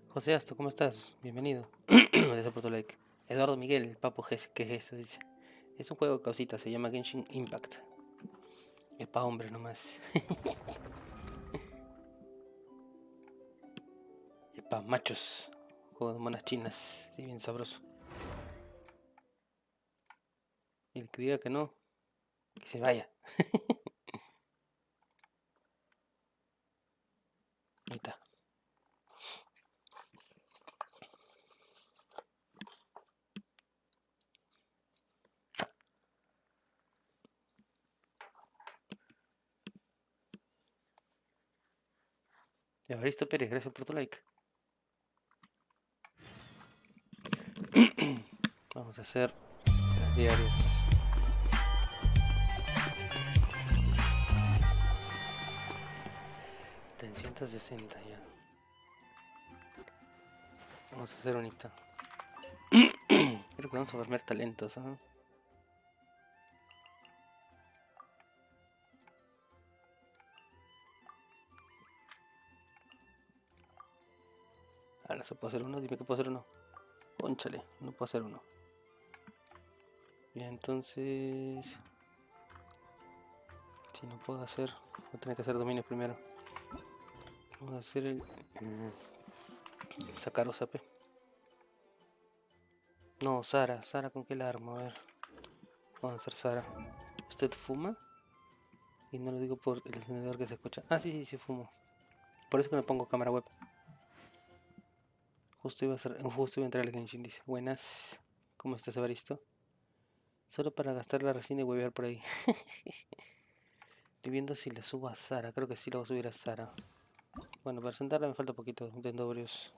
José Asto, ¿cómo estás? Bienvenido. Gracias por tu like. Eduardo Miguel, el papo G, ¿qué es eso? Dice. Es un juego causita, se llama Genshin Impact. Es pa' hombres nomás. Es pa' machos. Juego de monas chinas. Sí, bien sabroso. Y el que diga que no, que se vaya. Ahí está. Evaristo Pérez, gracias por tu like. Vamos a hacer las diarias. Está en 160 ya. Vamos a hacer unita. Creo que vamos a farmear talentos, ¿eh? Ahora se puede hacer uno, dime que puedo hacer uno. Cónchale, no puedo hacer uno. Y entonces, si no puedo hacer, voy a tener que hacer dominios primero. Vamos a hacer el sacar OSAP. No, Sara, ¿con qué la armo? A ver, vamos a hacer Sara. ¿Usted fuma? Y no lo digo por el encendedor que se escucha. Ah, sí fumo. Por eso que me pongo cámara web. Justo iba a entrar al Genshin, dice. Buenas, ¿cómo estás, Evaristo? Solo para gastar la resina y huevear por ahí. Estoy viendo si le subo a Sara. Creo que sí lo voy a subir a Sara. Bueno, para sentarla me falta poquito de endobrios.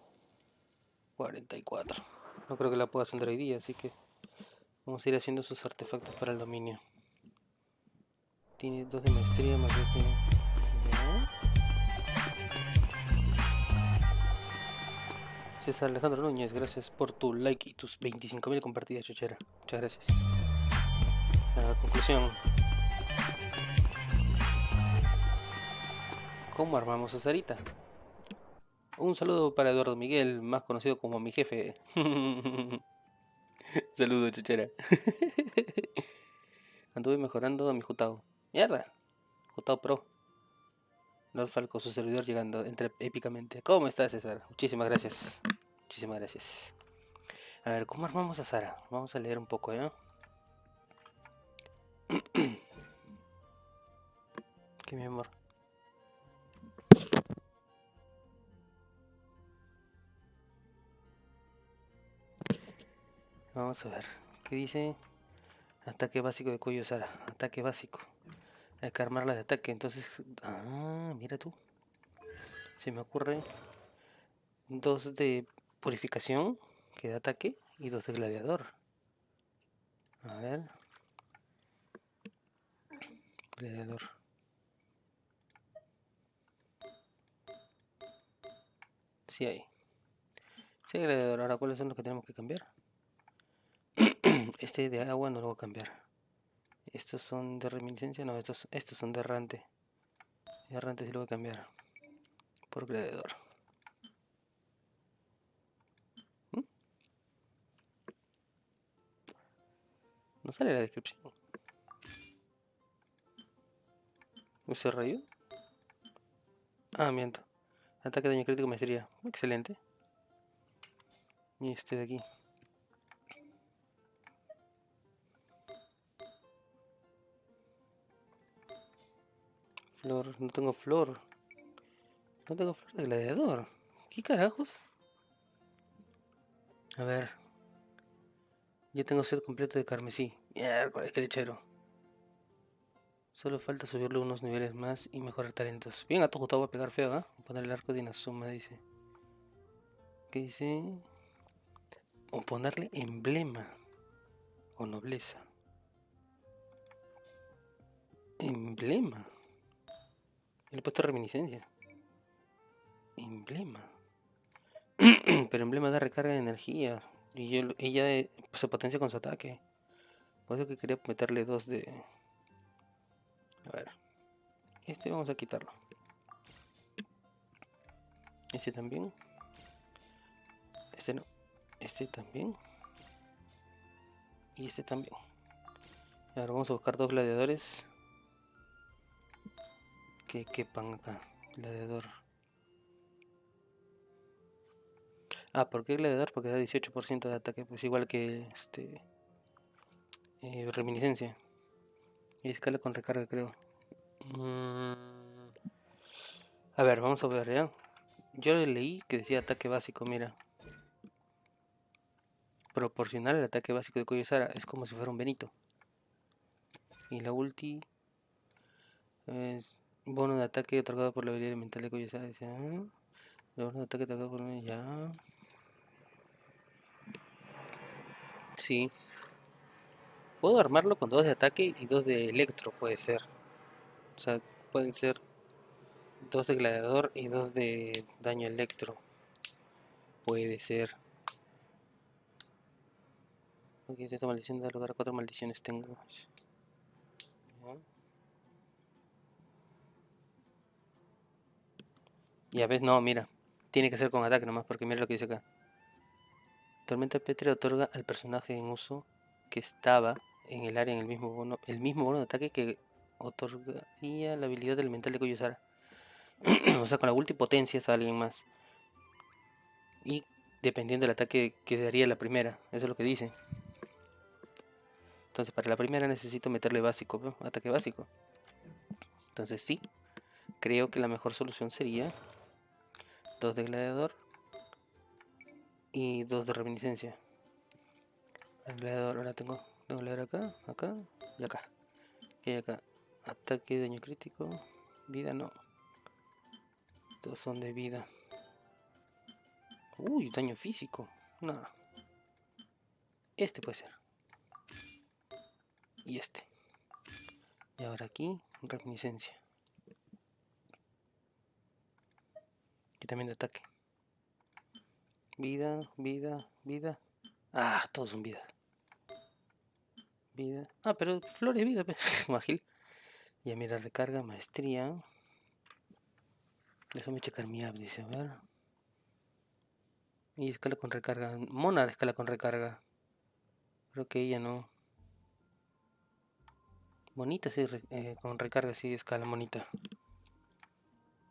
44. No creo que la pueda ascender hoy día, así que vamos a ir haciendo sus artefactos para el dominio. Tiene 2 de maestría, más 2 de... ¿Ya? César Alejandro Núñez, gracias por tu like y tus 25.000 compartidas, chochera. Muchas gracias. La conclusión. ¿Cómo armamos a Sarita? Un saludo para Eduardo Miguel, más conocido como mi jefe. Saludo, chochera. Anduve mejorando a mi Jutao. Mierda. Jutao Pro. Lord Falco, su servidor llegando. Entra épicamente. ¿Cómo estás, César? Muchísimas gracias. Muchísimas gracias. A ver, ¿cómo armamos a Sara? Vamos a leer un poco, ¿eh? ¿Qué, mi amor? Vamos a ver. ¿Qué dice? Ataque básico de cuello Sara. Ataque básico. Hay que armarla de ataque. Entonces... Ah, mira tú. Se me ocurre 2 de purificación, que da ataque, y 2 de gladiador. A ver. Gladiador. Sí hay. Sí, gladiador. Ahora, ¿cuáles son los que tenemos que cambiar? Este de agua no lo voy a cambiar. Estos son de reminiscencia, no, estos son de errante. De errante sí lo voy a cambiar por gladiador. ¿Mm? No sale la descripción. ¿Ese rayo? Ah, miento. Ataque, daño crítico, maestría. Excelente. Y este de aquí. Flor, no tengo flor. No tengo flor de gladiador. ¿Qué carajos? A ver. Ya tengo set completo de carmesí. Miércoles, qué lechero. Solo falta subirle unos niveles más y mejorar talentos. Bien, a tu Gustavo va a pegar feo, ¿eh? Poner el arco de Inazuma, dice. ¿Qué dice? O ponerle emblema. O nobleza. Emblema. Le he puesto reminiscencia. Emblema. Pero emblema da recarga de energía. Y ella se potencia con su ataque. Por eso que quería meterle dos de... A ver. Este vamos a quitarlo. Este también. Este no. Este también. Y este también. Ahora vamos a buscar dos gladiadores que quepan acá. Gladiador. Ah, ¿por qué gladiador? Porque da 18% de ataque. Pues igual que este... reminiscencia. Y escala con recarga, creo. A ver, vamos a ver, ¿ya? Yo leí que decía ataque básico, mira. Proporcional al ataque básico de Koyosara. Es como si fuera un Benito. Y la ulti es bono de ataque otorgado por la habilidad mental de Koyosara. Dice, bono de ataque otorgado por... Ya. Sí. Puedo armarlo con 2 de ataque y 2 de electro, puede ser. O sea, pueden ser 2 de gladiador y 2 de daño electro. Puede ser. Ok, esta maldición da lugar a 4 maldiciones tengo. Y a veces no, mira. Tiene que ser con ataque nomás, porque mira lo que dice acá. Tormenta Pétrea otorga al personaje en uso que estaba en el área en el mismo bono de ataque que otorgaría la habilidad del elemental de Koyosara. O sea, con la ulti potencias a alguien más. Y dependiendo del ataque que daría la primera. Eso es lo que dice. Entonces para la primera necesito meterle básico, ¿no? Ataque básico. Entonces sí, creo que la mejor solución sería 2 de gladiador y 2 de reminiscencia. El gladiador ahora tengo gladiador acá, acá y acá. Y acá. Ataque, daño crítico. Vida no. Todos son de vida. Uy, daño físico. No. Este puede ser. Y este. Y ahora aquí, reminiscencia. Aquí también de ataque. Vida, vida, vida. Ah, todos son vida. Vida. Ah, pero flores vida, Magil. Ya mira, recarga, maestría. Déjame checar mi app, dice, a ver. Y escala con recarga. Mona escala con recarga. Creo que ella no. Bonita, sí, con recarga, sí, escala monita.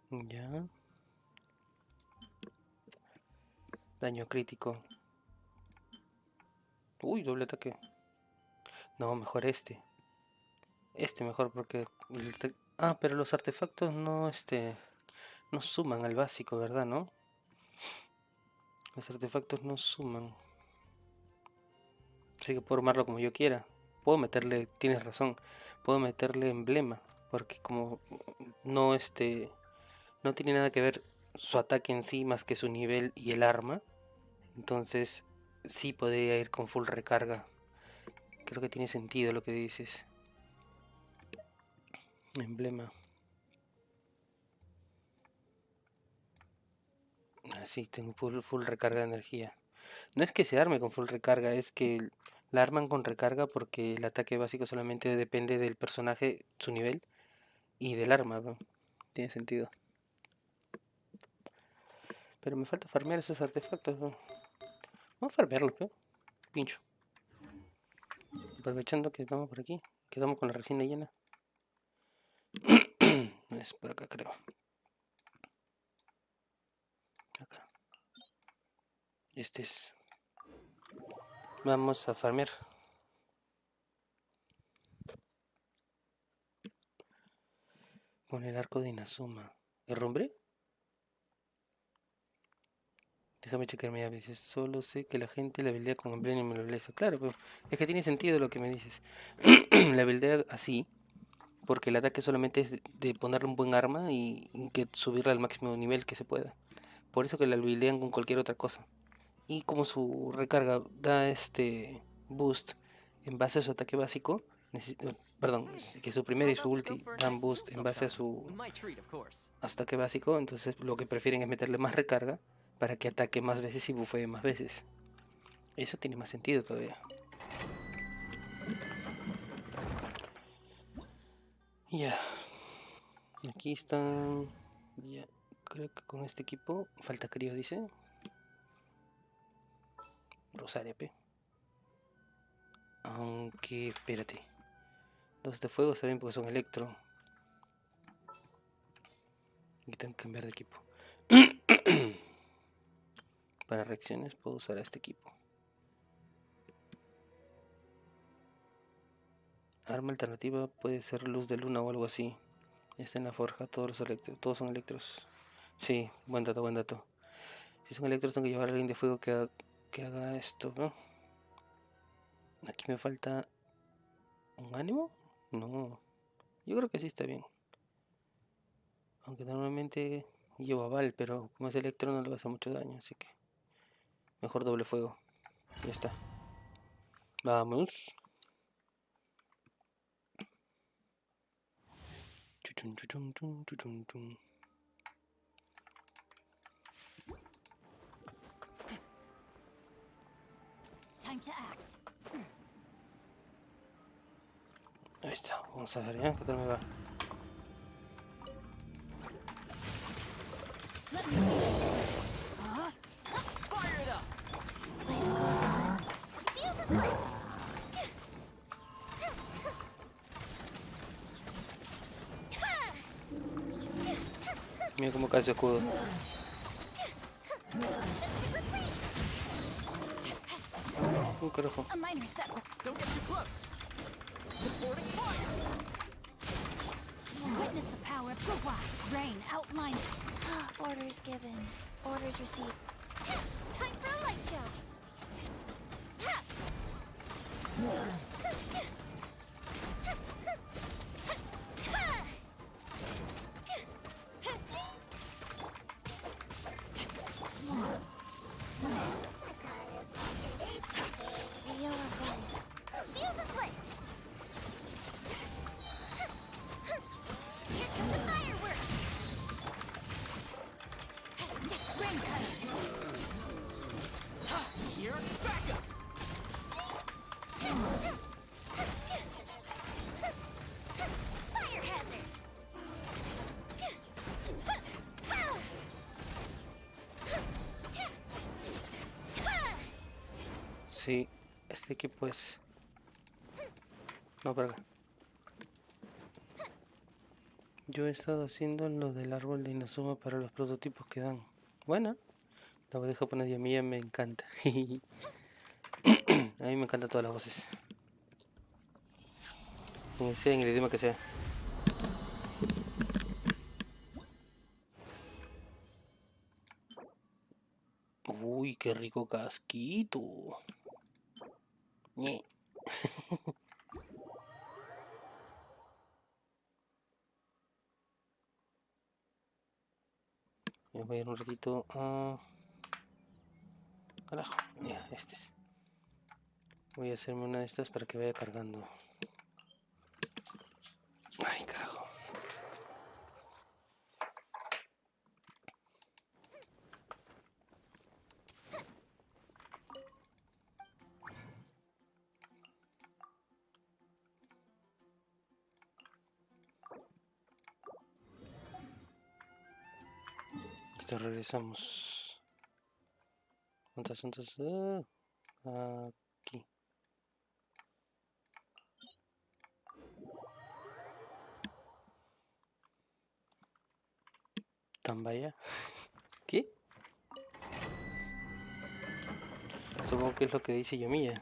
Ya. Daño crítico. Uy, doble ataque. No, mejor este. Este mejor porque... Ah, pero los artefactos no, no suman al básico, ¿verdad, no? Los artefactos no suman. Así que puedo armarlo como yo quiera. Puedo meterle, tienes razón, puedo meterle emblema. Porque como no, no tiene nada que ver su ataque en sí más que su nivel y el arma. Entonces sí podría ir con full recarga. Creo que tiene sentido lo que dices. Emblema. Así, tengo full recarga de energía. No es que se arme con full recarga, es que la arman con recarga porque el ataque básico solamente depende del personaje, su nivel y del arma, ¿no? Tiene sentido. Pero me falta farmear esos artefactos, ¿no? Vamos a farmearlos, ¿no? Pincho. Aprovechando que estamos por aquí. Quedamos con la resina llena. Es por acá, creo. Acá. Este es. Vamos a farmear. Con el arco de Inazuma. ¿Herrumbre? Déjame checarme a veces. Solo sé que la gente la buildea con emblema y nobleza. Claro, pero es que tiene sentido lo que me dices. La buildea así, porque el ataque solamente es de ponerle un buen arma y que subirla al máximo nivel que se pueda. Por eso que la buildean con cualquier otra cosa. Y como su recarga da este boost en base a su ataque básico, perdón, que su primera y su ulti dan boost en base a su ataque básico, entonces lo que prefieren es meterle más recarga para que ataque más veces y bufee más veces. Eso tiene más sentido todavía. Ya. Aquí están. Ya. Creo que con este equipo. Falta crío, dice. Rosaria, P. Aunque, espérate. Los de fuego saben porque son electro. Y tengo que cambiar de equipo. Para reacciones puedo usar a este equipo. Arma alternativa puede ser luz de luna o algo así. Está en la forja, todos son electros. Sí, buen dato, buen dato. Si son electros tengo que llevar a alguien de fuego que haga esto, ¿no? Aquí me falta un ánimo. No, yo creo que sí está bien. Aunque normalmente llevo a Val, pero como es electro no le va a hacer mucho daño, así que mejor doble fuego. Ya está. Vamos. Chuchun, chuchun, chun, chuchun, chun. Ahí está, vamos a ver ya, ¿qué tal me va? Mira cómo cae su escudo. Carajo. Witness the power of Gua. Rain outlines. Orders given. Orders received. Time for a light show. Sí, este equipo es... No, para acá. Yo he estado haciendo lo del árbol de Inazuma para los prototipos que dan. Bueno, la voz de japonés y a mí ya me encanta. A mí me encantan todas las voces. Sea en el idioma que sea. Uy, qué rico casquito. Ñe. Voy a ir un ratito a... Carajo, ya, este es. Voy a hacerme una de estas para que vaya cargando. Ay, carajo. Listo, regresamos. ¿Cuántas? Aquí. Tambaya. ¿Qué? Supongo que es lo que dice Yomiya.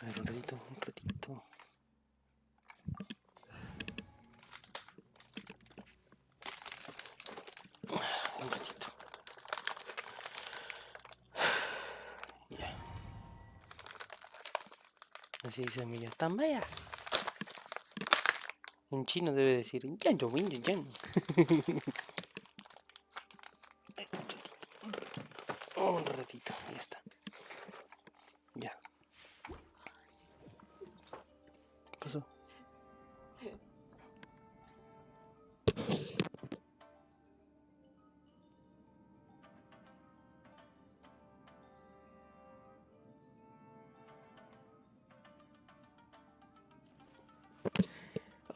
A ver, un ratito. Un ratito. Ya. Así dice Yomiya. Tambaya. En chino debe decir yan yo win yan. Un ratito, ya está. Ya. ¿Qué pasó?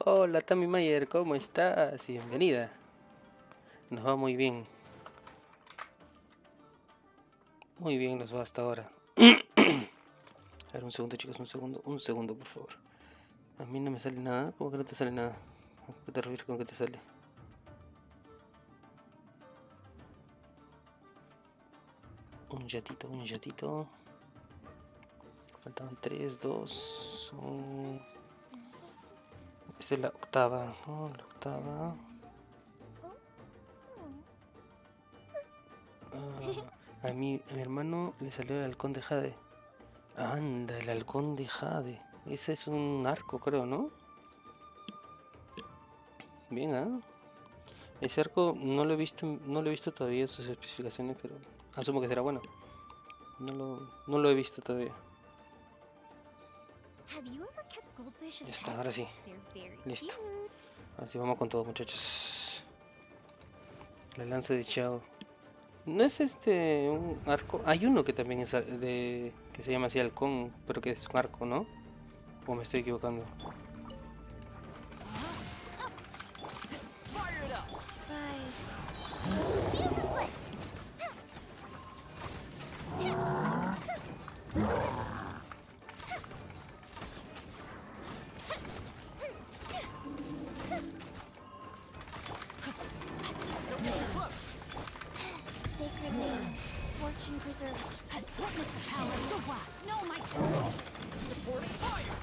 Hola Tami Mayer, ¿cómo estás? Bienvenida. Nos va muy bien. Muy bien nos va hasta ahora. A ver, un segundo chicos, un segundo por favor. A mí no me sale nada, ¿cómo que no te sale nada? ¿A qué te refieres con que te sale? Un yatito. Faltaban 3, 2. Esta es la octava. Oh, la octava. A mi hermano le salió el halcón de Jade. Anda, el halcón de Jade. Ese es un arco, creo, ¿no? Bien, ¿ah? Ese arco no lo he visto todavía sus especificaciones, pero asumo que será bueno. No lo he visto todavía. Ya está, ahora sí. Listo. Así vamos con todo, muchachos. La lanza de Chao. ¿No es un arco? Hay uno que también es que se llama así halcón, pero que es un arco, ¿no? ¿O me estoy equivocando? sacred name, fortune preserver. Witness the power of the wild. Know my soul. Support fire.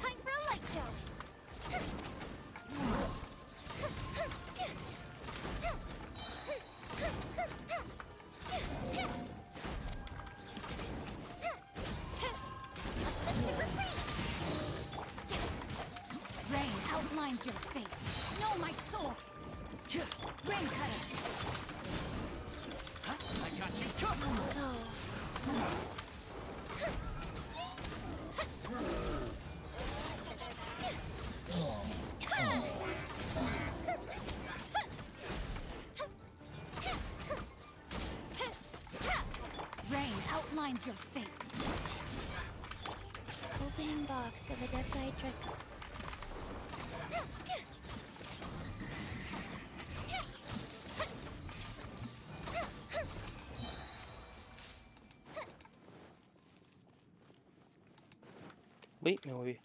Time for a light show. Rain outlines your fate. Know my sword. Rain cutter. I got you covered! Rain outlines your fate. Opening box of Adepti-Trix. Uy, me moví.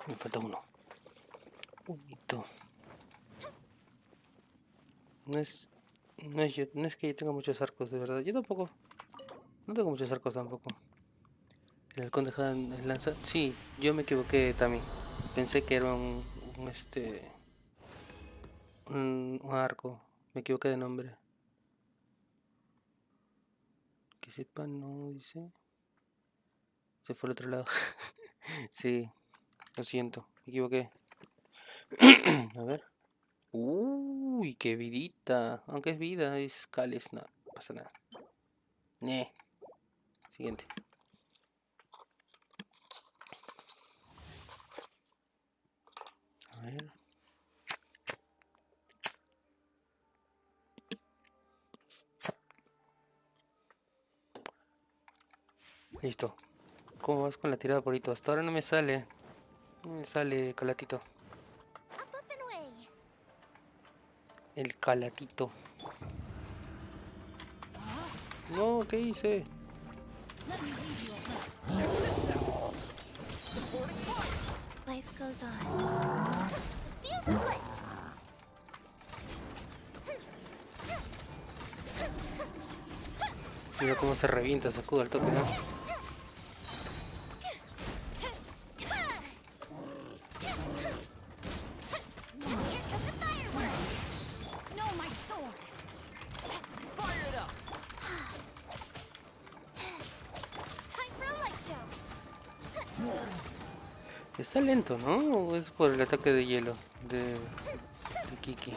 Me falta uno. Unito. No es que yo tenga muchos arcos, de verdad. Yo tampoco. No tengo muchos arcos tampoco. El halcón de Han el lanza. Sí, yo me equivoqué también. Pensé que era un arco. Me equivoqué de nombre. Que sepa, no dice. Se fue al otro lado. Sí, lo siento, me equivoqué. A ver. Uy, qué vidita. Aunque es vida, es cales, no pasa nada. Siguiente. A ver. Listo. ¿Cómo vas con la tirada, Porito? Hasta ahora no me sale. No me sale, Calatito. El calatito. No, ¿qué hice? Let me lead you a little. Check this out. Supporting fire. Life goes on. The fuse is lit. Mira cómo se revienta su escudo al toque, ¿no? Here comes the fireworks. No, my sword. Fire it up. Time for a light show. Está lento, ¿no? ¿O es por el ataque de hielo de Kiki?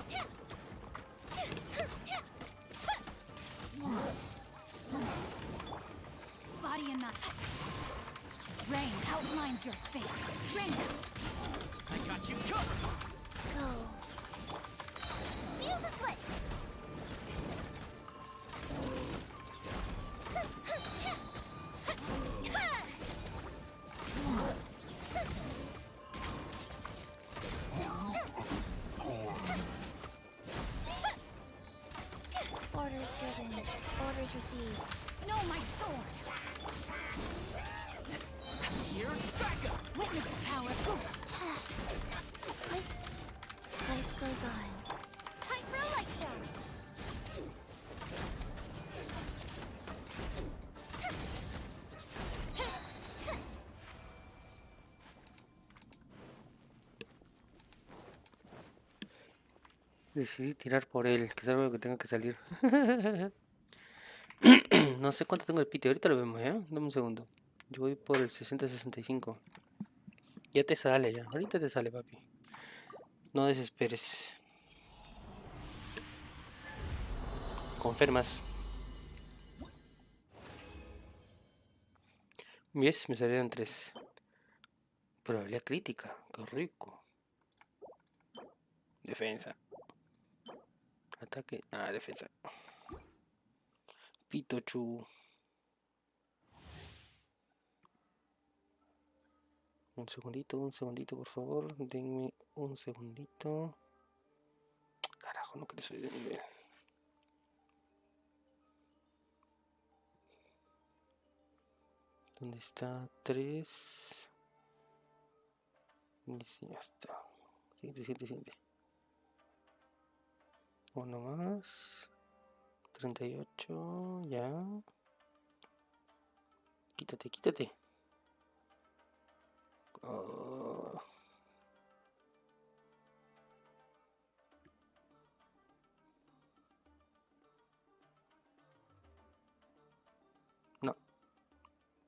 Body and mind. Rain outlines your fate. Rain. I got you covered. Go. Fuse is lit. Orders given. Orders received. No, my sword. Here's backup. Witness the power. Go. Life goes on. Time for a light show. Decidí tirar por él, que es algo que tenga que salir. No sé cuánto tengo el pite, ahorita lo vemos, ¿eh? Dame un segundo. Yo voy por el 60-65. Ya te sale, ya. Ahorita te sale, papi. No desesperes. Confirmas. Yes, me salieron 3. Probabilidad crítica. Qué rico. Defensa. Ataque. Ah, defensa. Pitochu. Un segundito, por favor. Denme un segundito. Carajo, no quiero subir de nivel. ¿Dónde está? 3. Y sí, ya está. Siguiente. Uno más. 38. Ya. Quítate. Oh.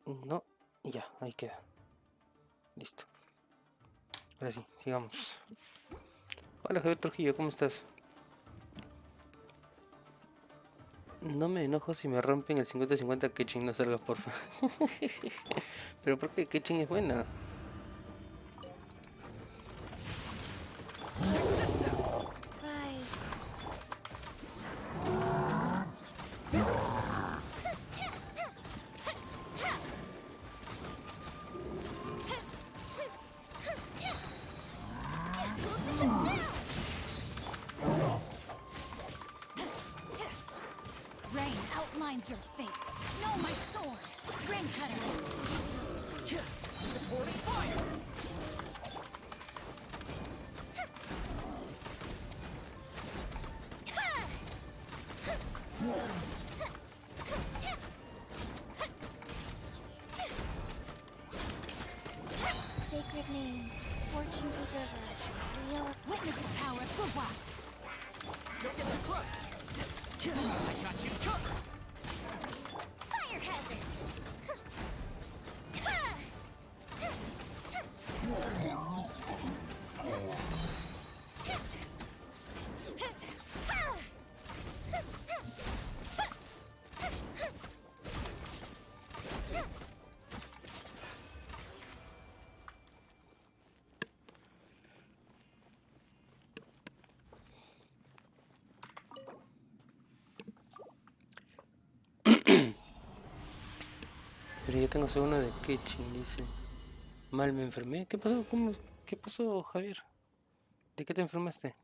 No. Y ya, ahí queda. Listo. Ahora sí, sigamos. Hola Javier Trujillo, ¿cómo estás? No me enojo si me rompen el 50-50 Ketching, no salgas porfa. Pero ¿por qué? Ketching es buena. Rise. Rain outlines your fate. No, my sword. Rain cutter. Supporting fire. Sacred name. Fortune preserver. Witness the power of Gua. Don't get too close. I got you covered. Fire hazard. Pero yo tengo solo uno de Ketching, dice. Mal me enfermé. ¿Qué pasó? ¿Qué pasó, Javier? ¿De qué te enfermaste?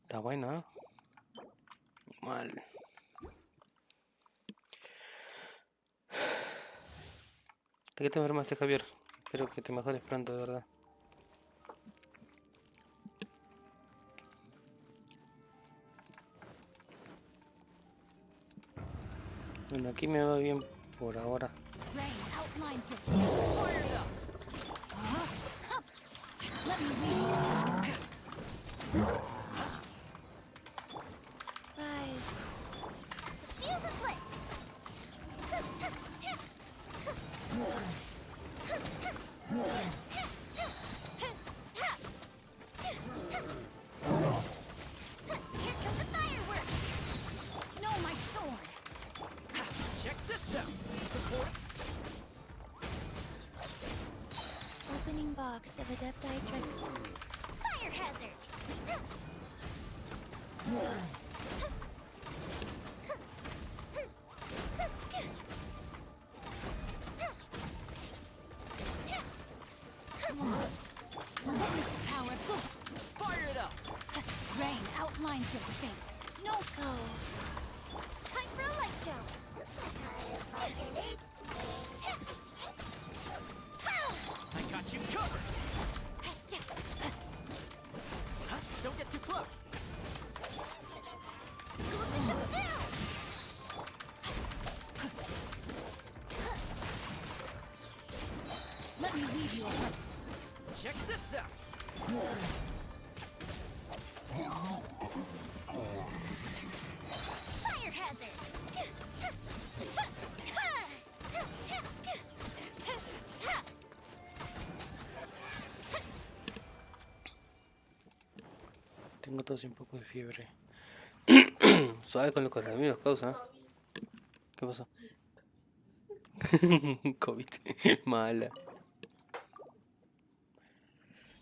Está bueno, ¿eh? Mal. ¿De qué te enfermaste, Javier? Espero que te mejores pronto, de verdad. Bueno, aquí me va bien por ahora. Rain outlines your fire up. Let me read you. Rise. The fuse is lit. Here comes the fireworks. No, my sword. Check this out. Support. Opening box of Adepti Fire hazard. Power. Fire it up. Rain outlines your fate. No go. Time for a light show. I got you covered. Huh? Don't get too close. Let me lead you on. Check this out. Fire hazard. Tengo tos y un poco de fiebre. Suave con los coronavirus, causa. ¿Qué pasó? COVID. Mala.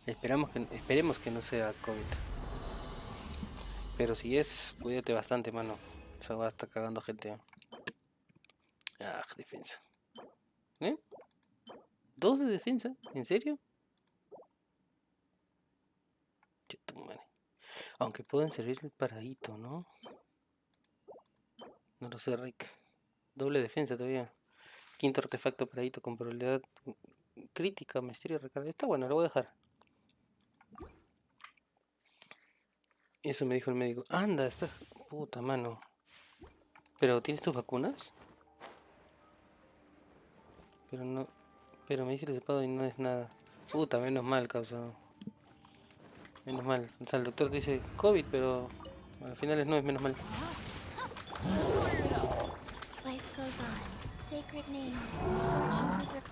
Esperemos que no sea COVID. Pero si es, cuídate bastante, mano. Se va a estar cagando gente. Ah, defensa. ¿Eh? ¿2 de defensa? ¿En serio? Che, tu madre. Aunque pueden servir el paradito, ¿no? No lo sé, Rick. Doble defensa todavía. Quinto artefacto paradito con probabilidad crítica, misterio recarga. Está bueno, lo voy a dejar. Eso me dijo el médico. Anda, está... Puta mano. ¿Pero tienes tus vacunas? Pero no... Pero me dice el zapado y no es nada. Puta, menos mal, causa. Menos mal. O sea, el doctor dice COVID, pero al final no es menos mal. Life goes on. Sacred name. Fortune preserve.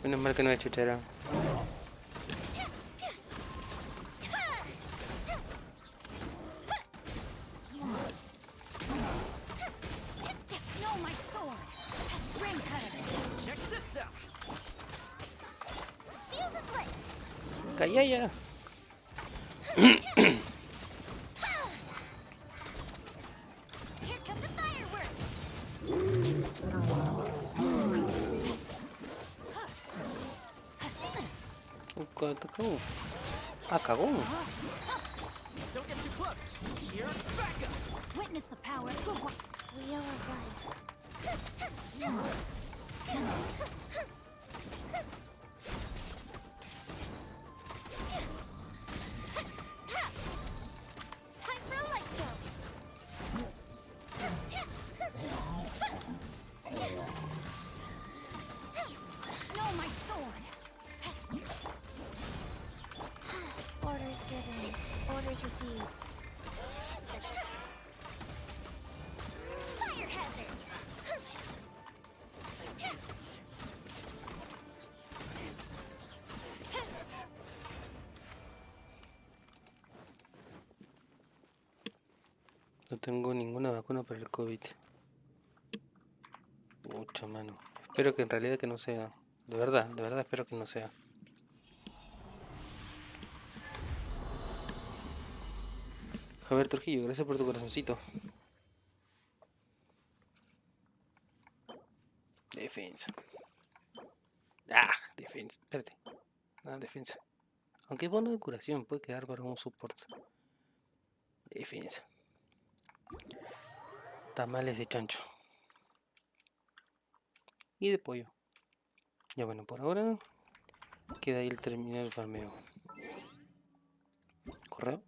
Menos mal que no es chuchera. No, my sword. Ring cutter. Check this out. Fuse is lit. ¡Calla ya! Here come the fireworks. Cagón. Ah, cagón. Don't get too close. Here's backup. Witness the power. We are right. Time for a light show. No, my sword. Orders given. Orders received. Fire hazard. No tengo ninguna vacuna para el COVID. Mucha mano. Espero que en realidad que no sea. De verdad espero que no sea. Javier Trujillo, gracias por tu corazoncito. Defensa. Ah, defensa. Espérate. defensa. Aunque es bono de curación, puede quedar para un soporte. Defensa. Tamales de chancho. Y de pollo. Ya bueno, por ahora queda ahí el terminar el farmeo. ¿Correo?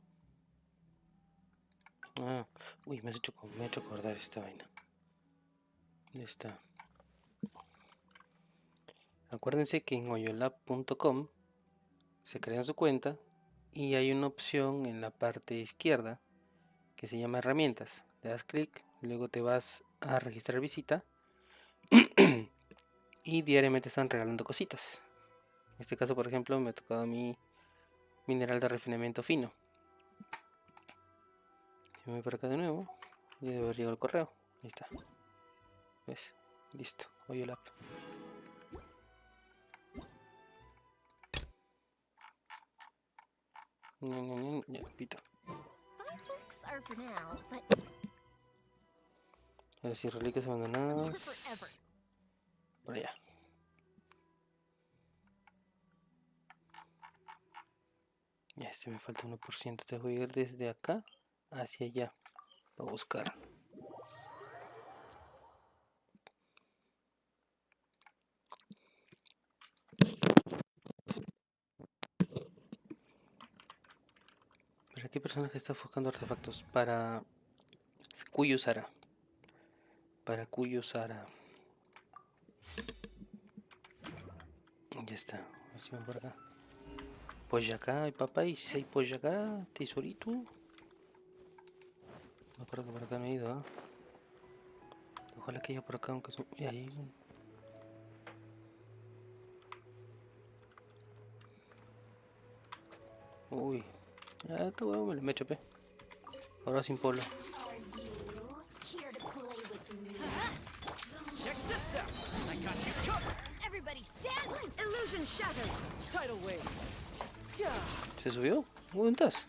Ah, uy, me ha hecho acordar esta vaina. ¿Dónde está? Acuérdense que en oyolab.com se crean su cuenta y hay una opción en la parte izquierda que se llama herramientas. Le das clic, luego te vas a registrar visita y diariamente están regalando cositas. En este caso, por ejemplo, me ha tocado mi mineral de refinamiento fino. Si me voy por acá de nuevo, ya debe haber llegado el correo. Ahí está. ¿Ves? Listo. Oyolab. Ya, pito. Fireworks are for now, but Ahora sí, reliquias forever. abandonadas. Por allá. Ya, me falta 1%. Te voy a ir desde acá hacia allá. A buscar. ¿Para qué personaje está buscando artefactos? Para Cuyo Sara. Para Cuyo Sara. Ya está. Así van por acá. Pues acá hay papá y si hay pues acá, tesorito. Me acuerdo que por acá no he ido, ¿ah? Ojalá que haya por acá, aunque sea. Y ahí. Uy. Ah, este huevo me lo me chopé. Ahora sin polo. Here to play with me. Check this out. I got you covered. Everybody stand! Illusion shattered! Tidal wave. ¿Se subió? ¿Dónde estás?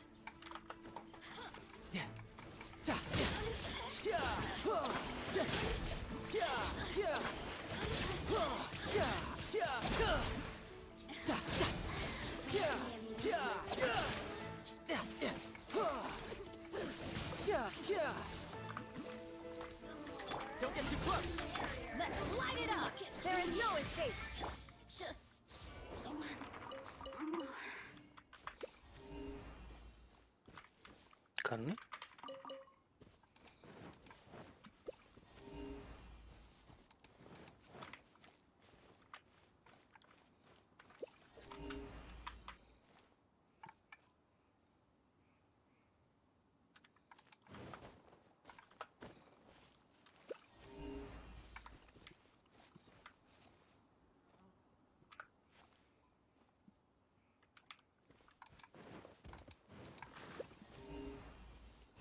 Don't get too close. Let's light it up! There is no escape! Just once. Carne.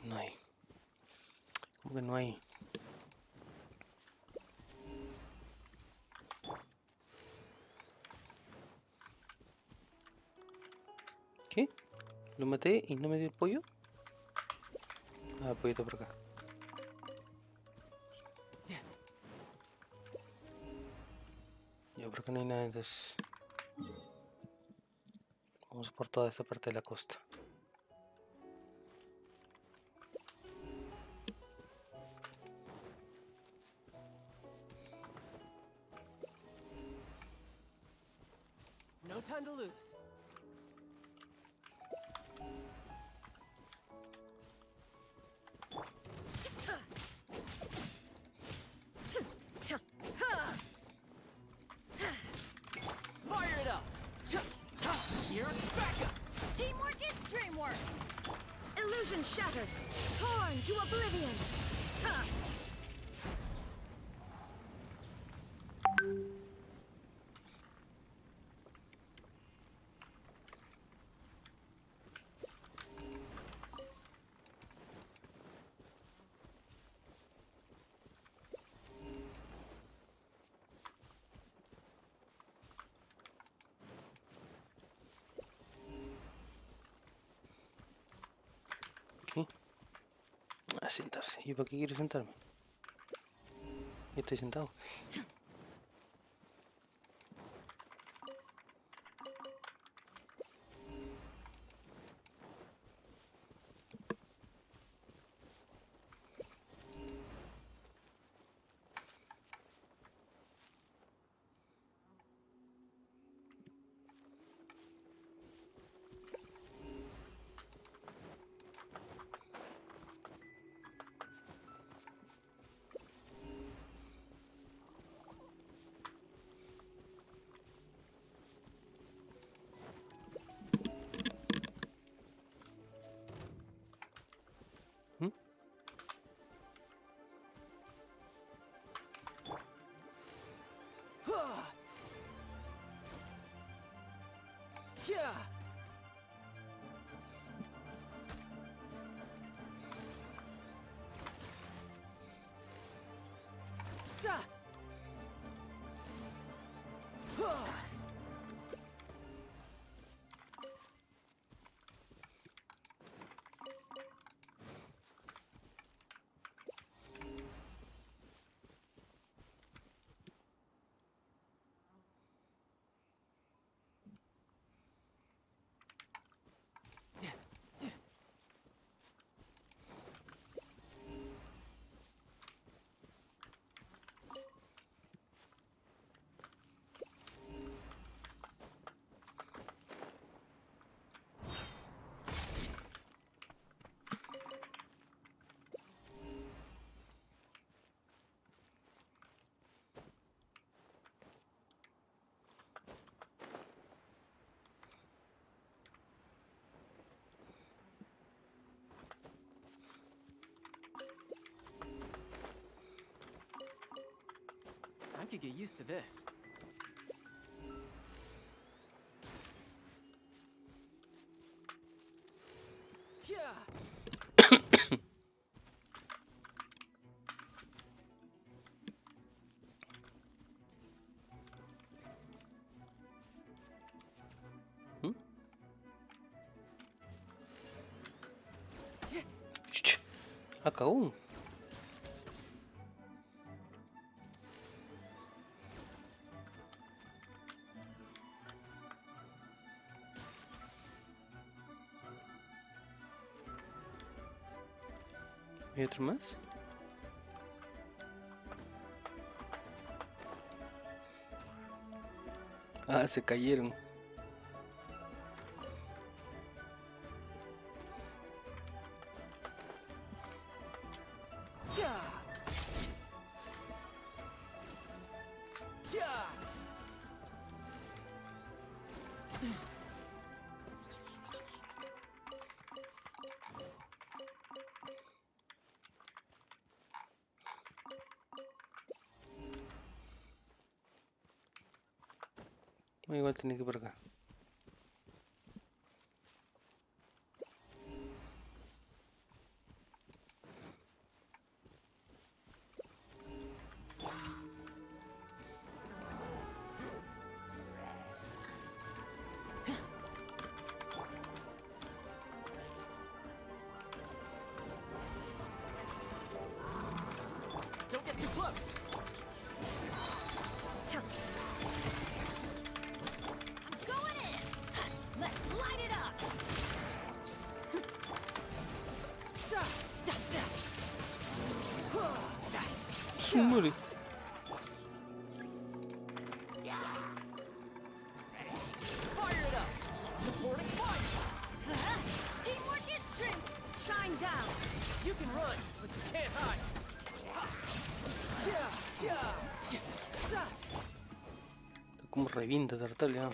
No hay. ¿Cómo que no hay? ¿Qué? ¿Lo maté y no me dio el pollo? Ah, pollito por acá. Ya por acá no hay nada, entonces vamos por toda esta parte de la costa. No time to lose. Fire it up. Here's backup. Teamwork is dreamwork! Illusion shattered! Torn to oblivion! ¿Qué? A sentarse. ¿Yo para qué quiero sentarme? Yo estoy sentado. Yeah. Za. Huh. I could get used to this. Yeah. ¿Mm? Ch, acabó. ¿Hay otro más? Ah, se cayeron. Yeah. Yeah. Igual tiene que ir por acá. Don't get too close. I'm going in. Let's light it up. Za. Da. Da. Huh. Da. Se muere. Fire it up. Supporting fire. Teamwork is strength. Shine down. You can run, but you can't hide. Yeah. Yeah. Za. Como revienta Tartaglia.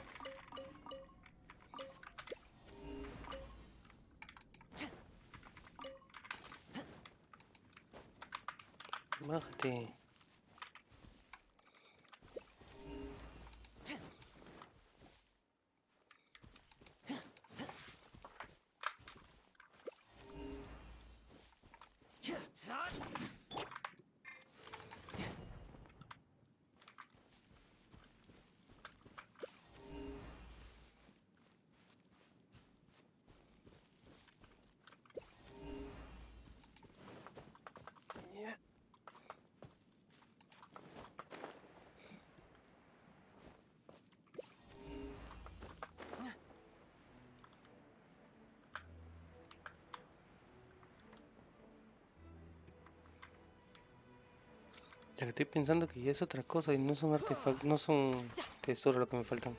Bájate. Za. Ya que estoy pensando que ya es otra cosa y no son artefactos, no son tesoros lo que me faltan.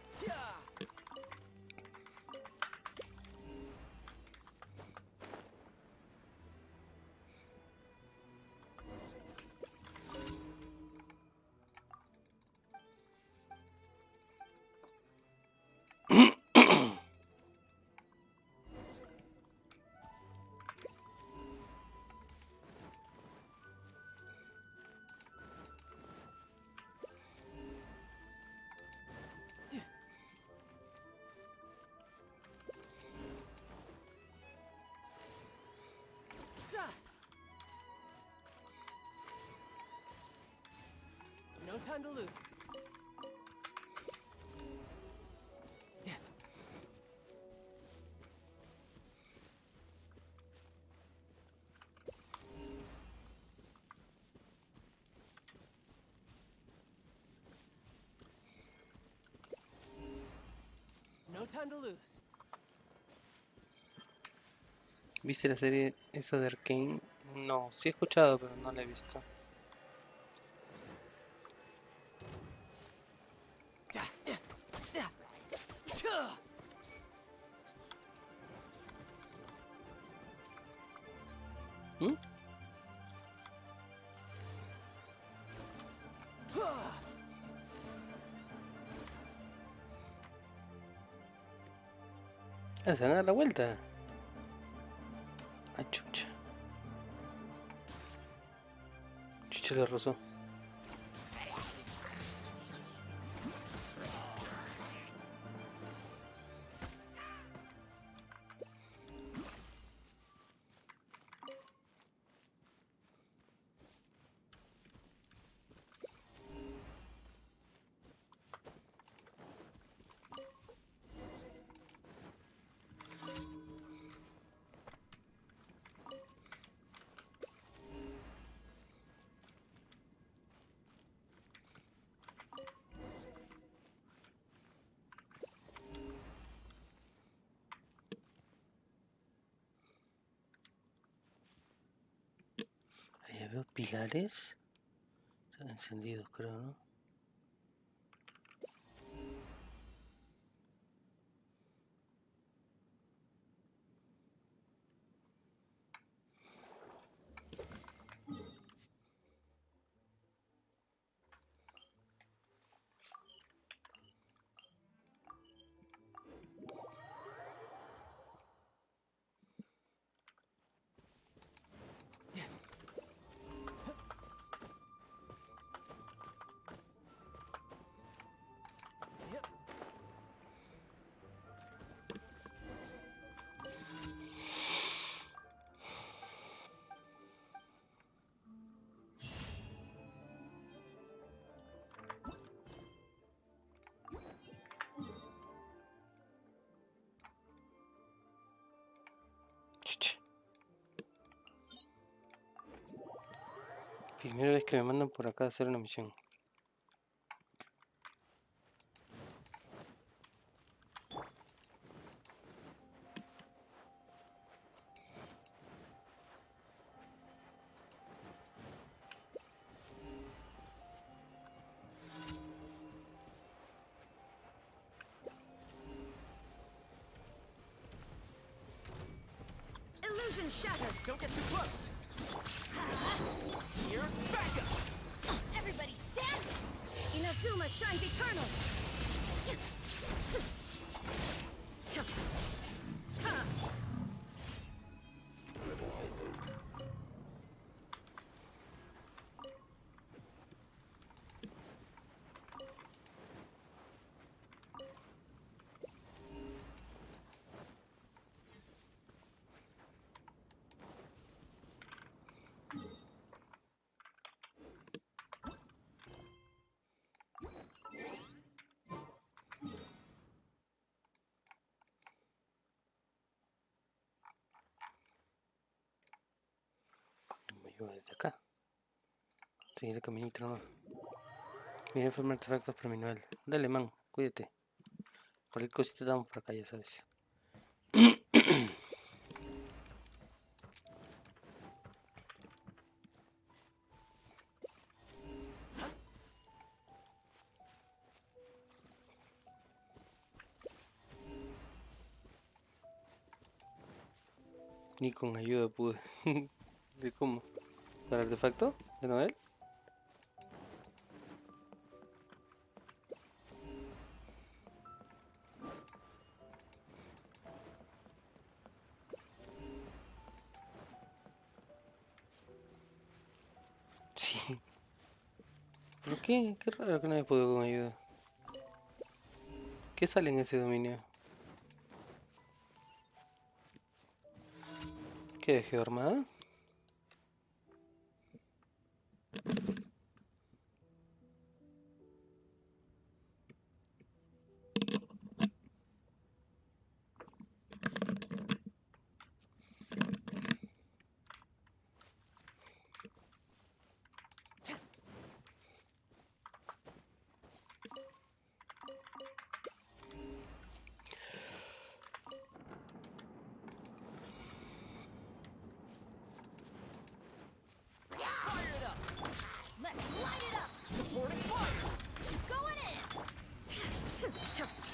time to lose. No time to lose. ¿Viste la serie esa de Arcane? No, sí he escuchado, pero no la he visto. ¿Mm? Ah, se van a dar la vuelta. Ah, chucha. Chucha le rozó. Ahí veo pilares. Están encendidos, creo, ¿no? Yep. Chucha. Primera vez que me mandan por acá a hacer una misión. Illusion shattered. Don't get too close. Here's backup. Everybody stand! Inazuma shines eternal. Me llevo desde acá. Seguir el caminito nomás. Mira, enfermar artefactos para mi nivel. Dale, man, cuídate. Cualquier cosita damos por acá, ya sabes. Ni con ayuda pude. ¿De cómo? ¿Para el artefacto? ¿De Noel? Sí. ¿Por qué? Qué raro que no haya podido con ayuda. ¿Qué sale en ese dominio? ¿Qué dejé armada?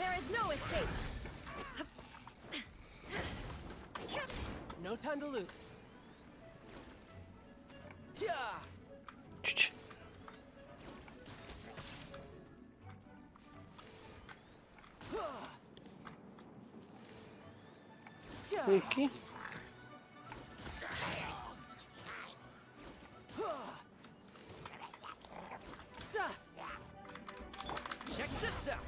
There is no escape. No time to lose. Yeah. Chuch. Uy, ¿qué? Check this out.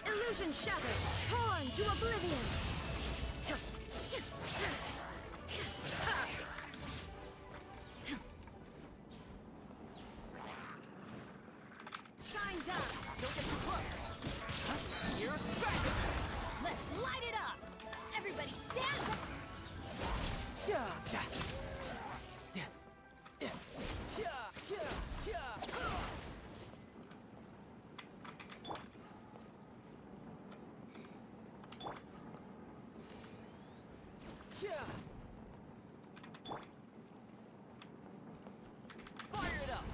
Illusion shattered. Torn to oblivion. Shine down. Don't get too close. Here's back. Let's light it up! Everybody stand up! Yeah. Yeah. Yeah. Yeah. Yeah. Yeah. Yeah. Fire it up.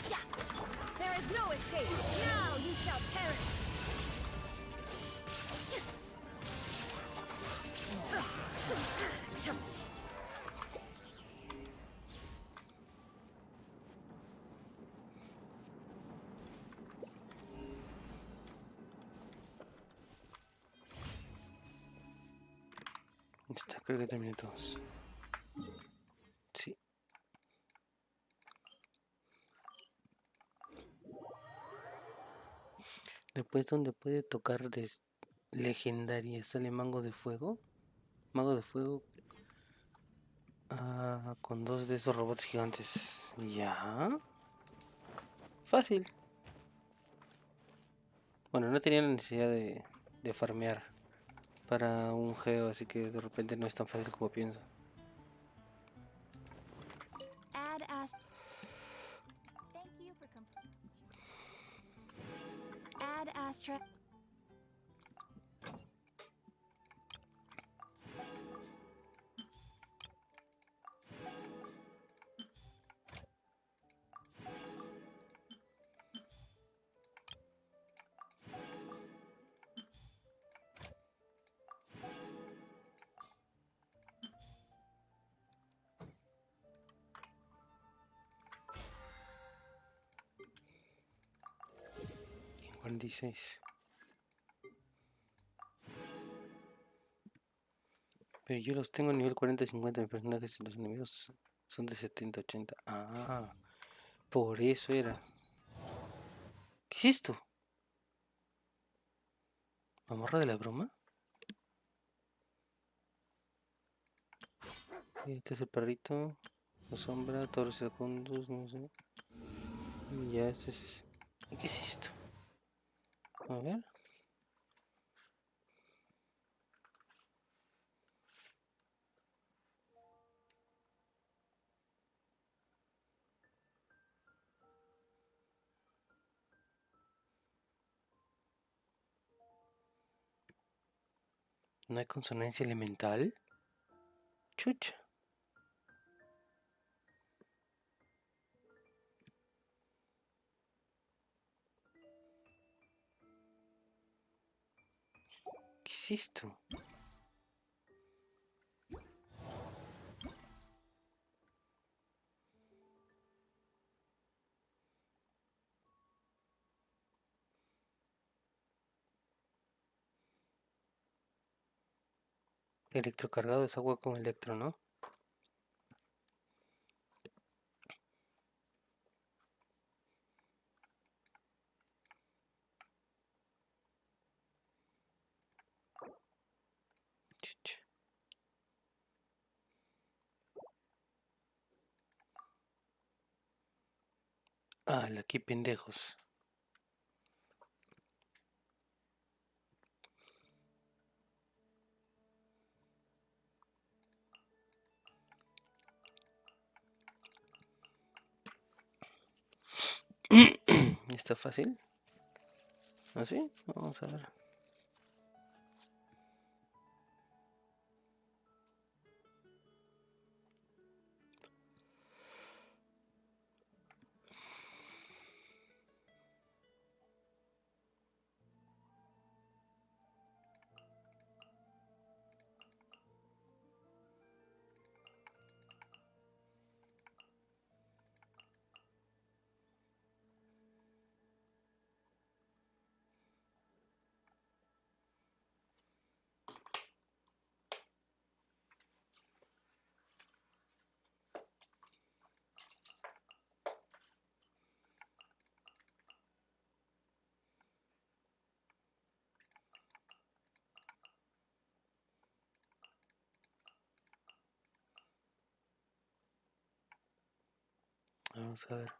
Yeah. There is no escape. Now you shall perish. Está, creo que terminé todos. Sí. Después donde puede tocar legendaria sale Mango de Fuego. Mago de Fuego. Con dos de esos robots gigantes. Ya. Fácil. Bueno, no tenía la necesidad de farmear para un geo, así que de repente no es tan fácil como pienso. Add Astra. Thank you for Add Astra. En 46. Pero yo los tengo a nivel 40 y 50 mis personajes y los enemigos son de 70, 80. Ah, por eso era. ¿Qué es esto? ¿Mamorra de la broma? Este es el perrito. La sombra, todos los segundos, no sé. Y ya, este es ese. ¿Qué es esto? A ver. ¿No hay consonancia elemental? Chucha. ¿Qué es esto? Electrocargado es agua con electro, ¿no? Chucha. Aquí pendejos. ¿Está fácil? ¿Así? Vamos a ver. Vamos a ver.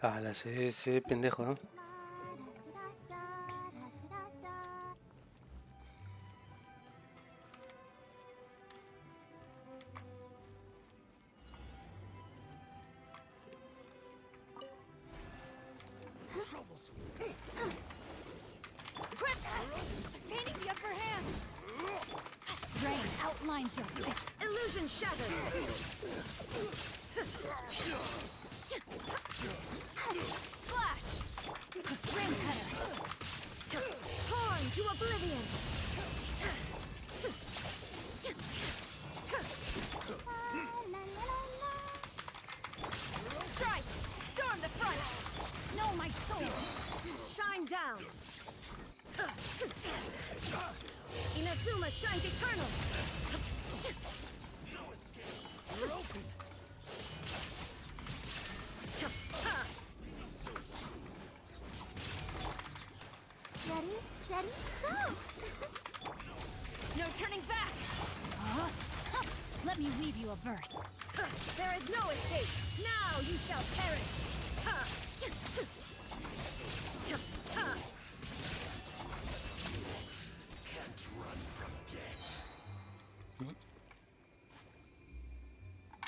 Ah, la ese pendejo, ¿no? Gaining the upper hand. Rain outlines your Illusion shattered. flash. Ring cutter. Torn to oblivion. Strike. Storm the front. Know my soul. Shine down. Inazuma shines eternal. Steady, steady, go. No turning back. Let me weave you a verse. There is no escape. Now you shall perish.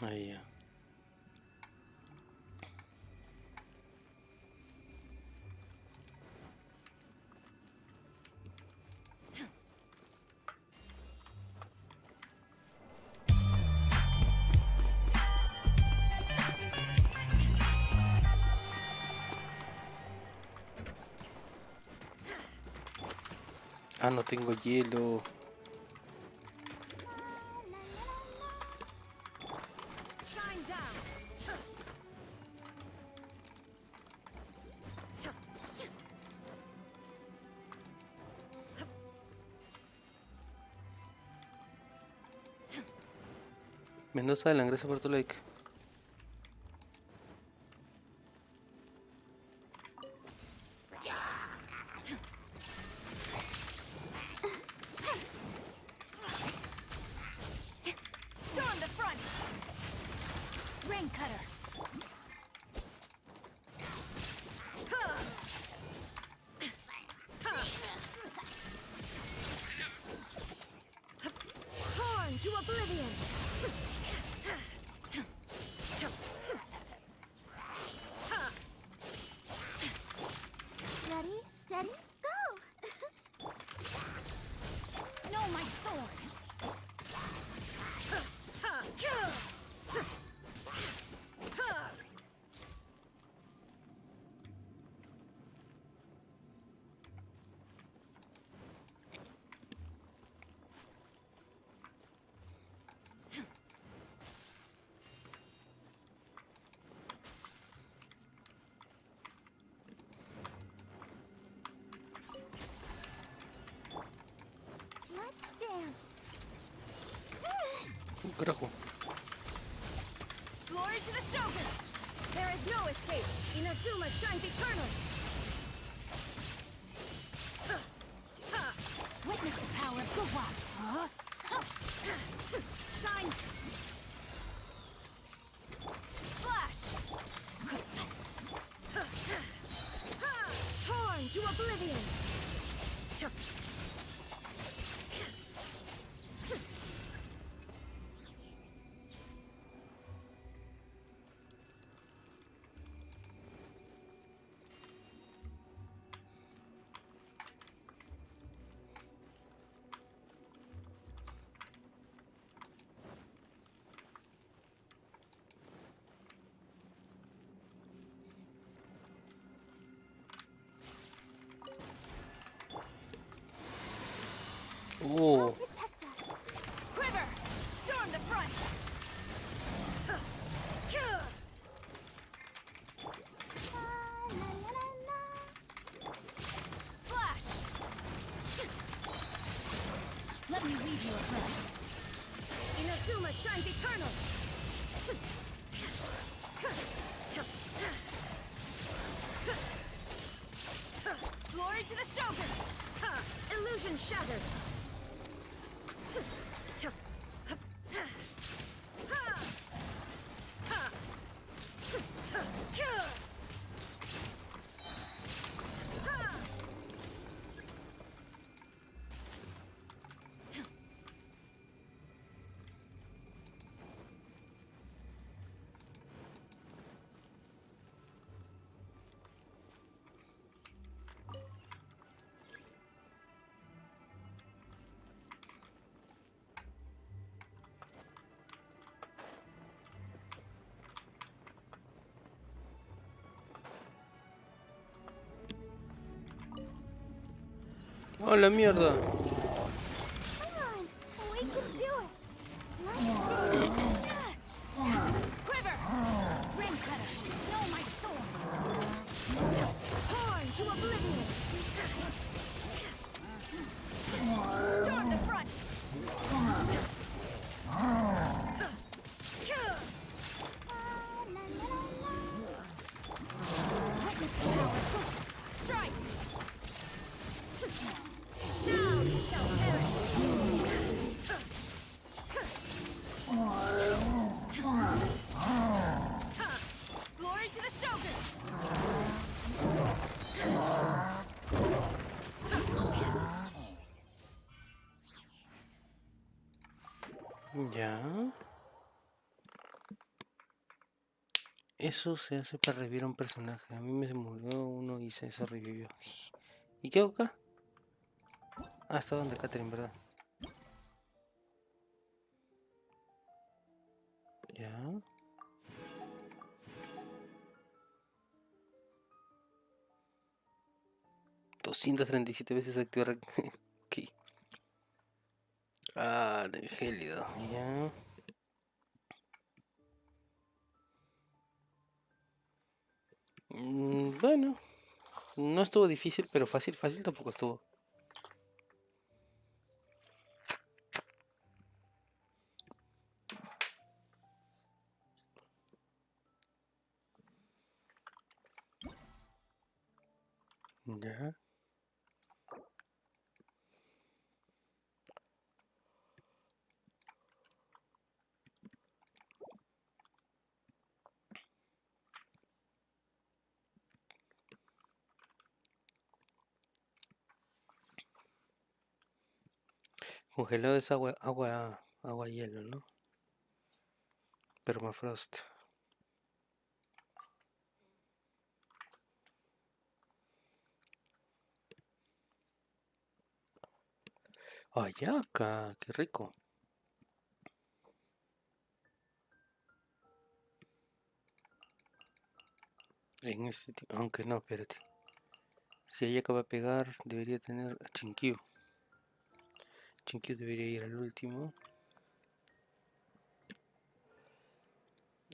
Ahí ya. Ah, no tengo hielo. Shine down. Mendoza de la Ingresa por tu like. Storm the front. Ring cutter. Torn to oblivion. Ready, steady, go. Know my sword. Let's dance. Carajo. Glory to the Shogun. There is no escape. Inazuma shines eternal. Witness the power of Guwa. Shine. Flash. to oblivion. Protect us. Quiver! Storm the front! La, la, la, la. Flash! Let me weave you a breath. Inazuma shines eternal! Glory to the Shogun! Illusion shattered! ¡Oh, la mierda! Come on. We can do it. Let's do it. Quiver! Ring cutter. Know my sword. Horn to oblivion! Storm the front! La, la, la, la. Strike! Now you shall perish! Glory to the Shogun! Ya. Eso se hace para revivir a un personaje. A mí me murió uno y se revivió. ¿Y qué hago acá? Ah, está donde Catherine, ¿verdad? Ya. 237 veces activar. Ok. Ah, de gélido. Ya. Bueno, no estuvo difícil, pero fácil, fácil tampoco estuvo. Ya. Congelado es agua hielo, ¿no? Permafrost. Ayaca, qué rico. En este aunque no, espérate. Si Ayaca va a pegar, debería tener a Chinkyu. Chinkyu debería ir al último.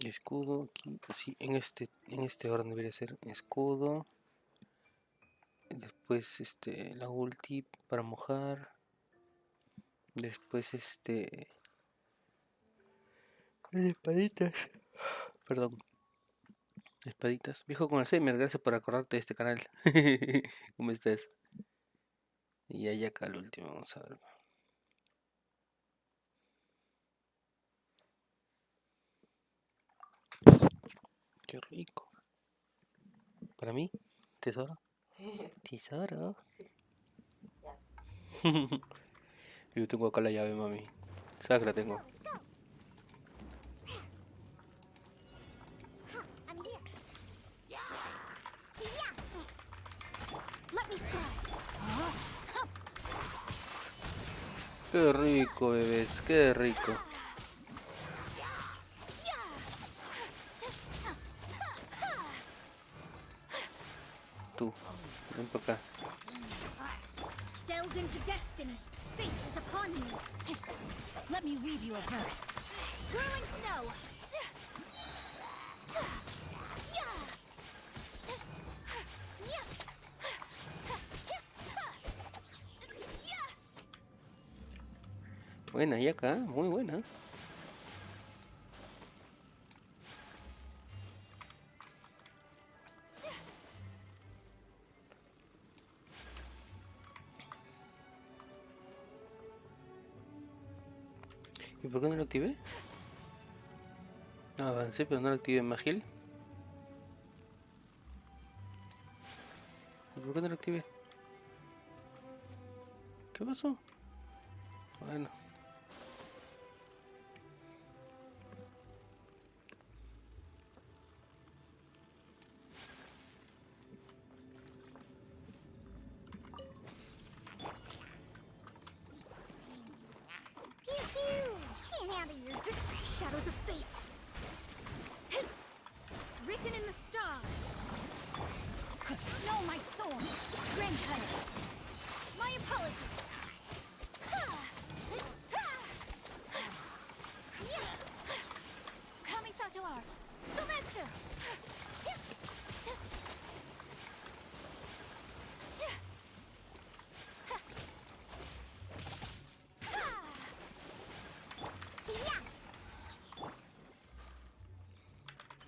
Escudo, aquí, así, en este orden debería ser escudo. Después la ulti para mojar. Después espaditas. Perdón. Espaditas. Viejo con Alzheimer, gracias por acordarte de este canal. ¿Cómo estás? Y ahí acá al último, vamos a ver. Qué rico. Para mí, tesoro. Tesoro. Yo tengo acá la llave, mami. ¿Sabes que la tengo? I'm here. Yeah. Let me scry. Qué rico, bebés, qué rico. Tú, ven para acá. Delve into destiny. Fate is upon you. Let me weave you a verse. Whirling snow. Buena, y acá, muy buena. ¿Y por qué no lo activé? No, avancé, pero no lo activé en Magil. ¿Y por qué no lo activé? ¿Qué pasó? Bueno. Pew pew. Can't handle your shadows of fate. Written in the stars. Know my soul. Grandfather. My apologies. Kamisato art. Sometsu.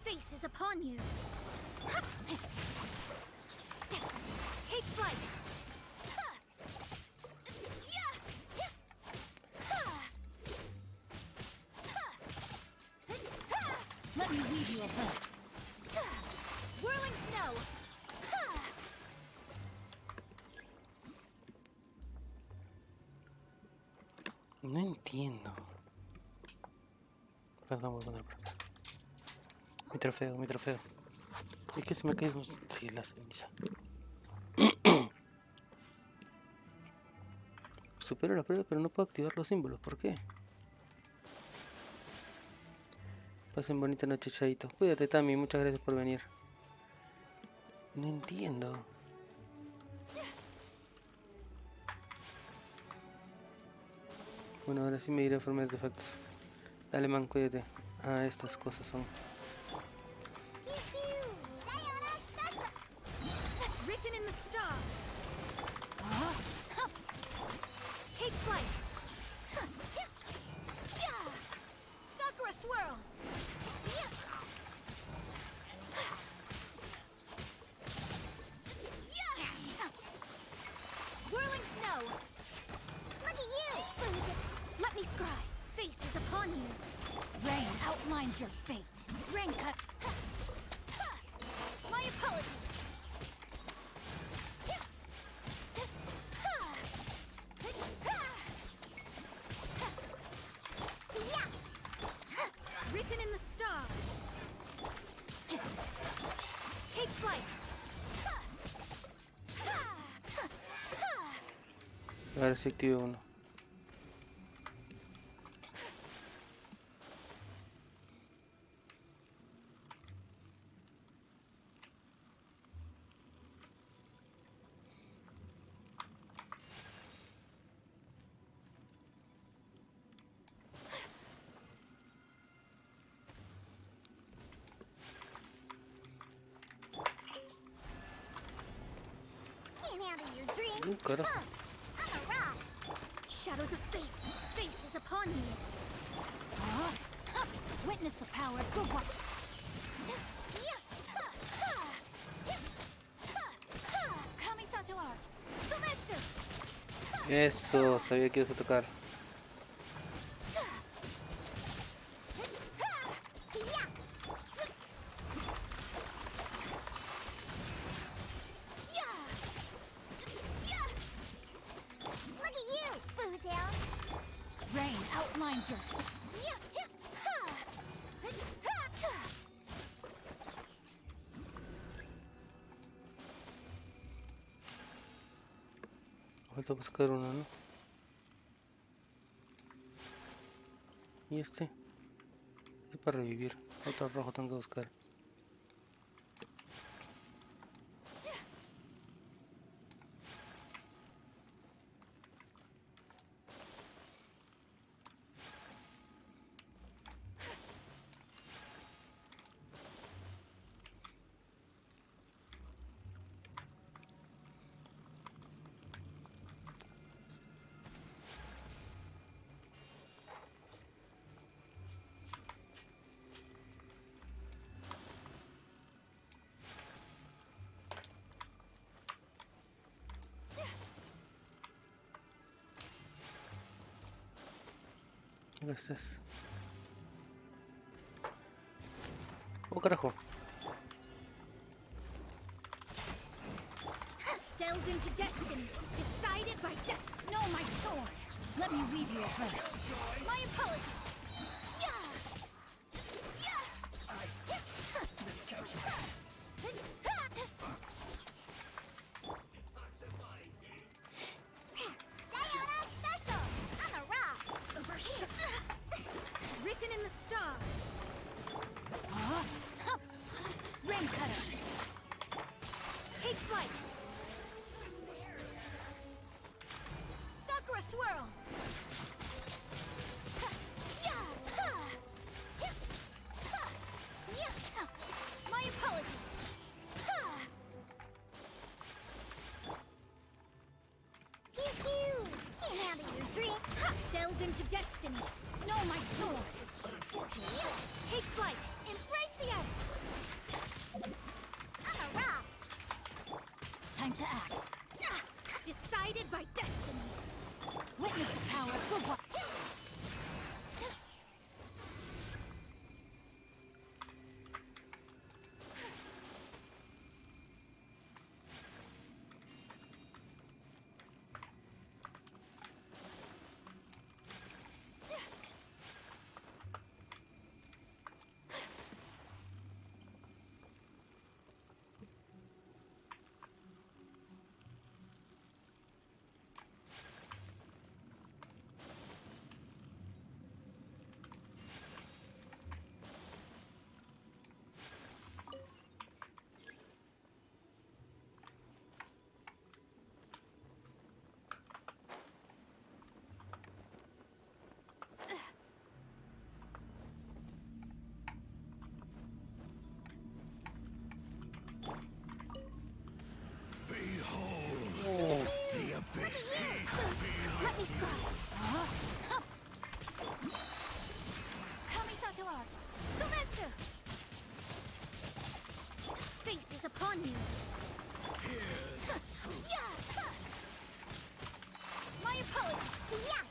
Fate is upon you. Take flight. Let me weave you a verse. Whirling snow. No entiendo. Perdón, voy a poner por acá. Mi trofeo, mi trofeo. Es que se me cae sí, la ceniza. Supero la prueba, pero no puedo activar los símbolos. ¿Por qué? Pasen bonita noche, Chaito. Cuídate, Tami. Muchas gracias por venir. No entiendo. Bueno, ahora sí me iré a formar artefactos. Dale, man, cuídate. Ah, estas cosas son. Written in the stars. Take flight. Sakura swirl. Whirling snow. Look at you. Let me scry. Fate is upon you. Rain outlines your fate. Rain cut. My apologies. Written in the stars. Take flight. Ahora sí activo uno. Can't handle your dreams. Carajo. I'm a rock. Shadows of fate. Fate is upon you. Witness the power of good work. Kamisato art. Sometsu. Eso, sabía que ibas a tocar. outlines your... Falta buscar uno, ¿no? Y este. Es para revivir. Otro rojo tengo que buscar. Gracias. Oh, carajo. Delved into destiny, decided by death. No, my sword. Let me weave you a verse. My apologies. Diana special on a rock. Written in the stars. Rain cutter. Take flight. Sakura swirl. My apologies. Pew pew. Can't handle your dream. Delves into destiny. No, my sword. Take flight. Embrace the ice. On a rock. Time to act. Decided by destiny. Witness the power of the one. Let me scry. Kamisato art. Sumetsu. Fate is upon you. My apologies. Yeah.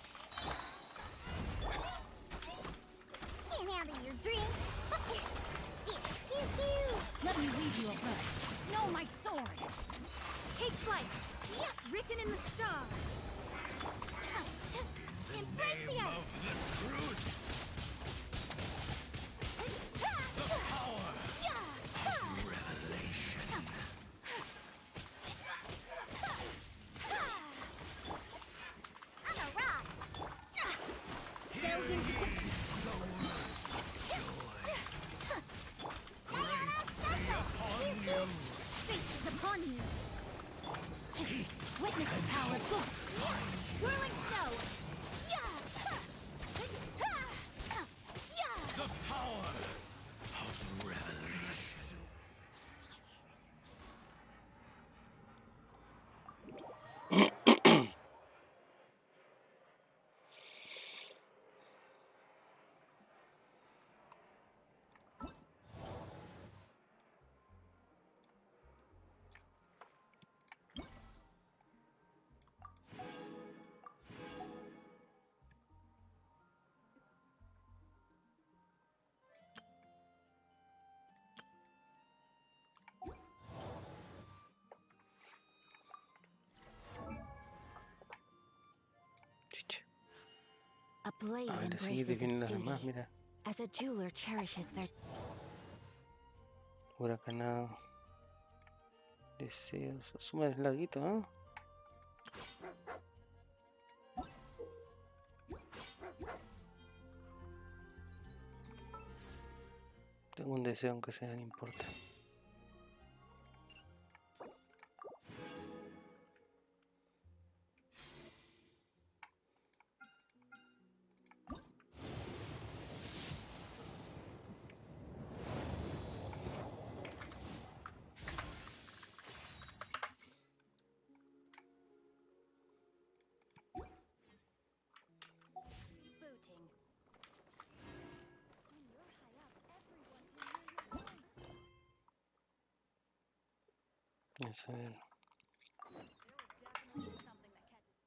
Can't handle your dream. Pew pew. Let me weave you a verse. No, my sword. Take flight. Written in the stars. Embrace the ice. On a rock. Delved into Diana special. Pew pew. fate is upon you. Witness the power of God. Whirling snow. The power of revelation. blade A ver, así embraces definen its las demás, duty, mira. as a jeweler cherishes their... Huracanado. Deseos. Suma el laguito, ¿no? Tengo un deseo, aunque sea, no importa. Booting. When you're high up, everyone can hear your voice. Eso es. Definitely something that catches...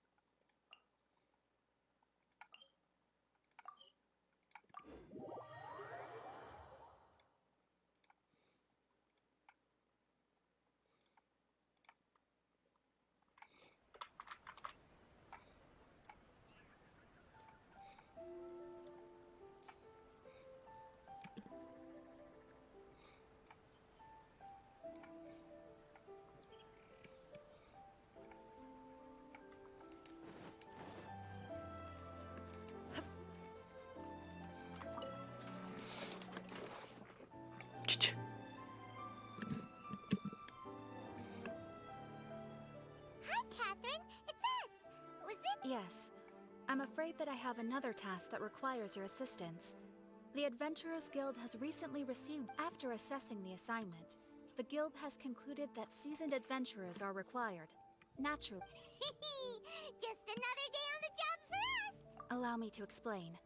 Chicha. Hi, Catherine. It's us. Was there... Yes. I'm afraid that I have another task that requires your assistance. The Adventurers Guild has recently received... After assessing the assignment, the Guild has concluded that seasoned adventurers are required. Naturally. Just another day on the job for us. Allow me to explain.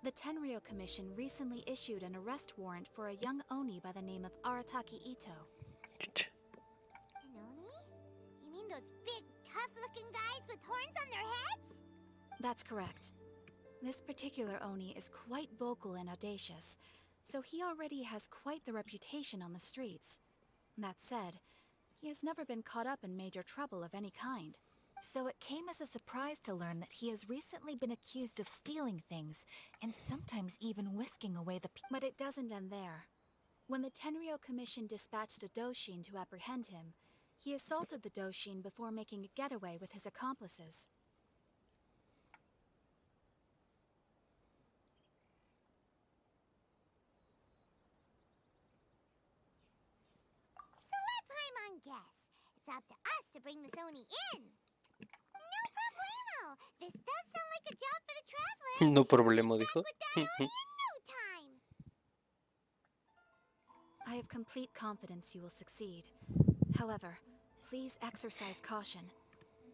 The Tenryou Commission recently issued an arrest warrant for a young Oni by the name of Arataki Ito. Chicha. An Oni? You mean those big, tough-looking guys with horns on their heads? That's correct. This particular Oni is quite vocal and audacious, so he already has quite the reputation on the streets. That said, he has never been caught up in major trouble of any kind. So it came as a surprise to learn that he has recently been accused of stealing things, and sometimes even whisking away the But it doesn't end there. When the Tenryou Commission dispatched a Doshin to apprehend him, he assaulted the Doshin before making a getaway with his accomplices. So let Paimon guess. It's up to us to bring this Oni in. No problemo. This does sound like a job for the traveler. No problema, dijo. With that Oni in no time. I have complete confidence you will succeed. However, please exercise caution.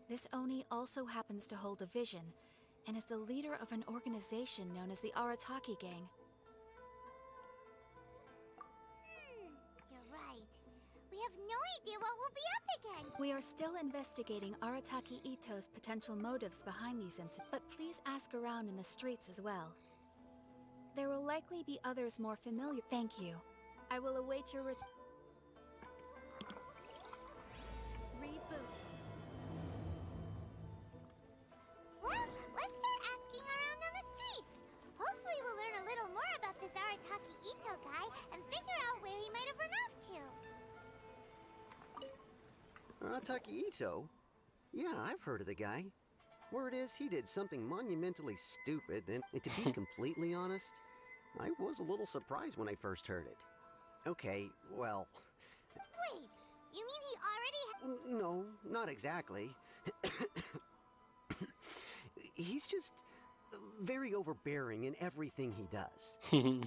This Oni also happens to hold a vision, and is the leader of an organization known as the Arataki Gang. You're right. We have no idea what we'll be up against. We are still investigating Arataki Ito's potential motives behind these incidents, but please ask around in the streets as well. There will likely be others more familiar. Thank you. I will await your return. Reboot. Well, let's start asking around on the streets. Hopefully we'll learn a little more about this Arataki Ito guy and figure out where he might have run off to. Arataki Ito? Yeah, I've heard of the guy. Word is, he did something monumentally stupid, and to be completely honest, I was a little surprised when I first heard it. Okay, well... Wait, you mean he already No, not exactly. He's just very overbearing in everything he does.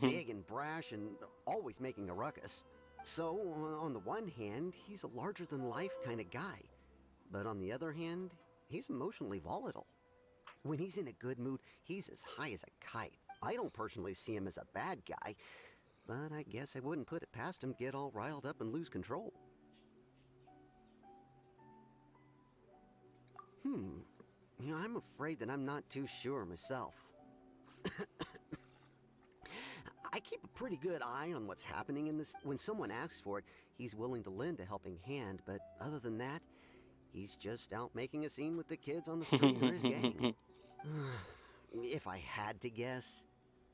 Big and brash and always making a ruckus. So, on the one hand, he's a larger-than-life kind of guy. But on the other hand, he's emotionally volatile. When he's in a good mood, he's as high as a kite. I don't personally see him as a bad guy, but I guess I wouldn't put it past him to get all riled up and lose control. You know, I'm afraid that I'm not too sure myself. I keep a pretty good eye on what's happening in this. When someone asks for it, he's willing to lend a helping hand, but other than that, he's just out making a scene with the kids on the street or his gang. If I had to guess,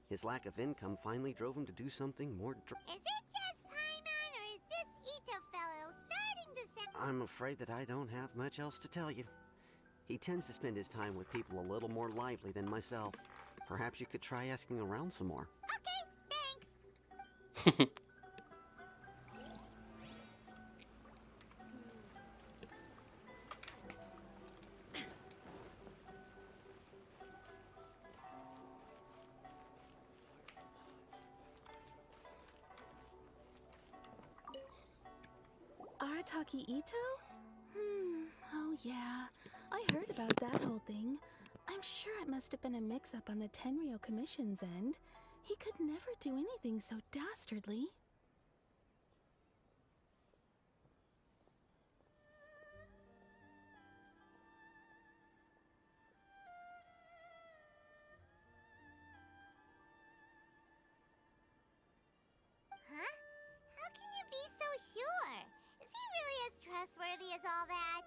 his lack of income finally drove him to do something more Is it just Paimon, or is this Ito fellow starting to sound... I'm afraid that I don't have much else to tell you. He tends to spend his time with people a little more lively than myself. Perhaps you could try asking around some more. Okay, thanks. Arataki Ito? Oh yeah. I heard about that whole thing. I'm sure it must have been a mix-up on the Tenryou Commission's end. He could never do anything so dastardly. Huh? How can you be so sure? Is he really as trustworthy as all that?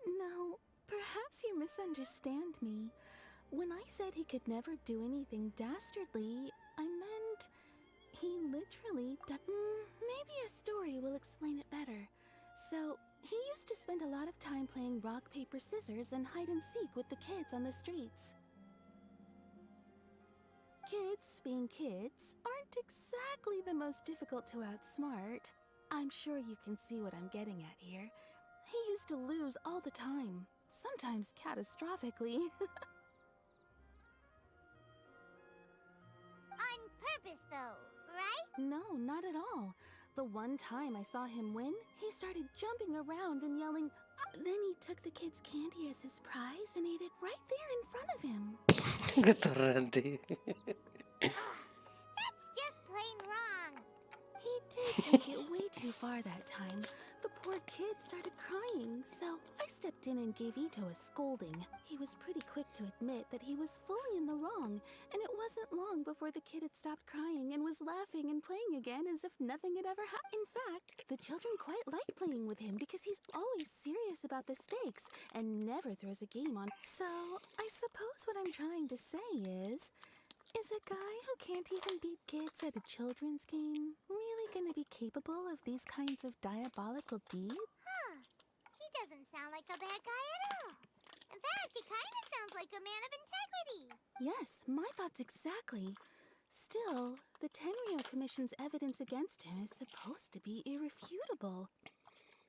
No, perhaps you misunderstand me. When I said he could never do anything dastardly, I meant he literally maybe a story will explain it better. So, he used to spend a lot of time playing rock, paper, scissors and hide and seek with the kids on the streets. Kids, being kids, aren't exactly the most difficult to outsmart. I'm sure you can see what I'm getting at here. He used to lose all the time, sometimes catastrophically. On purpose, though, right? No, not at all. The one time I saw him win, he started jumping around and yelling. Then he took the kid's candy as his prize and ate it right there in front of him. Qué torrente. That's just plain wrong. He did take it way too far that time. The poor kid started crying, so I stepped in and gave Ito a scolding. He was pretty quick to admit that he was fully in the wrong, and it wasn't long before the kid had stopped crying and was laughing and playing again as if nothing had ever happened. In fact, the children quite like playing with him because he's always serious about the stakes and never throws a game on. So, I suppose what I'm trying to say is a guy who can't even beat kids at a children's game really gonna be capable of these kinds of diabolical deeds? Huh. He doesn't sound like a bad guy at all. In fact, he kind of sounds like a man of integrity. Yes, my thoughts exactly. Still, the Tenryou Commission's evidence against him is supposed to be irrefutable.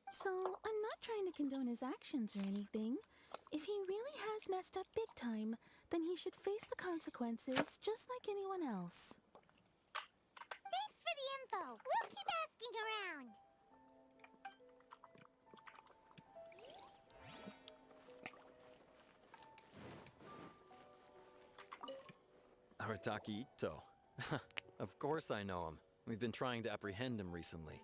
So, I'm not trying to condone his actions or anything. If he really has messed up big time, then he should face the consequences just like anyone else. Thanks for the info. We'll keep asking around. Arataki Ito. Of course I know him. We've been trying to apprehend him recently.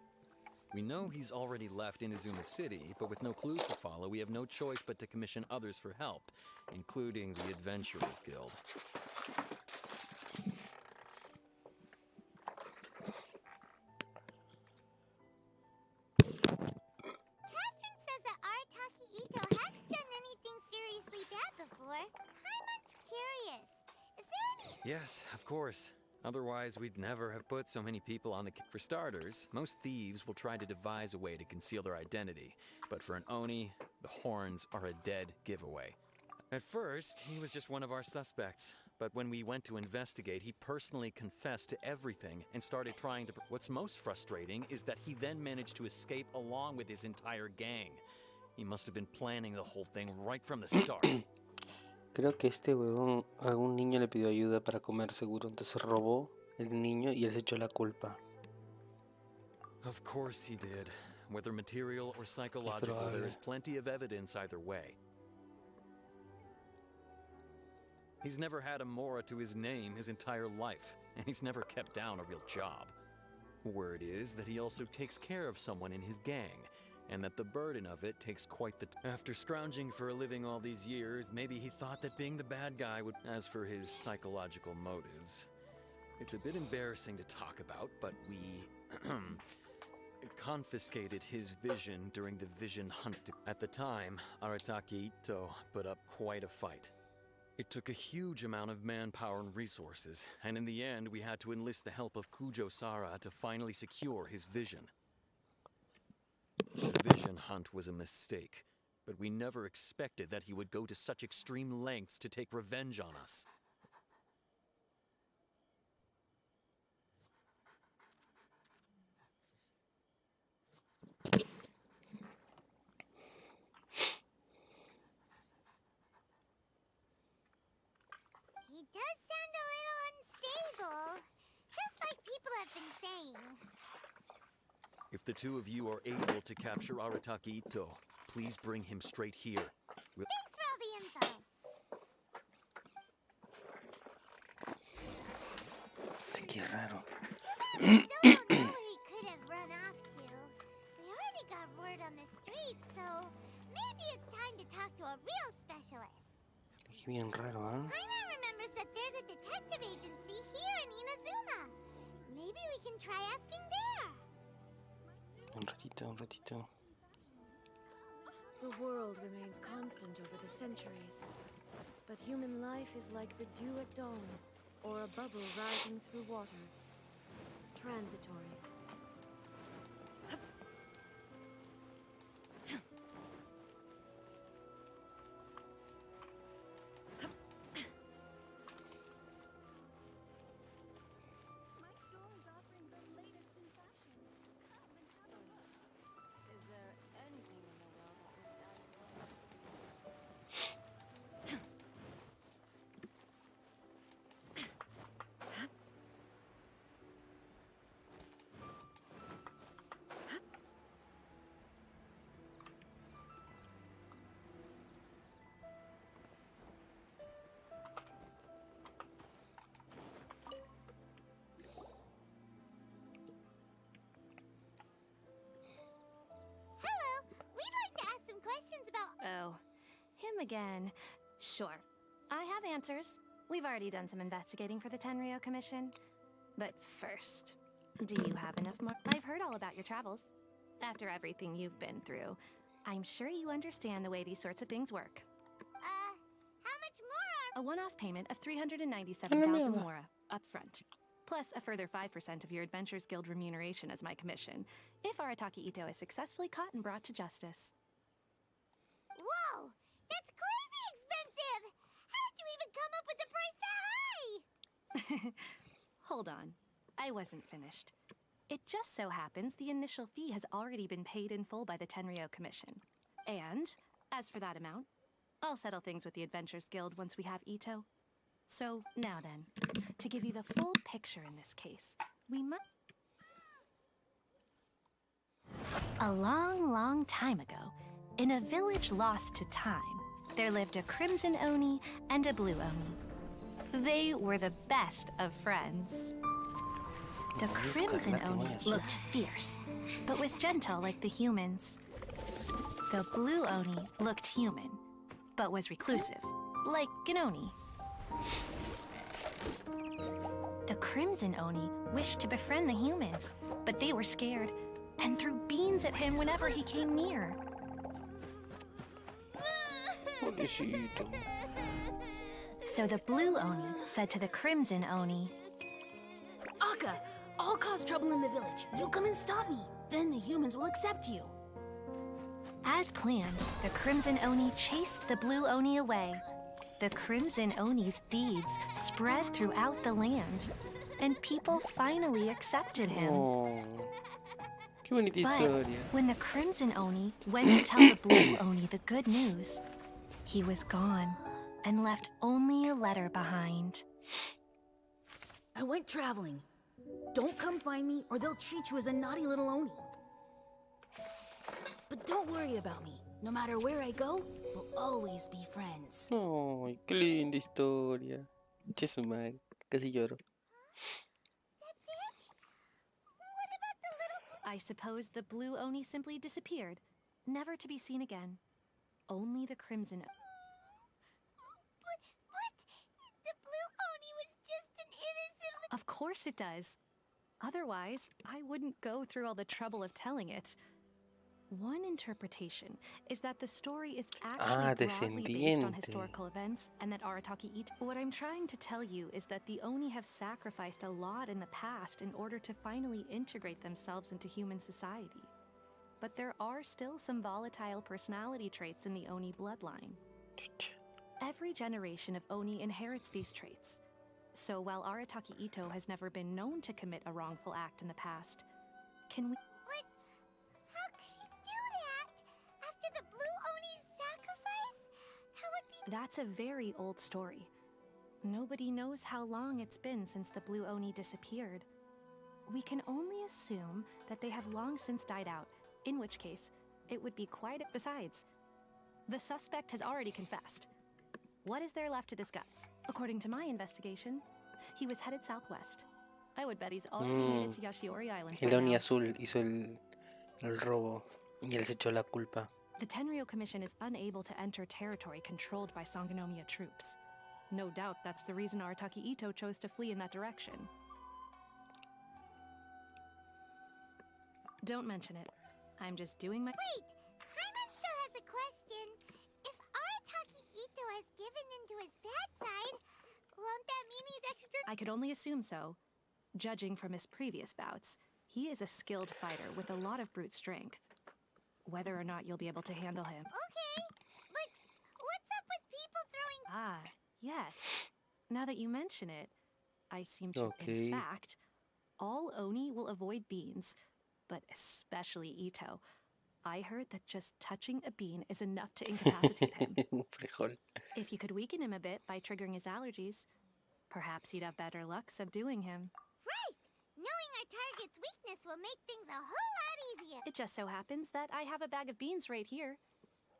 We know he's already left Inazuma City, but with no clues to follow, we have no choice but to commission others for help, including the Adventurers Guild. Catherine says that Arataki Ito hasn't done anything seriously bad before. Paimon's curious. Is there any... Yes, of course. Otherwise, we'd never have put so many people on the kick. For starters, most thieves will try to devise a way to conceal their identity. But for an Oni, the horns are a dead giveaway. At first, he was just one of our suspects. But when we went to investigate, he personally confessed to everything and started trying to... What's most frustrating is that he then managed to escape along with his entire gang. He must have been planning the whole thing right from the start. Creo que este huevón a un niño le pidió ayuda para comer seguro, entonces robó el niño y él se echó la culpa. Of course he did. Whether material or psychological, there is plenty of evidence either way. He's never had a Mora to his name his entire life, and he's never kept down a real job. Word is that he also takes care of someone in his gang, and that the burden of it takes quite the... After scrounging for a living all these years, maybe he thought that being the bad guy would... As for his psychological motives, it's a bit embarrassing to talk about, but we... confiscated his vision during the vision hunt. At the time, Arataki Ito put up quite a fight. It took a huge amount of manpower and resources, and in the end we had to enlist the help of Kujo Sara to finally secure his vision. The vision hunt was a mistake, but we never expected that he would go to such extreme lengths to take revenge on us. He does sound a little unstable, just like people have been saying. If the two of you are able to capture Arataki Ito, please bring him straight here. Thanks for all the info. Ay, qué raro. Still don't know where he could have run off to. We already got word on the street, so maybe it's time to talk to a real specialist. Qué bien raro, ¿eh? Paimon remembers that there's a detective agency here in Inazuma. Maybe we can try asking there. Un ratito, un ratito. The world remains constant over the centuries, but human life is like the dew at dawn, or a bubble rising through water. Transitory. Is there anything in the world that will satisfy? Hello, we'd like to ask some questions about... Oh, him again. Sure. I have answers. We've already done some investigating for the Tenryo Commission. But first, do you have enough more? I've heard all about your travels. After everything you've been through, I'm sure you understand the way these sorts of things work. how much more A one-off payment of 397,000 mora up front, plus a further 5% of your Adventures Guild remuneration as my commission, if Arataki Ito is successfully caught and brought to justice. Whoa! That's crazy expensive! How did you even come up with the price that high? Hold on. I wasn't finished. It just so happens the initial fee has already been paid in full by the Tenryo Commission. And, as for that amount, I'll settle things with the Adventures Guild once we have Ito. So, now then, to give you the full picture in this case, we must... A long, long time ago, in a village lost to time, there lived a Crimson Oni and a Blue Oni. They were the best of friends. The Crimson Oni looked fierce, but was gentle like the humans. The Blue Oni looked human, but was reclusive, like an Oni. The Crimson Oni wished to befriend the humans, but they were scared and threw beans at him whenever he came near. Pobrecito. So the Blue Oni said to the Crimson Oni, Akka, I'll cause trouble in the village. You come and stop me. Then the humans will accept you. as planned, the Crimson Oni chased the Blue Oni away. The Crimson Oni's deeds spread throughout the land, and people finally accepted him. Oh, qué bonita But historia. when the Crimson Oni went to tell the Blue Oni the good news, he was gone and left only a letter behind. I went traveling. Don't come find me or they'll treat you as a naughty little Oni. But don't worry about me. No matter where I go, we'll always be friends. Ay, qué linda historia. Che su madre, casi lloro. I suppose the Blue Oni simply disappeared, never to be seen again. Only the Crimson. But what? The Blue Oni was just an innocent... Of course it does. Otherwise, I wouldn't go through all the trouble of telling it. One interpretation is that the story is actually broadly based on descendiente. historical events, and that Arataki Ito... What I'm trying to tell you is that the Oni have sacrificed a lot in the past in order to finally integrate themselves into human society. But there are still some volatile personality traits in the Oni bloodline. Every generation of Oni inherits these traits. So while Arataki Ito has never been known to commit a wrongful act in the past, can we... What? How could he do that? After the Blue Oni's sacrifice? That would be... That's a very old story. Nobody knows how long it's been since the Blue Oni disappeared. We can only assume that they have long since died out, in which case, it would be quite... Besides, the suspect has already confessed. What is there left to discuss? According to my investigation, he was headed southwest. I would bet he's already made it to Yashiori Island by El Oni now. Azul hizo el robo y él se echó la culpa. The Tenryo Commission is unable to enter territory controlled by Sangonomiya troops. No doubt that's the reason Arataki Ito chose to flee in that direction. Don't mention it. I'm just doing my... Wait! Paimon still has a question. If Arataki Ito has given into his bad side, won't that mean he's extra... I could only assume so. Judging from his previous bouts, he is a skilled fighter with a lot of brute strength. Whether or not you'll be able to handle him... Okay, but what's up with people throwing... Ah, yes. Now that you mention it, I seem to... Okay. In fact, all Oni will avoid beans, but especially Ito. I heard that just touching a bean is enough to incapacitate him. Frijol. If you could weaken him a bit by triggering his allergies, perhaps you'd have better luck subduing him. Right! Knowing our target's weakness will make things a whole lot easier. It just so happens that I have a bag of beans right here.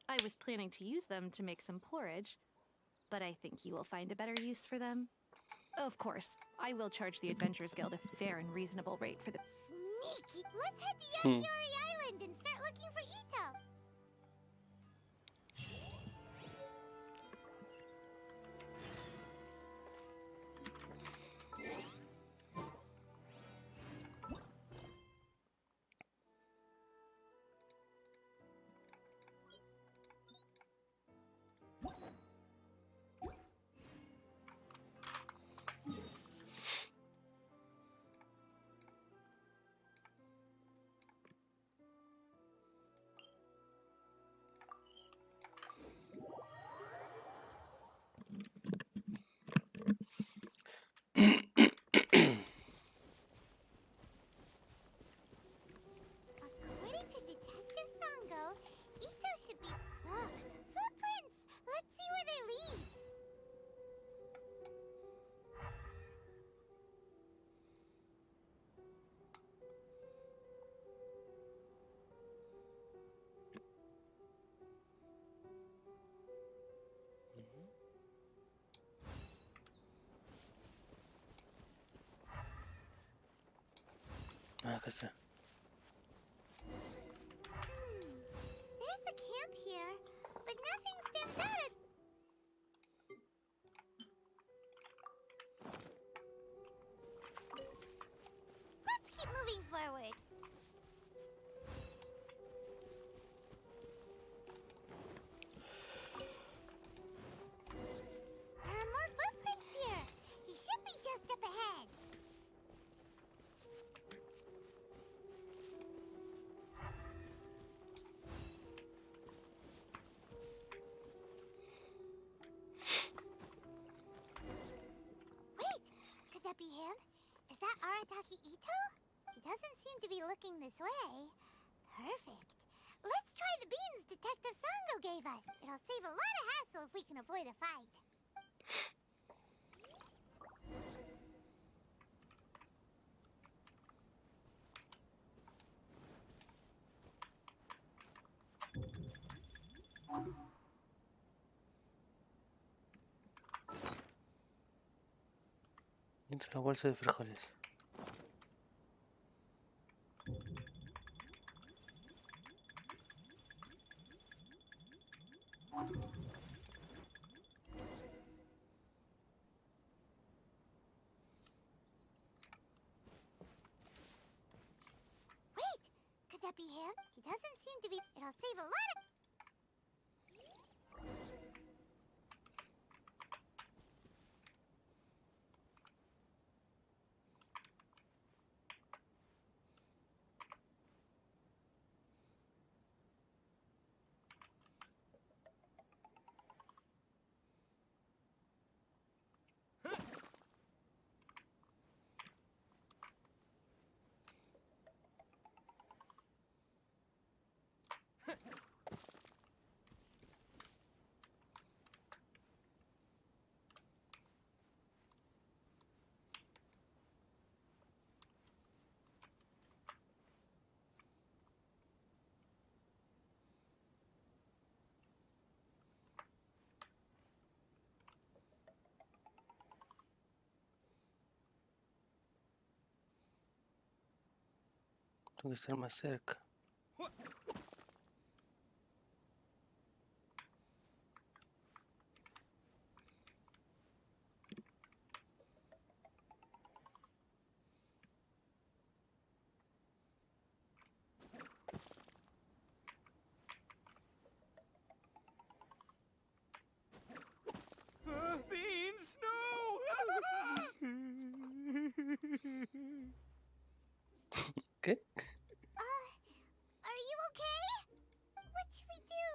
I was planning to use them to make some porridge, but I think you will find a better use for them. Of course, I will charge the Adventurers Guild a fair and reasonable rate for the... Sneaky! Let's head to Yoshiori Island and start looking for Ito. According to Detective Sango, Ito should be... Look! Footprints! Let's see where they lead. Ah, acá está. There's a camp here, but nothing stands out as... Let's keep moving forward. There are more footprints here. He should be just up ahead. Wait! Could that be him? Is that Arataki Ito? He doesn't seem to be looking this way. Perfect. Let's try the beans Detective Sango gave us. It'll save a lot of hassle if we can avoid a fight. Dentro de la bolsa de frijoles. that be him? He doesn't seem to be. It'll save a lot of. Tengo que estar más cerca. Beans, no! ¿Qué? Are you okay? What should we do?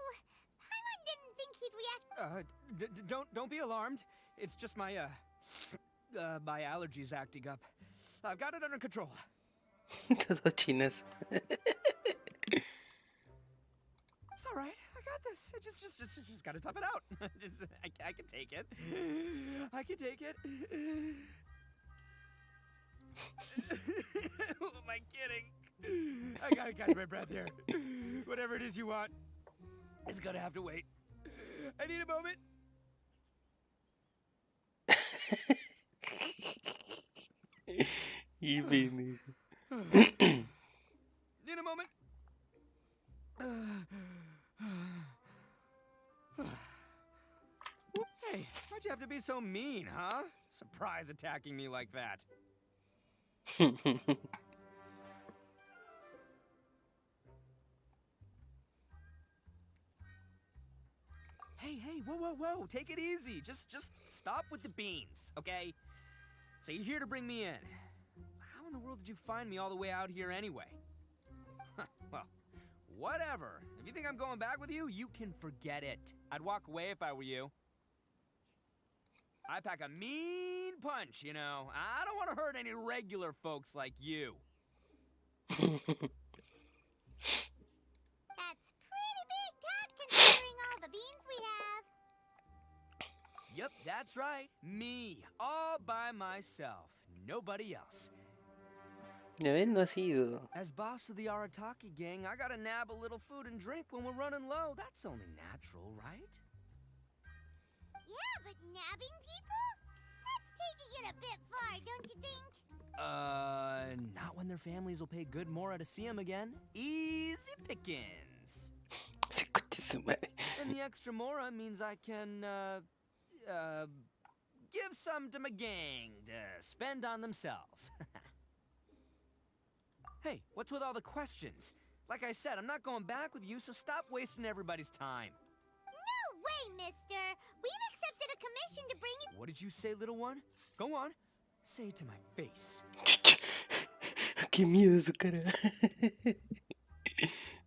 Paimon didn't think he'd react. Don't be alarmed. It's just my my allergies acting up. I've got it under control. Todo chinas. It's all right. I got this. I just gotta tough it out. I can take it. I can take it. Who am I kidding? I gotta catch my breath here. Whatever it is you want, it's gonna have to wait. I need a moment. Y finish. Need a moment. Hey, why'd you have to be so mean, huh? Surprise attacking me like that. Hey, whoa. Take it easy. Just stop with the beans, okay? So you're here to bring me in. How in the world did you find me all the way out here anyway? Well, whatever. If you think I'm going back with you, you can forget it. I'd walk away if I were you. I pack a mean punch, you know. I don't want to hurt any regular folks like you. That's pretty big talk considering all the beans we have. Yep, that's right. Me, all by myself. Nobody else. Ya ven, no ha sido. As boss of the Arataki gang, I gotta nab a little food and drink when we're running low. That's only natural, right? Yeah, but nabbing people? That's taking it a bit far, don't you think? Not when their families will pay good Mora to see them again. Easy pickings. Se coche su madre. And the extra Mora means I can, give some to my gang to spend on themselves. Hey, what's with all the questions? Like I said, I'm not going back with you, so stop wasting everybody's time. No way, mister! We've accepted a commission to bring you. What did you say, little one? Go on. Say it to my face. Qué miedo su cara.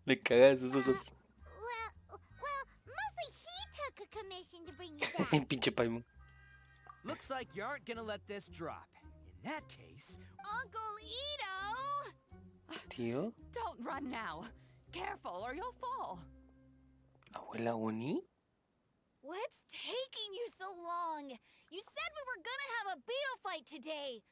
Le caga sus ojos. Well, mostly he took a commission to bring you back. Pinche Paimon. Looks like you aren't gonna let this drop. In that case... Uncle Ito! Tío. Don't run now. Careful or you'll fall. Abuela Uni. What's taking you so long? You said we were gonna have a beetle fight today.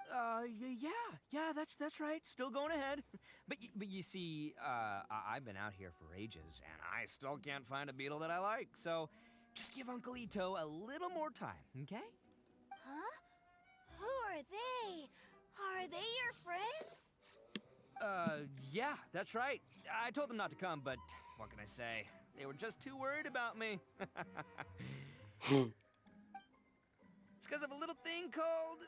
Yeah, that's right. Still going ahead. But you see, I've been out here for ages, and I still can't find a beetle that I like. So just give Uncle Ito a little more time, okay? Huh? Who are they? Are they your friends? Yeah, that's right. I told them not to come, but what can I say? They were just too worried about me. It's because of a little thing called,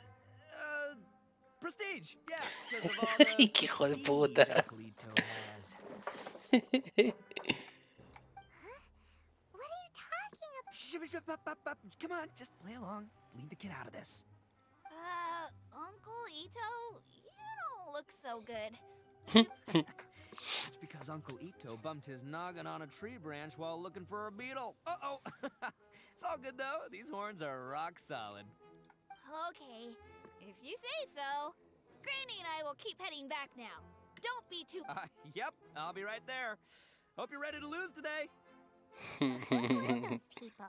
Prestige, yeah, because of all the Qué hijo de prestige puta. Uncle Ito has. What are you talking about? Shh, come on, just play along. Leave the kid out of this. Uncle Ito, you don't look so good. That's because Uncle Ito bumped his noggin on a tree branch while looking for a beetle. Uh-oh. It's all good, though. These horns are rock solid. Okay, if you say so. Granny and I will keep heading back now. Don't be too... Yep, I'll be right there. Hope you're ready to lose today. Who are those people?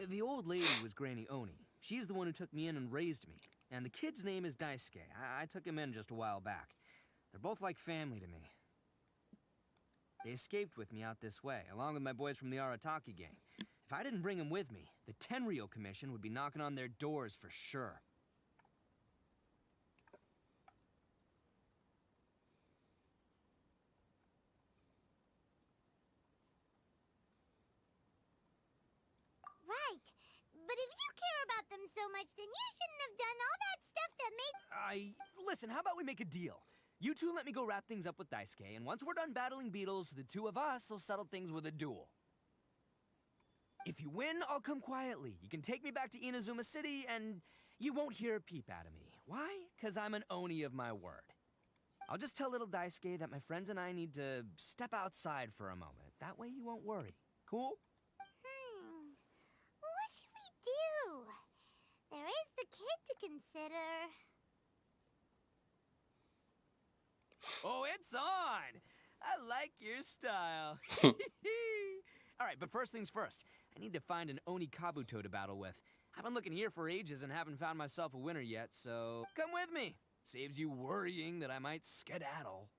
The old lady was Granny Oni. She's the one who took me in and raised me. And the kid's name is Daisuke. I took him in just a while back. They're both like family to me. They escaped with me out this way, along with my boys from the Arataki gang. If I didn't bring them with me, the Tenryo Commission would be knocking on their doors for sure. Right, but if you care about them so much, then you shouldn't have done all that stuff that makes... Listen, how about we make a deal? You two let me go wrap things up with Daisuke, and once we're done battling beetles, the two of us will settle things with a duel. If you win, I'll come quietly. You can take me back to Inazuma City, and you won't hear a peep out of me. Why? Because I'm an Oni of my word. I'll just tell little Daisuke that my friends and I need to step outside for a moment. That way you won't worry. Cool? What should we do? There is the kid to consider. Oh, it's on! I like your style. All right, but first things first. I need to find an Oni Kabuto to battle with. I've been looking here for ages and haven't found myself a winner yet, so come with me. Saves you worrying that I might skedaddle.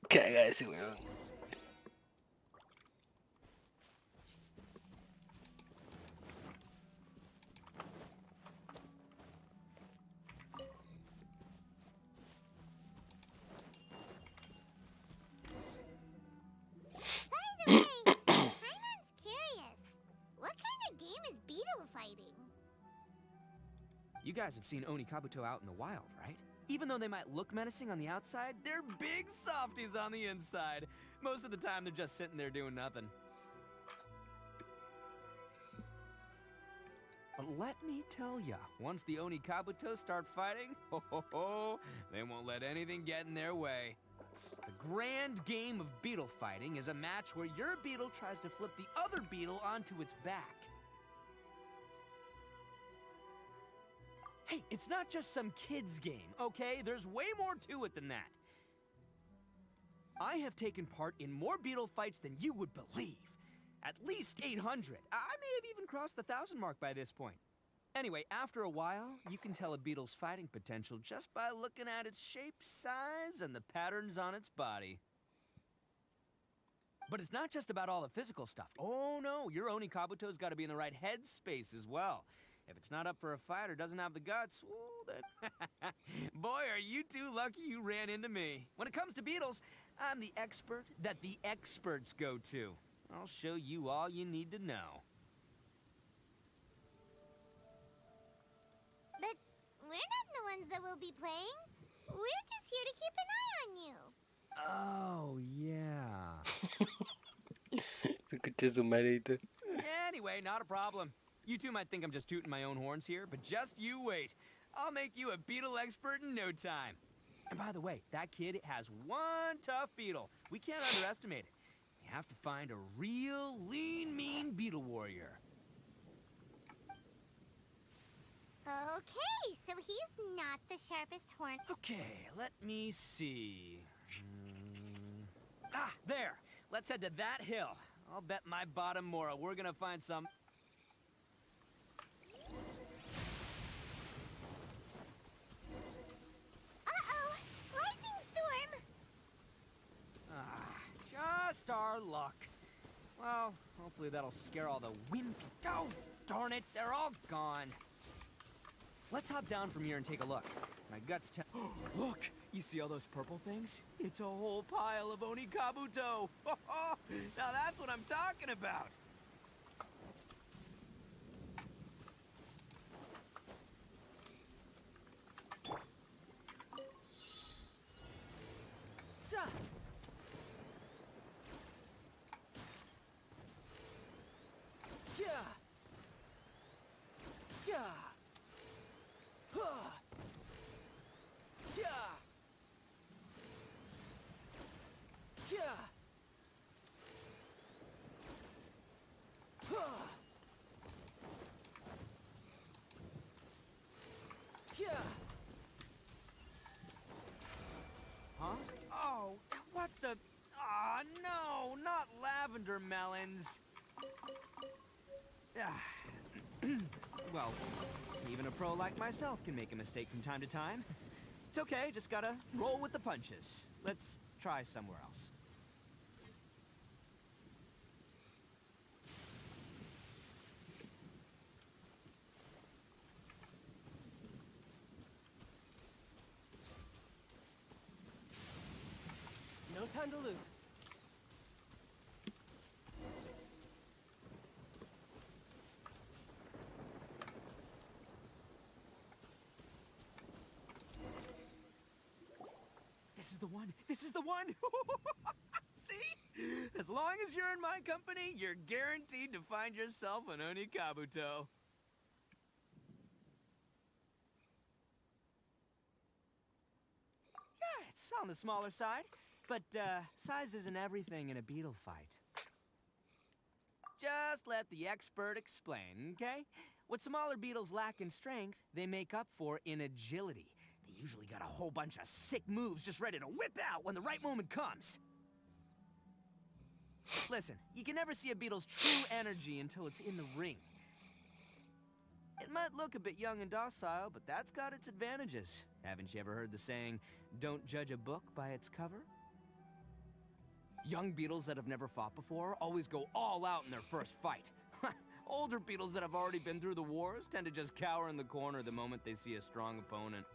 Caga ese weón. By the way, Paimon's curious. What kind of game is beetle fighting? You guys have seen Oni Kabuto out in the wild, right? Even though they might look menacing on the outside, they're big softies on the inside. Most of the time, they're just sitting there doing nothing. But let me tell ya, once the Oni Kabuto start fighting, they won't let anything get in their way. The grand game of beetle fighting is a match where your beetle tries to flip the other beetle onto its back. Hey, it's not just some kid's game, okay? There's way more to it than that. I have taken part in more beetle fights than you would believe. At least 800. I may have even crossed the 1,000 mark by this point. Anyway, after a while, you can tell a beetle's fighting potential just by looking at its shape, size, and the patterns on its body. But it's not just about all the physical stuff. Oh no, your Oni Kabuto's got to be in the right headspace as well. If it's not up for a fight or doesn't have the guts, well, then... Boy, are you two lucky you ran into me. When it comes to beetles, I'm the expert that the experts go to. I'll show you all you need to know. But we're not the ones that will be playing. We're just here to keep an eye on you. Oh, yeah. Escuché su marito. Anyway, not a problem. You two might think I'm just tooting my own horns here, but just you wait. I'll make you a beetle expert in no time. And by the way, that kid has one tough beetle. We can't underestimate it. You have to find a real lean, mean beetle warrior. Okay, so he's not the sharpest horn. Okay, let me see. Ah, there. Let's head to that hill. I'll bet my bottom moral we're gonna find some... Uh-oh! Lightning storm! Just our luck. Well, hopefully that'll scare all the wimpy... Oh, darn it, they're all gone. Let's hop down from here and take a look. My guts tell... Look! You see all those purple things? It's a whole pile of Oni Kabuto! Now that's what I'm talking about! melons. Well, even a pro like myself can make a mistake from time to time. It's okay, just gotta roll with the punches. Let's try somewhere else. No time to lose. This is the one! This is the one! See? As long as you're in my company, you're guaranteed to find yourself an Oni Kabuto. Yeah, it's on the smaller side, but size isn't everything in a beetle fight. Just let the expert explain, okay? What smaller beetles lack in strength, they make up for in agility. They usually got a whole bunch of sick moves just ready to whip out when the right moment comes. Listen, you can never see a beetle's true energy until it's in the ring. It might look a bit young and docile, but that's got its advantages. Haven't you ever heard the saying, don't judge a book by its cover? Young beetles that have never fought before always go all out in their first fight. Older beetles that have already been through the wars tend to just cower in the corner the moment they see a strong opponent.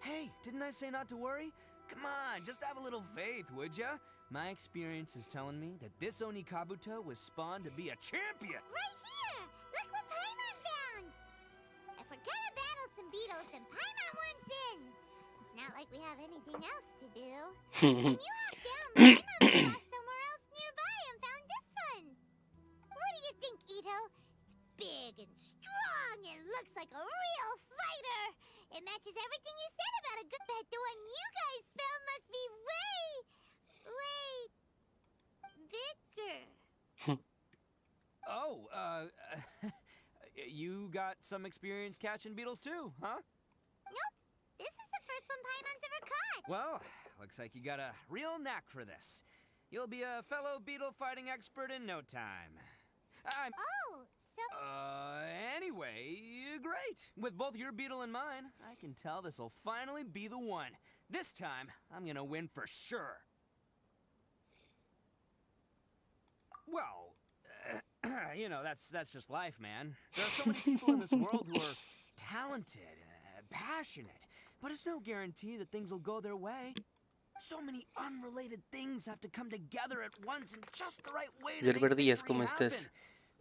Hey, didn't I say not to worry? Come on, just have a little faith, would ya? My experience is telling me that this Oni Kabuto was spawned to be a champion! Right here! Look what Paimon found! If we're gonna battle some beetles, then Paimon wants in! It's not like we have anything else to do. When you hop down, Paimon went off somewhere else nearby and found this one! What do you think, Ito? It's big and strong and looks like a real fighter! It matches everything you said about a good bet. The one you guys found must be way bigger. Oh, you got some experience catching beetles too, huh? Nope. This is the first one Paimon's ever caught. Well, looks like you got a real knack for this. You'll be a fellow beetle fighting expert in no time. Oh, so... Anyway, great. With both your beetle and mine, I can tell this'll finally be the one. This time, I'm gonna win for sure. Well, you know, that's just life, man. There are so many people in this world who are talented, passionate, but it's no guarantee that things will go their way. So many unrelated things have to come together at once in just the right way to Gerber make Díaz, victory ¿cómo happen. estás?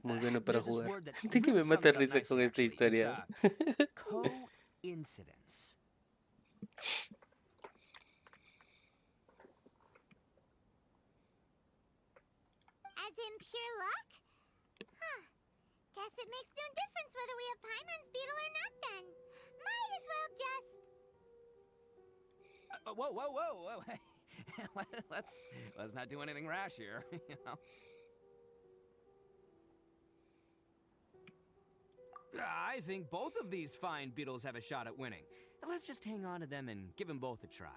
Muy bueno para There's this jugar. word that De que me really mata sums it up risa con nicely, esta actually. historia. It's coincidence. As in pure luck? Huh. Guess it makes no difference whether we have Paimon's beetle or not then. Might as well just... Whoa. let's not do anything rash here, you know. I think both of these fine beetles have a shot at winning. Let's just hang on to them and give them both a try.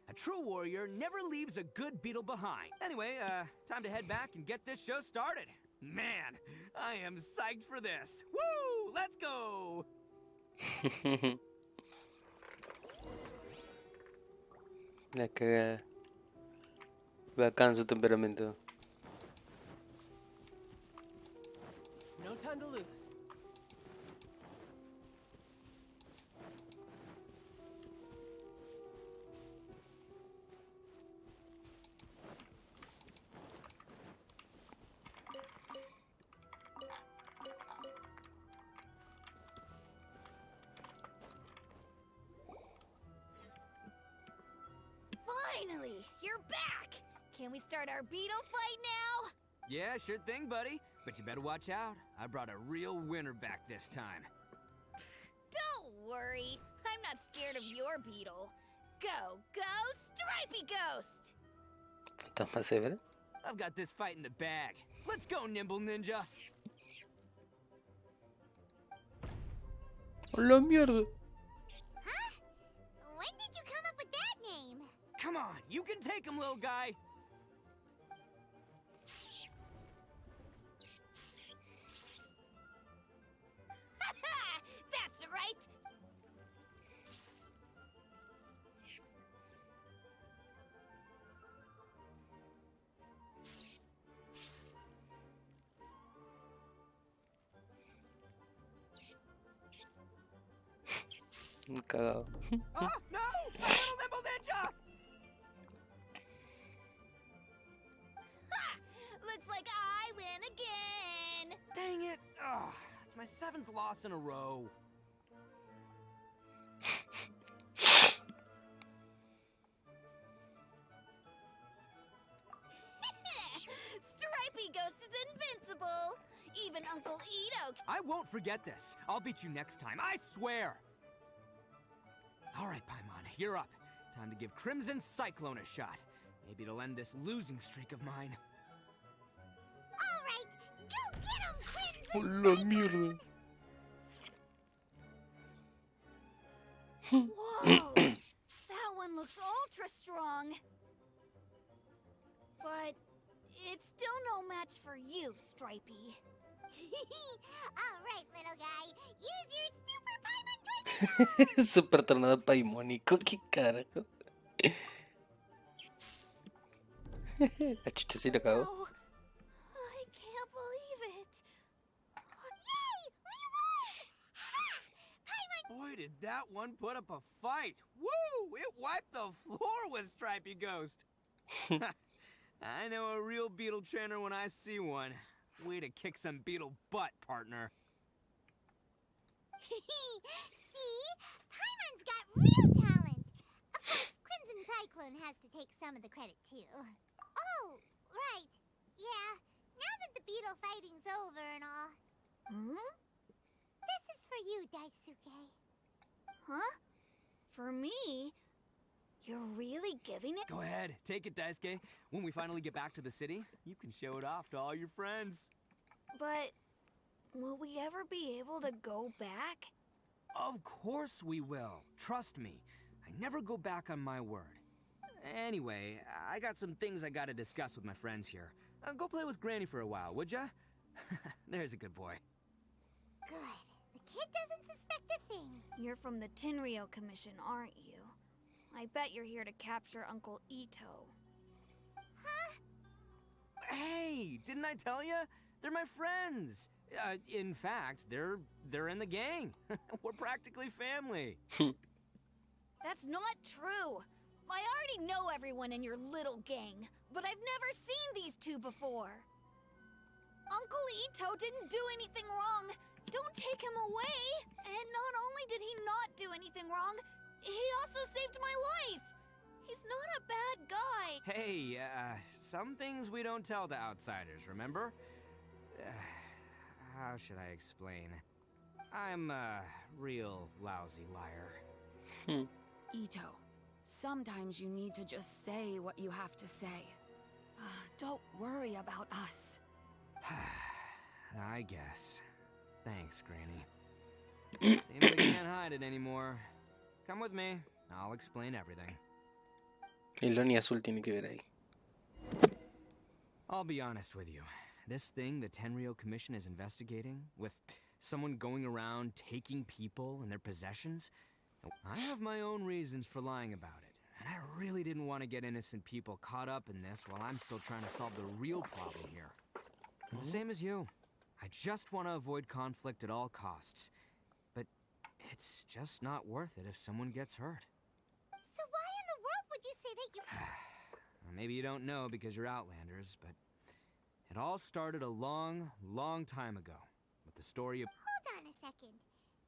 A true warrior never leaves a good beetle behind. Anyway, time to head back and get this show started. Man, I am psyched for this. Woo! Let's go! La cagada. Bacán su temperamento. No time to lose. Finally, you're back! Can we start our beetle fight now? Yeah, sure thing, buddy. But you better watch out. I brought a real winner back this time. Don't worry, I'm not scared of your beetle. Go, Stripey Ghost! Fantasma severa. I've got this fight in the bag. Let's go, Nimble Ninja. ¡Hola mierda! Huh? When did you come up with that name? Come on, you can take him, little guy. That's right. Cagado. Oh, no! My little nimble ninja! Ha! Looks like I win again. Dang it! Ugh, it's my 7th loss in a row. Stripey Ghost is invincible. Even Uncle Ito. I won't forget this. I'll beat you next time, I swear! All right, Paimon, you're up. Time to give Crimson Cyclone a shot. Maybe it'll end this losing streak of mine. All right, go get him, ¡Oh, Crimson. la mierda! Whoa! That one looks ultra strong. But it's still no match for you, Stripey. All right, little guy. Use your super Paimon tornado. Super tornado paimónico, qué carajo. La chucha sí lo cagó. Oh, I can't believe it. Yay! We won! Ha! Paimon. Boy, did that one put up a fight. Woo! It wiped the floor with Stripey Ghost. I know a real beetle trainer when I see one. Way to kick some beetle butt, partner. See? Paimon's got real talent. Of course, Crimson Cyclone has to take some of the credit, too. Oh, right. Yeah, now that the beetle fighting's over and all. Hmm? This is for you, Daisuke. Huh? For me? You're really giving it? Go ahead, take it, Daisuke. When we finally get back to the city, you can show it off to all your friends. But will we ever be able to go back? Of course we will. Trust me. I never go back on my word. Anyway, I got some things I gotta discuss with my friends here. Go play with Granny for a while, would ya? There's a good boy. Good. The kid doesn't suspect a thing. You're from the Tenryou Commission, aren't you? I bet you're here to capture Uncle Ito. Huh? Hey, didn't I tell ya? They're my friends. In fact, they're in the gang. We're practically family. That's not true. I already know everyone in your little gang, but I've never seen these two before. Uncle Ito didn't do anything wrong. Don't take him away. And not only did he not do anything wrong, he also saved my life. He's not a bad guy. Hey, some things we don't tell to outsiders, remember? How should I explain? I'm a real lousy liar. Ito, sometimes you need to just say what you have to say. Don't worry about us. I guess. Thanks, Granny. Seems like you can't hide it anymore. Come with me. I'll explain everything. El Oni azul tiene que ver ahí. I'll be honest with you. This thing the Tenryou Commission is investigating, with someone going around taking people and their possessions, I have my own reasons for lying about it. And I really didn't want to get innocent people caught up in this while I'm still trying to solve the real problem here. And the same as you. I just want to avoid conflict at all costs. But it's just not worth it if someone gets hurt. So why in the world would you say that you... Well, maybe you don't know because you're Outlanders, but it all started a long, long time ago with the story of... Hold on a second.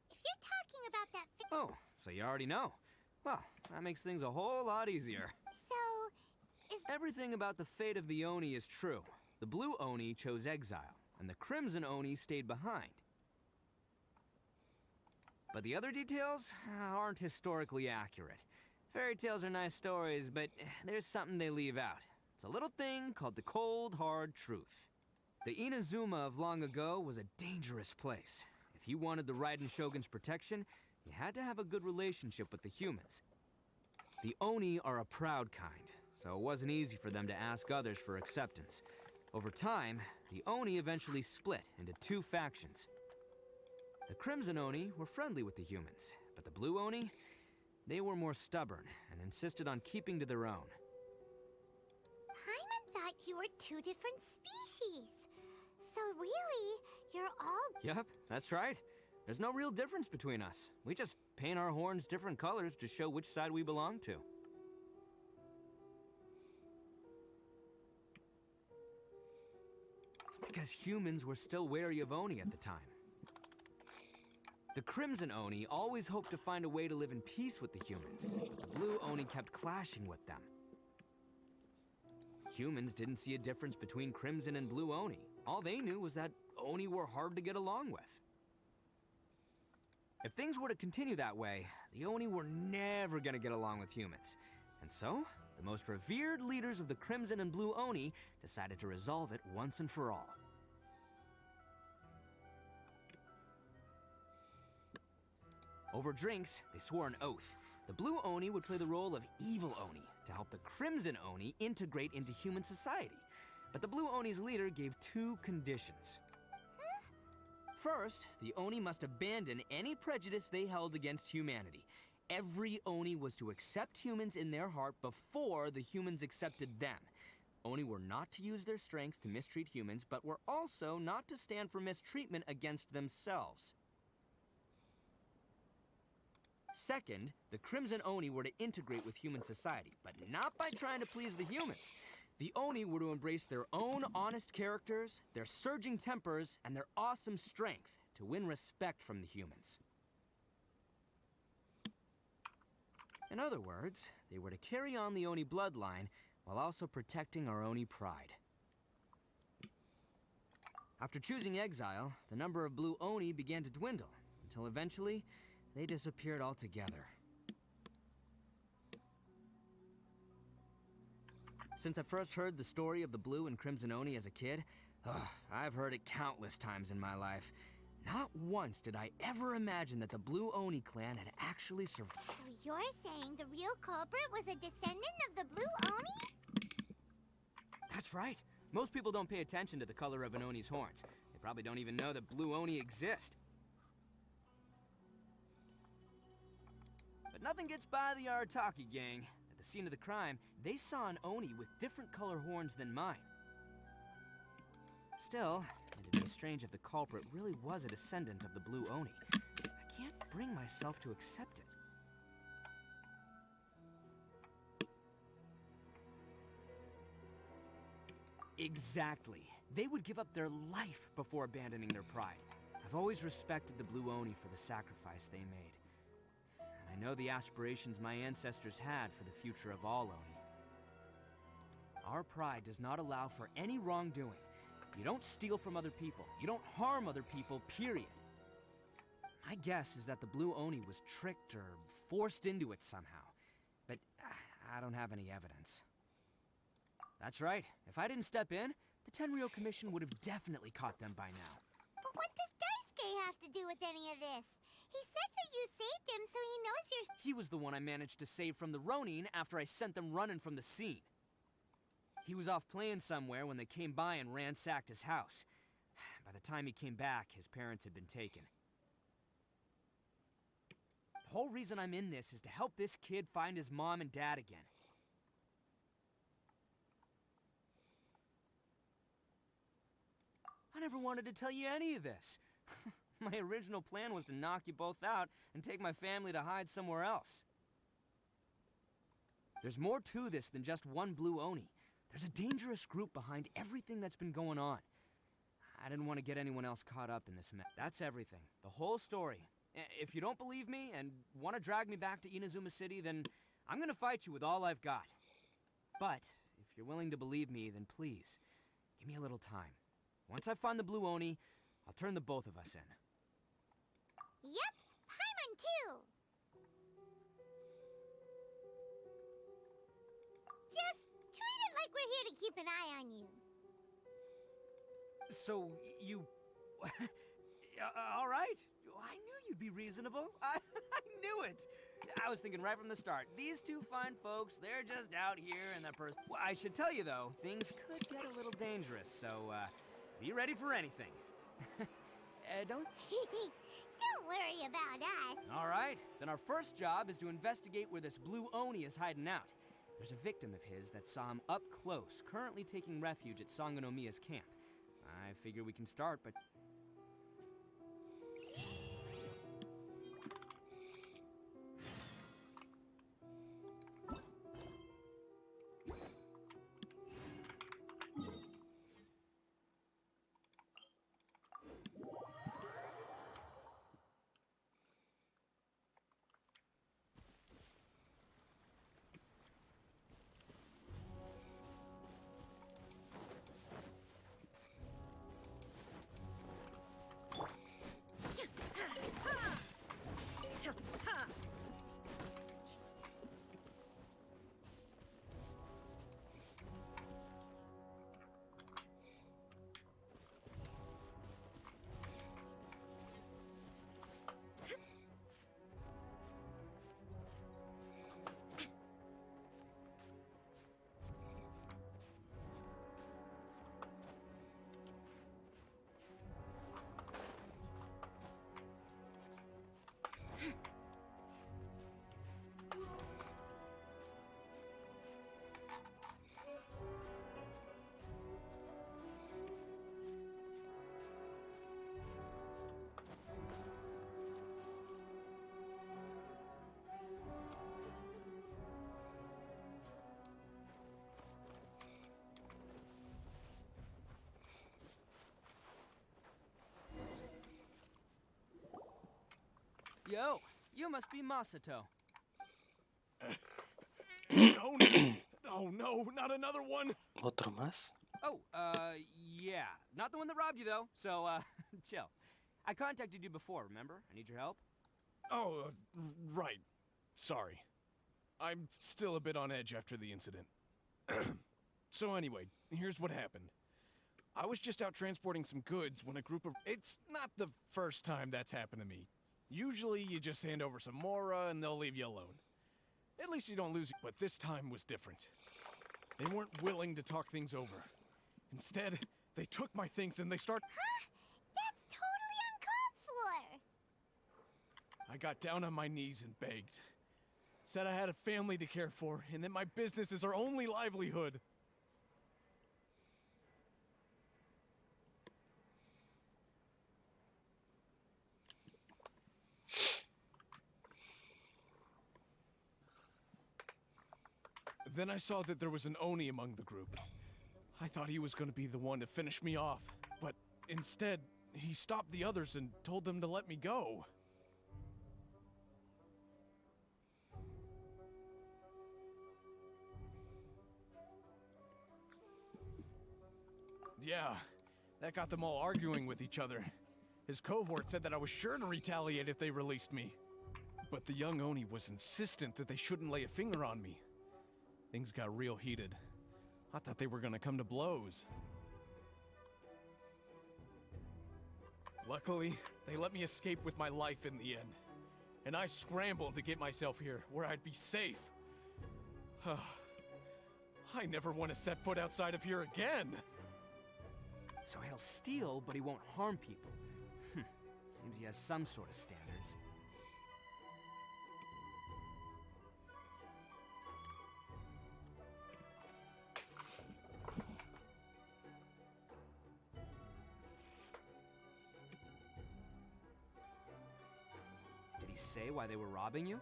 If you're talking about that... Oh, so you already know. Well, that makes things a whole lot easier. So, is... Everything about the fate of the Oni is true. The blue Oni chose exile, and the crimson Oni stayed behind. But the other details aren't historically accurate. Fairy tales are nice stories, but there's something they leave out. It's a little thing called the cold, hard truth. The Inazuma of long ago was a dangerous place. If you wanted the Raiden Shogun's protection, you had to have a good relationship with the humans. The Oni are a proud kind, so it wasn't easy for them to ask others for acceptance. Over time, the Oni eventually split into two factions. The Crimson Oni were friendly with the humans, but the Blue Oni, they were more stubborn and insisted on keeping to their own. Paimon thought you were two different species. So really, you're all... Yep, that's right. There's no real difference between us. We just paint our horns different colors to show which side we belong to. Because humans were still wary of Oni at the time. The Crimson Oni always hoped to find a way to live in peace with the humans, but the Blue Oni kept clashing with them. Humans didn't see a difference between Crimson and Blue Oni. All they knew was that Oni were hard to get along with. If things were to continue that way, the Oni were never gonna get along with humans. And so, the most revered leaders of the Crimson and Blue Oni decided to resolve it once and for all. Over drinks, they swore an oath. The Blue Oni would play the role of evil Oni to help the Crimson Oni integrate into human society. But the Blue Oni's leader gave two conditions. First, the Oni must abandon any prejudice they held against humanity. Every Oni was to accept humans in their heart before the humans accepted them. Oni were not to use their strength to mistreat humans, but were also not to stand for mistreatment against themselves. Second, the Crimson Oni were to integrate with human society, but not by trying to please the humans. The Oni were to embrace their own honest characters, their surging tempers, and their awesome strength to win respect from the humans. In other words, they were to carry on the Oni bloodline while also protecting our Oni pride. After choosing exile, the number of Blue Oni began to dwindle, until eventually, they disappeared altogether. Since I first heard the story of the Blue and Crimson Oni as a kid, I've heard it countless times in my life. Not once did I ever imagine that the Blue Oni clan had actually survived. So you're saying the real culprit was a descendant of the Blue Oni? That's right. Most people don't pay attention to the color of an Oni's horns. They probably don't even know that Blue Oni exist. But nothing gets by the Arataki gang. At the scene of the crime, they saw an Oni with different color horns than mine. Still, it'd be strange if the culprit really was a descendant of the Blue Oni. I can't bring myself to accept it. Exactly. They would give up their life before abandoning their pride. I've always respected the Blue Oni for the sacrifice they made. And I know the aspirations my ancestors had for the future of all Oni. Our pride does not allow for any wrongdoing. You don't steal from other people. You don't harm other people, period. My guess is that the Blue Oni was tricked or forced into it somehow. But I don't have any evidence. That's right. If I didn't step in, the Tenryou Commission would have definitely caught them by now. But what does Daisuke have to do with any of this? He said that you saved him, so he knows you're... He was the one I managed to save from the Ronin after I sent them running from the scene. He was off playing somewhere when they came by and ransacked his house. By the time he came back, his parents had been taken. The whole reason I'm in this is to help this kid find his mom and dad again. I never wanted to tell you any of this. My original plan was to knock you both out and take my family to hide somewhere else. There's more to this than just one Blue Oni. There's a dangerous group behind everything that's been going on. I didn't want to get anyone else caught up in this mess. That's everything. The whole story. If you don't believe me and want to drag me back to Inazuma City, then I'm gonna fight you with all I've got. But if you're willing to believe me, then please, give me a little time. Once I find the Blue Oni, I'll turn the both of us in. Yep, Paimon too! Just treat it like we're here to keep an eye on you. So, you... all right. I knew you'd be reasonable. I knew it. I was thinking right from the start, these two fine folks, they're just out here in the Well, I should tell you, though, things could get a little dangerous, so, be ready for anything. Don't... Don't worry about us. All right, then our first job is to investigate where this blue Oni is hiding out. There's a victim of his that saw him up close, currently taking refuge at Sangonomiya's camp. I figure we can start, but... Yo, you must be Masato. No, no. Oh no, not another one. ¿Otro más? Oh, yeah. Not the one that robbed you, though, so, chill. I contacted you before, remember? I need your help. Oh, right. Sorry. I'm still a bit on edge after the incident. So anyway, here's what happened. I was just out transporting some goods when a group of... It's not the first time that's happened to me. Usually you just hand over some mora and they'll leave you alone. At least you don't lose... But this time was different. They weren't willing to talk things over. Instead, they took my things and they start... Huh? That's totally uncalled for. I got down on my knees and begged. Said I had a family to care for and that my business is our only livelihood. Then I saw that there was an Oni among the group. I thought he was going to be the one to finish me off, but instead, he stopped the others and told them to let me go. Yeah, that got them all arguing with each other. His cohort said that I was sure to retaliate if they released me. But the young Oni was insistent that they shouldn't lay a finger on me. Things got real heated. I thought they were gonna come to blows. Luckily, they let me escape with my life in the end. And I scrambled to get myself here, where I'd be safe. I never want to set foot outside of here again! So he'll steal, but he won't harm people. Seems he has some sort of standards. Did he say why they were robbing you?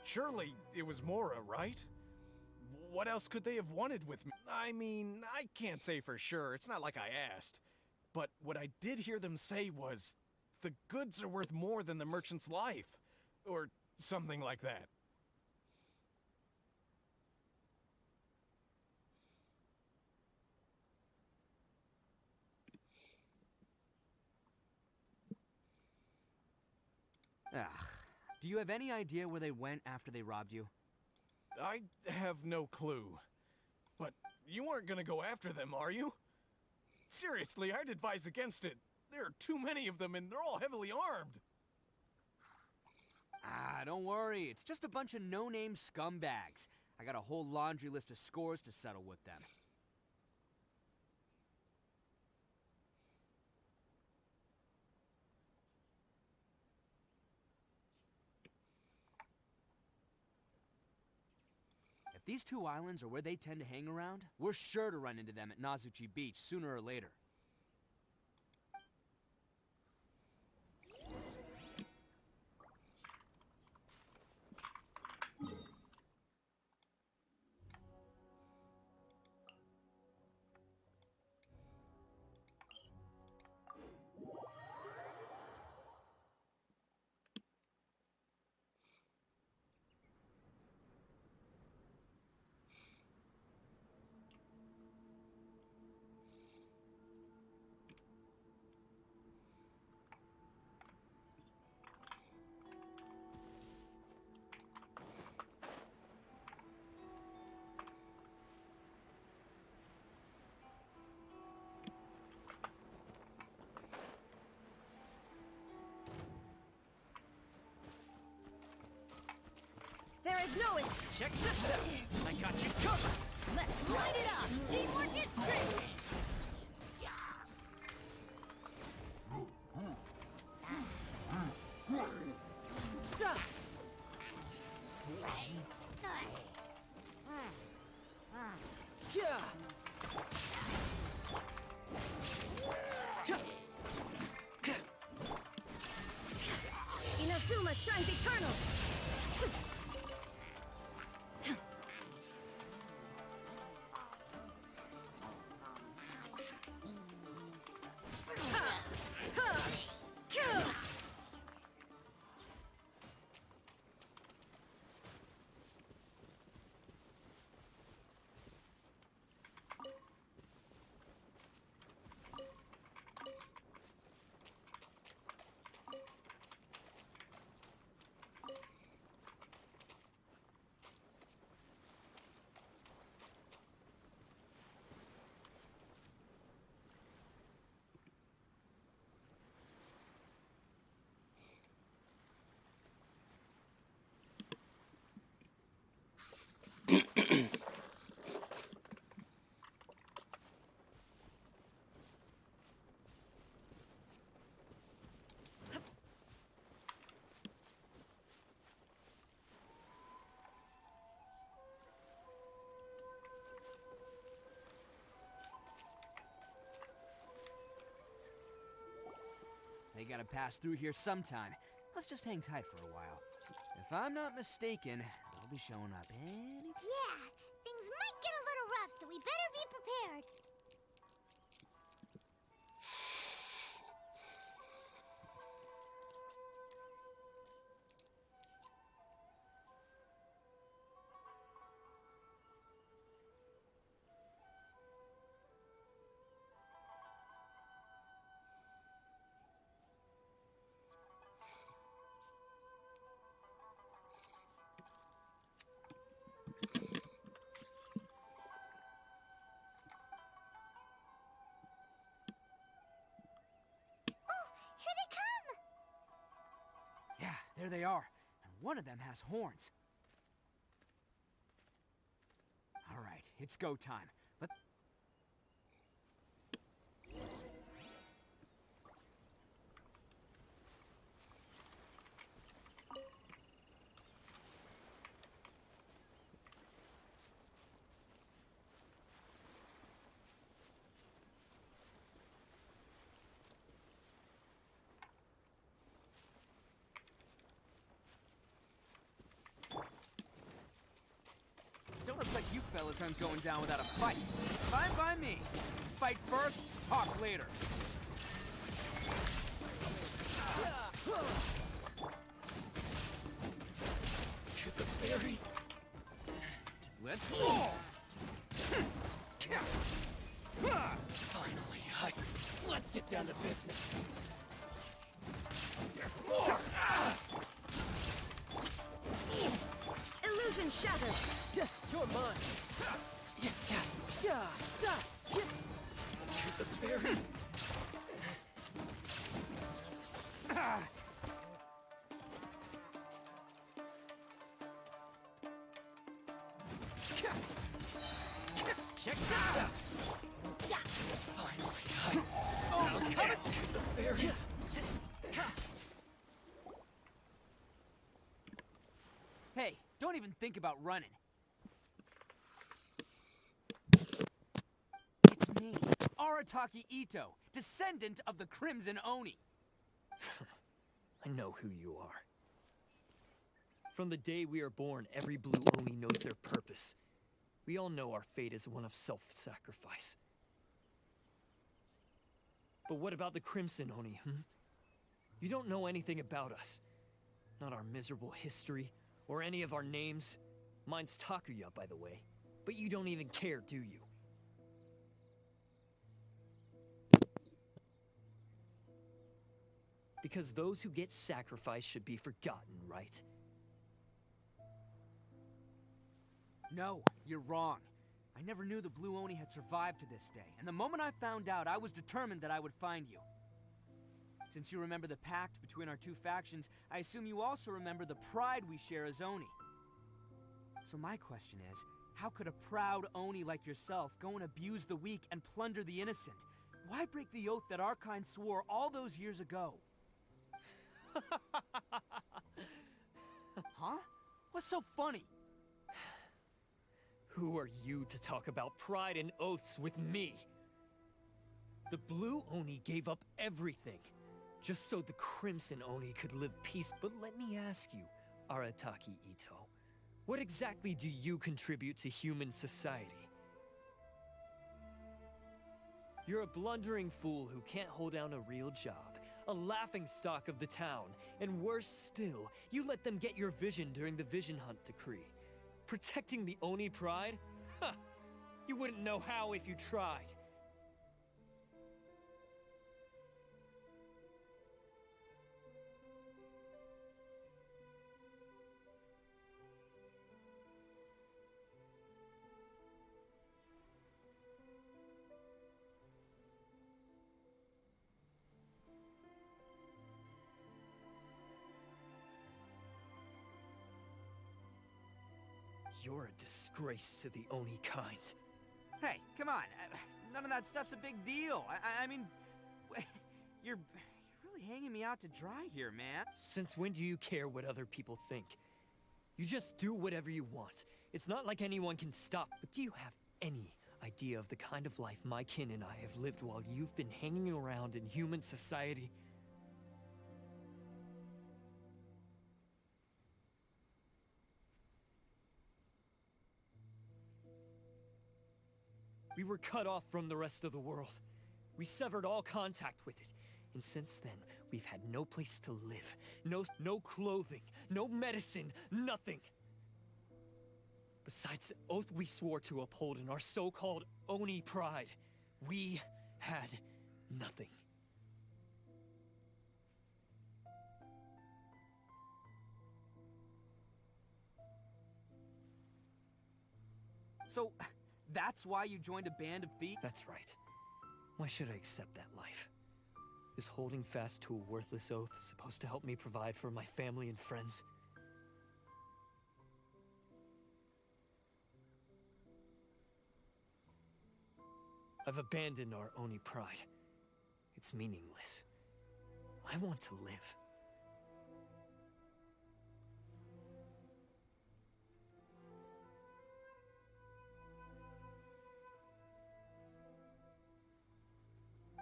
Surely it was Mora, right? What else could they have wanted with me? I mean, I can't say for sure. It's not like I asked. But what I did hear them say was, the goods are worth more than the merchant's life. Or something like that. Ugh. Do you have any idea where they went after they robbed you? I have no clue. But you aren't gonna go after them, are you? Seriously, I'd advise against it. There are too many of them and they're all heavily armed. Ah, don't worry. It's just a bunch of no-name scumbags. I got a whole laundry list of scores to settle with them. If these two islands are where they tend to hang around, we're sure to run into them at Nazuchi Beach sooner or later. There is no... Check this out! I got you covered! Let's light it up! Teamwork is great! Inazuma shines eternal! They gotta pass through here sometime. Let's just hang tight for a while. If I'm not mistaken, they'll be showing up any... Yeah, things might get a little rough, so we better be prepared. Yeah, there they are. And one of them has horns. All right, it's go time. Let... Don't look like you fellas aren't going down without a fight. Fine by me. Fight first, talk later. To the very... Let's go! Finally, let's get down to business. There's more! Illusion shattered! You're mine! To the very... Check this out! Finally, Oh, coming! the fairy. Hey, don't even think about running. It's me, Arataki Ito, descendant of the Crimson Oni. I know who you are. From the day we are born, every blue Oni knows their purpose. We all know our fate is one of self-sacrifice. But what about the Crimson Oni, You don't know anything about us. Not our miserable history, or any of our names. Mine's Takuya, by the way. But you don't even care, do you? Because those who get sacrificed should be forgotten, right? No, you're wrong. I never knew the Blue Oni had survived to this day, and the moment I found out, I was determined that I would find you. Since you remember the pact between our two factions, I assume you also remember the pride we share as Oni. So my question is, how could a proud Oni like yourself go and abuse the weak and plunder the innocent? Why break the oath that our kind swore all those years ago? Huh? What's so funny? Who are you to talk about pride and oaths with me? The Blue Oni gave up everything, just so the Crimson Oni could live peace. But let me ask you, Arataki Ito, what exactly do you contribute to human society? You're a blundering fool who can't hold down a real job, a laughingstock of the town, and worse still, you let them get your vision during the Vision Hunt decree. Protecting the Oni pride? Ha! You wouldn't know how if you tried. You're a disgrace to the Oni kind. Hey, come on. None of that stuff's a big deal. I mean, you're really hanging me out to dry here, man. Since when do you care what other people think? You just do whatever you want. It's not like anyone can stop. But do you have any idea of the kind of life my kin and I have lived while you've been hanging around in human society? We were cut off from the rest of the world. We severed all contact with it. And since then, we've had no place to live. No clothing, no medicine, nothing. Besides the oath we swore to uphold in our so-called Oni pride, we had nothing. So, that's why you joined a band of thieves? That's right. Why should I accept that life? Is holding fast to a worthless oath supposed to help me provide for my family and friends? I've abandoned our Oni pride. It's meaningless. I want to live.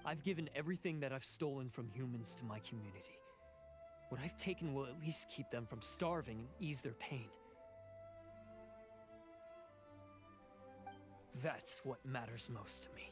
I've given everything that I've stolen from humans to my community. What I've taken will at least keep them from starving and ease their pain. That's what matters most to me.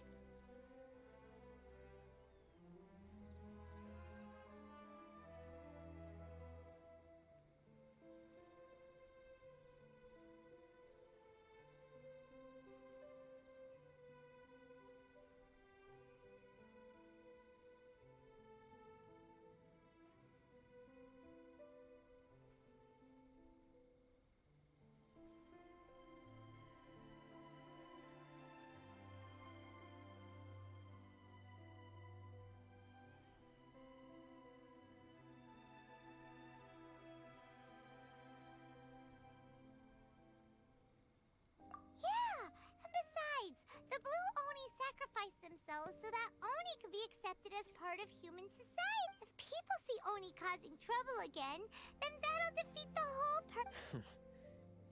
causing trouble again, then that'll defeat the whole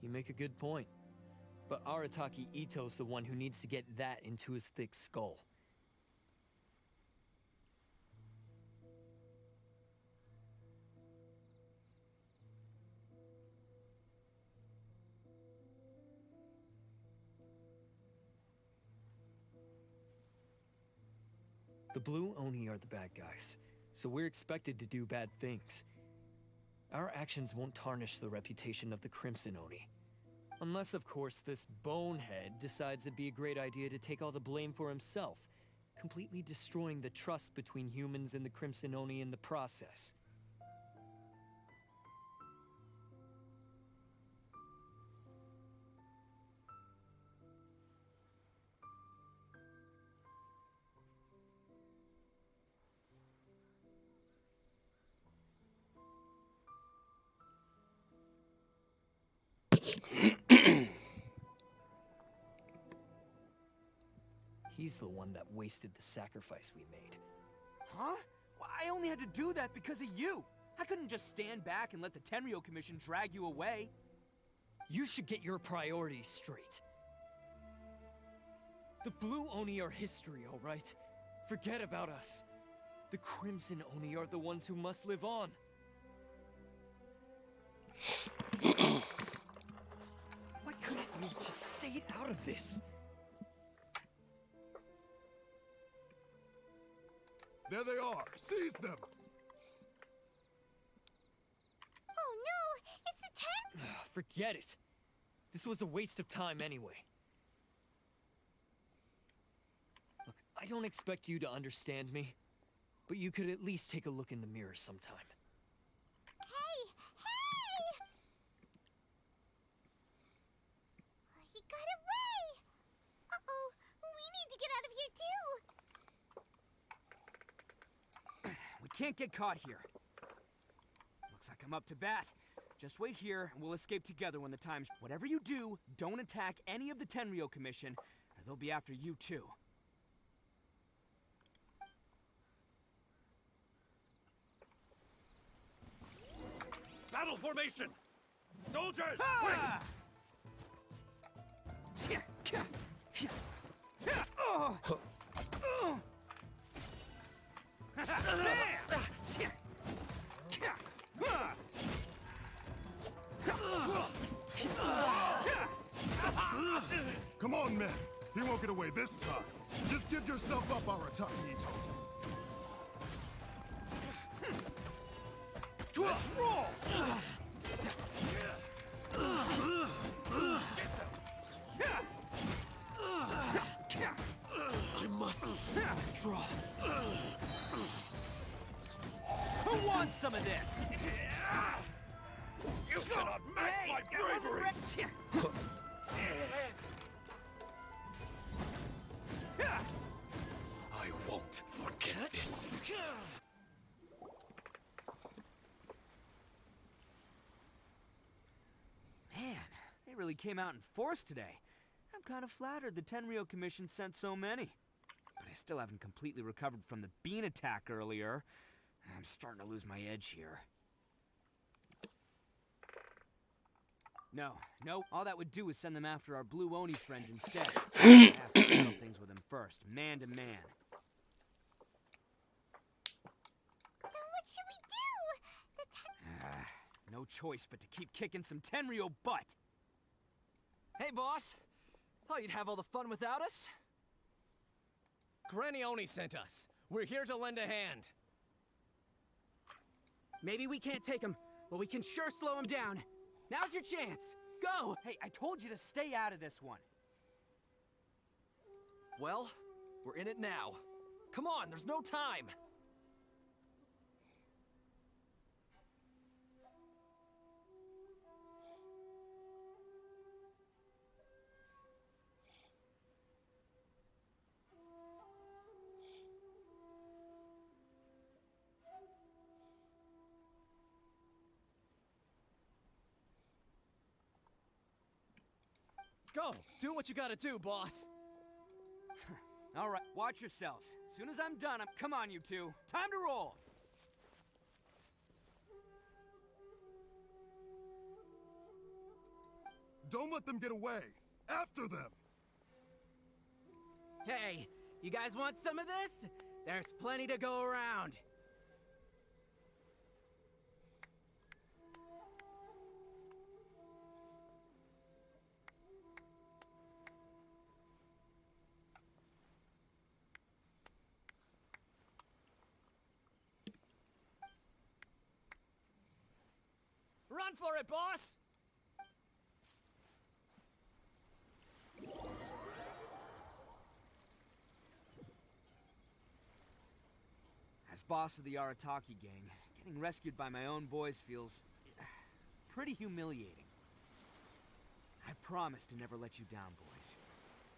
You make a good point. But Arataki Ito's the one who needs to get that into his thick skull. The Blue Oni are the bad guys, so we're expected to do bad things. Our actions won't tarnish the reputation of the Crimson Oni. Unless, of course, this bonehead decides it'd be a great idea to take all the blame for himself, completely destroying the trust between humans and the Crimson Oni in the process. He's the one that wasted the sacrifice we made. Huh? Well, I only had to do that because of you. I couldn't just stand back and let the Tenryo Commission drag you away. You should get your priorities straight. The Blue Oni are history, all right? Forget about us. The Crimson Oni are the ones who must live on. Why couldn't you just stay out of this? There they are! Seize them! Oh no! It's the Ten! Forget it. This was a waste of time anyway. Look, I don't expect you to understand me, but you could at least take a look in the mirror sometime. Hey! Hey! He got away! Uh-oh! We need to get out of here too! We can't get caught here. Looks like I'm up to bat. Just wait here, and we'll escape together when the time's... Whatever you do, don't attack any of the Tenryo Commission, or they'll be after you too. Battle formation! Soldiers, Ah! come on, men. He won't get away this time. Just give yourself up, Arataki Ito. Let's roll! I must withdraw. Who wants some of this? You cannot match my bravery! I won't forget this. Man, they really came out in force today. I'm kind of flattered the Tenryo Commission sent so many. But I still haven't completely recovered from the bean attack earlier. I'm starting to lose my edge here. No, all that would do is send them after our Blue Oni friends instead. I have to settle things with them first, man to man. Then what should we do? The Ten... No choice but to keep kicking some Tenryo butt. Hey, boss. Thought you'd have all the fun without us? Granny Oni sent us. We're here to lend a hand. Maybe we can't take him, but we can sure slow him down. Now's your chance. Go! Hey, I told you to stay out of this one. Well, we're in it now. Come on, there's no time. Go! Do what you gotta do, boss! All right, watch yourselves. As soon as I'm done, come on, you two. Time to roll! Don't let them get away. After them. Hey, you guys want some of this? There's plenty to go around. Run for it, boss! As boss of the Arataki gang, getting rescued by my own boys feels pretty humiliating. I promise to never let you down, boys.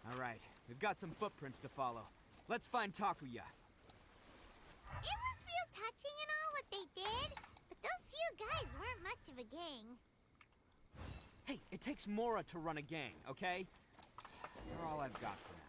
All right, we've got some footprints to follow. Let's find Takuya. It was real touching and all what they did, but those few guys weren't much of a gang. Hey, it takes Mora to run a gang, okay? They're all I've got for now.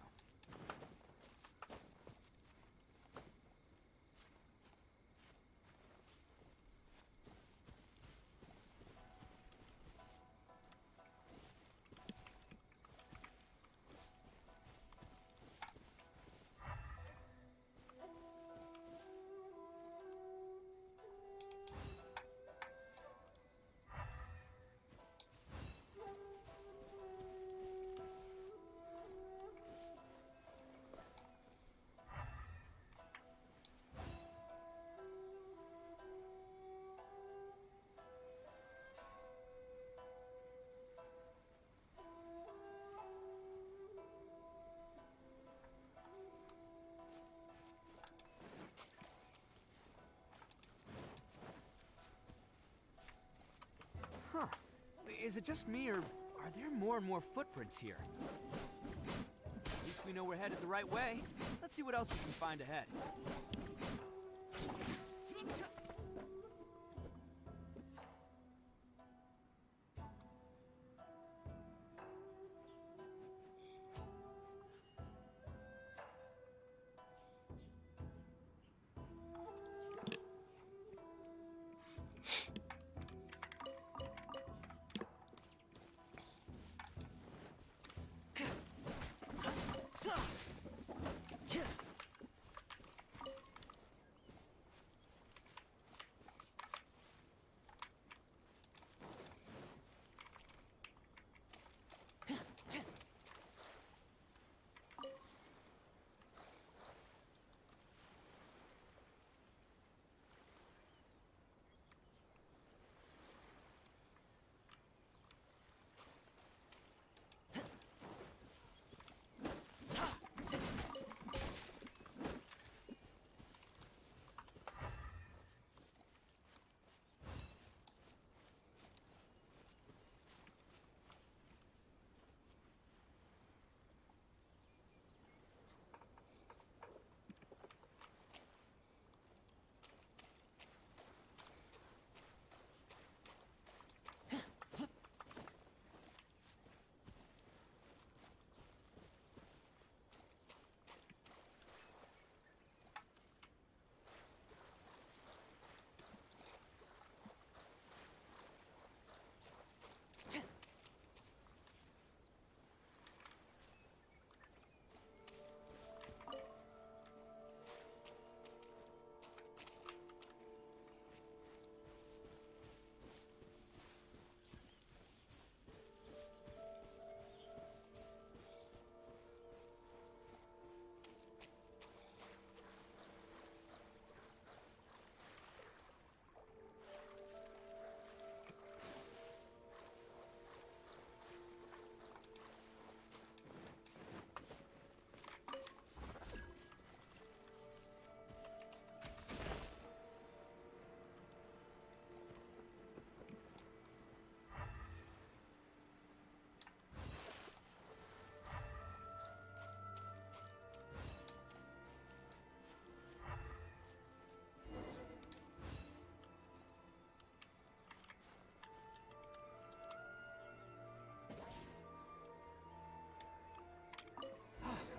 Huh. Is it just me, or are there more and more footprints here? At least we know we're headed the right way. Let's see what else we can find ahead.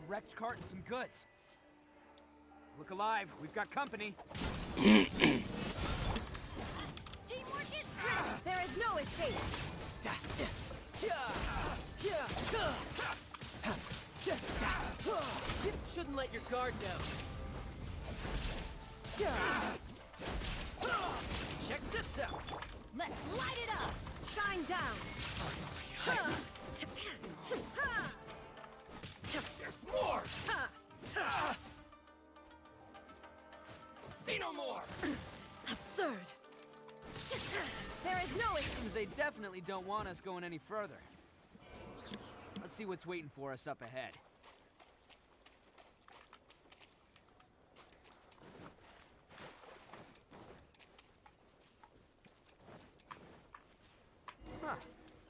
Wrecked cart and some goods. Look alive, we've got company. Teamwork is great. There is no escape. Shouldn't let your guard down. Check this out. Let's light it up! Shine down! There's more! See no more! Absurd! There is no Seems they definitely don't want us going any further. Let's see what's waiting for us up ahead. Huh.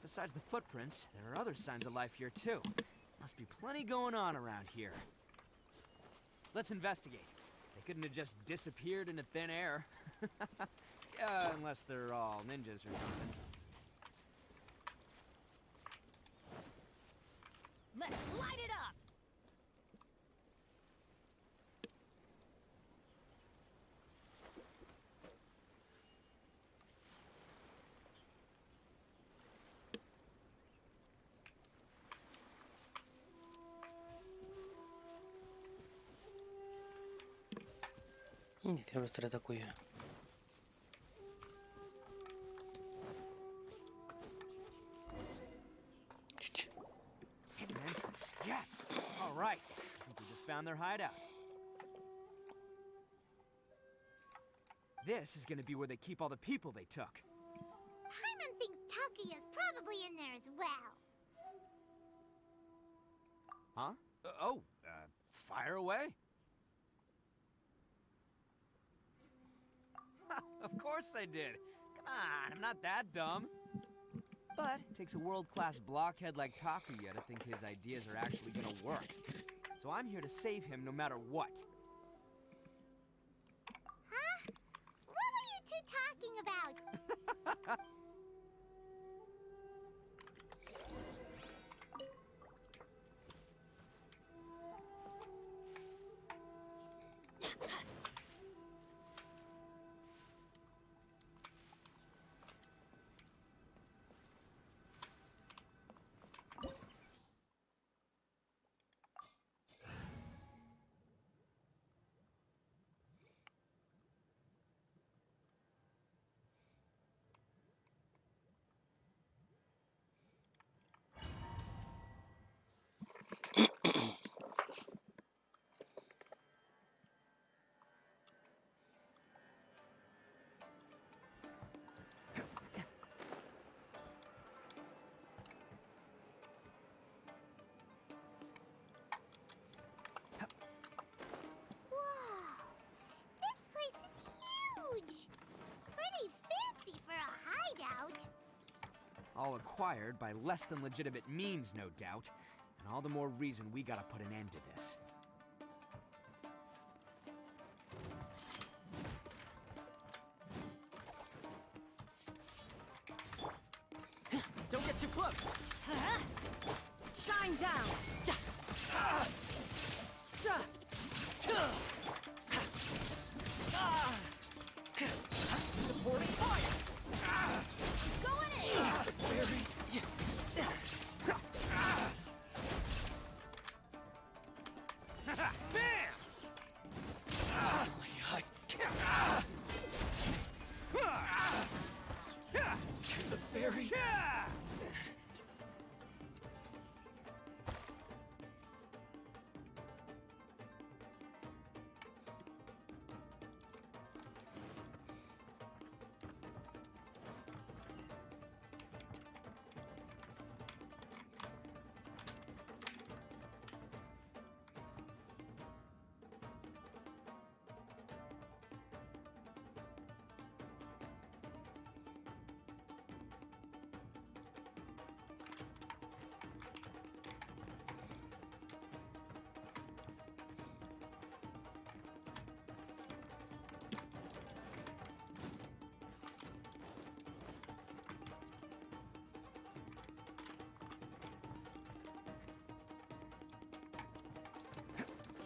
Besides the footprints, there are other signs of life here too. Must be plenty going on around here. Let's investigate. They couldn't have just disappeared into thin air. Yeah, unless they're all ninjas or something. Let's light it up! ¿Qué diablos trata cuya? Hidden entrance. Yes! All right. I think we just found their hideout. This is gonna be where they keep all the people they took. Paimon thinks Taki is probably in there as well. Huh? Fire away. Of course I did. Come on, I'm not that dumb. But it takes a world-class blockhead like Takuya to think his ideas are actually gonna work. So I'm here to save him no matter what. Huh? What were you two talking about? All acquired by less than legitimate means, no doubt. And all the more reason we gotta put an end to this. Don't get too close! Shine down! Supporting fire! Going in! Bam! The fairy!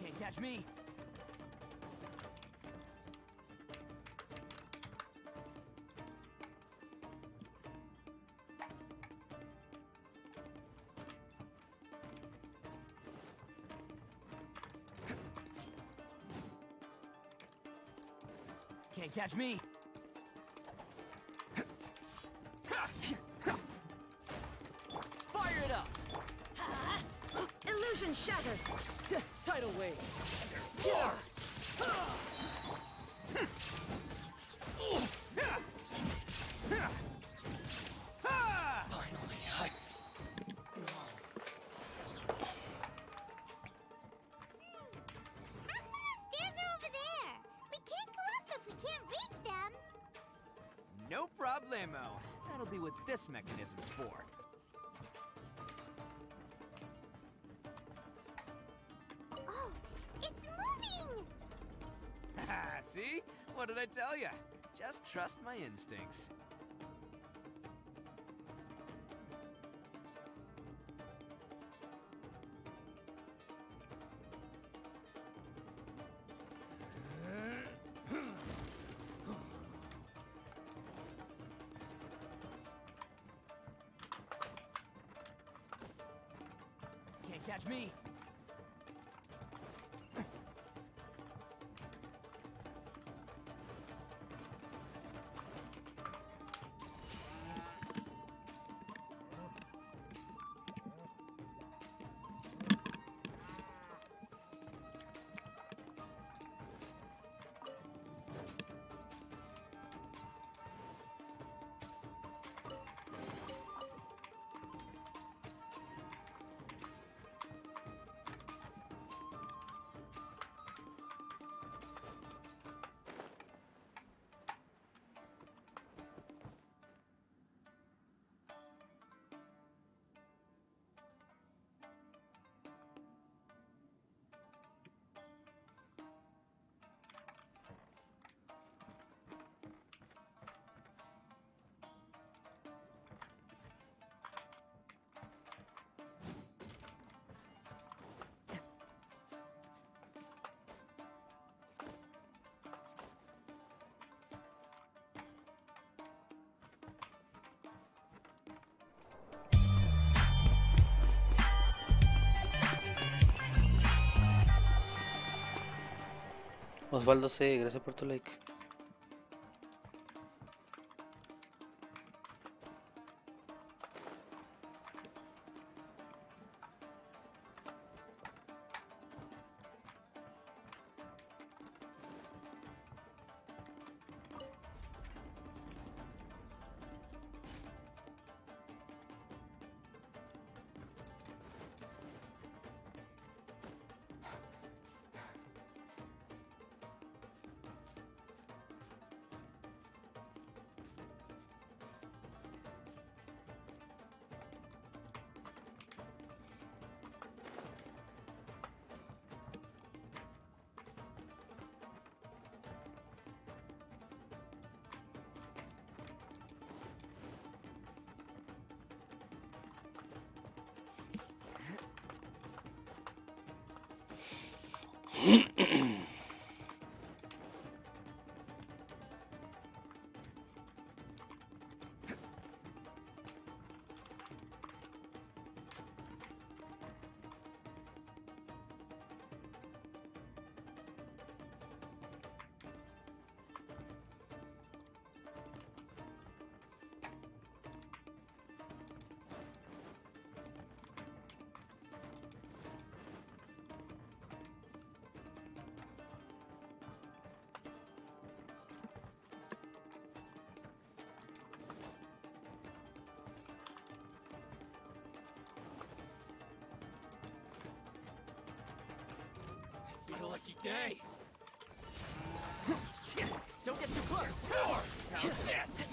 Can't catch me. Can't catch me. Fire it up. Illusion shattered. Tidal wave. Stairs are over there. We can't go up if we can't reach them. No problemo. That'll be what this mechanism's for. Oh, it's moving! See? What did I tell you? Just trust my instincts. Can't catch me. Osvaldo C, gracias por tu like. My lucky day. Don't get too close. How's this?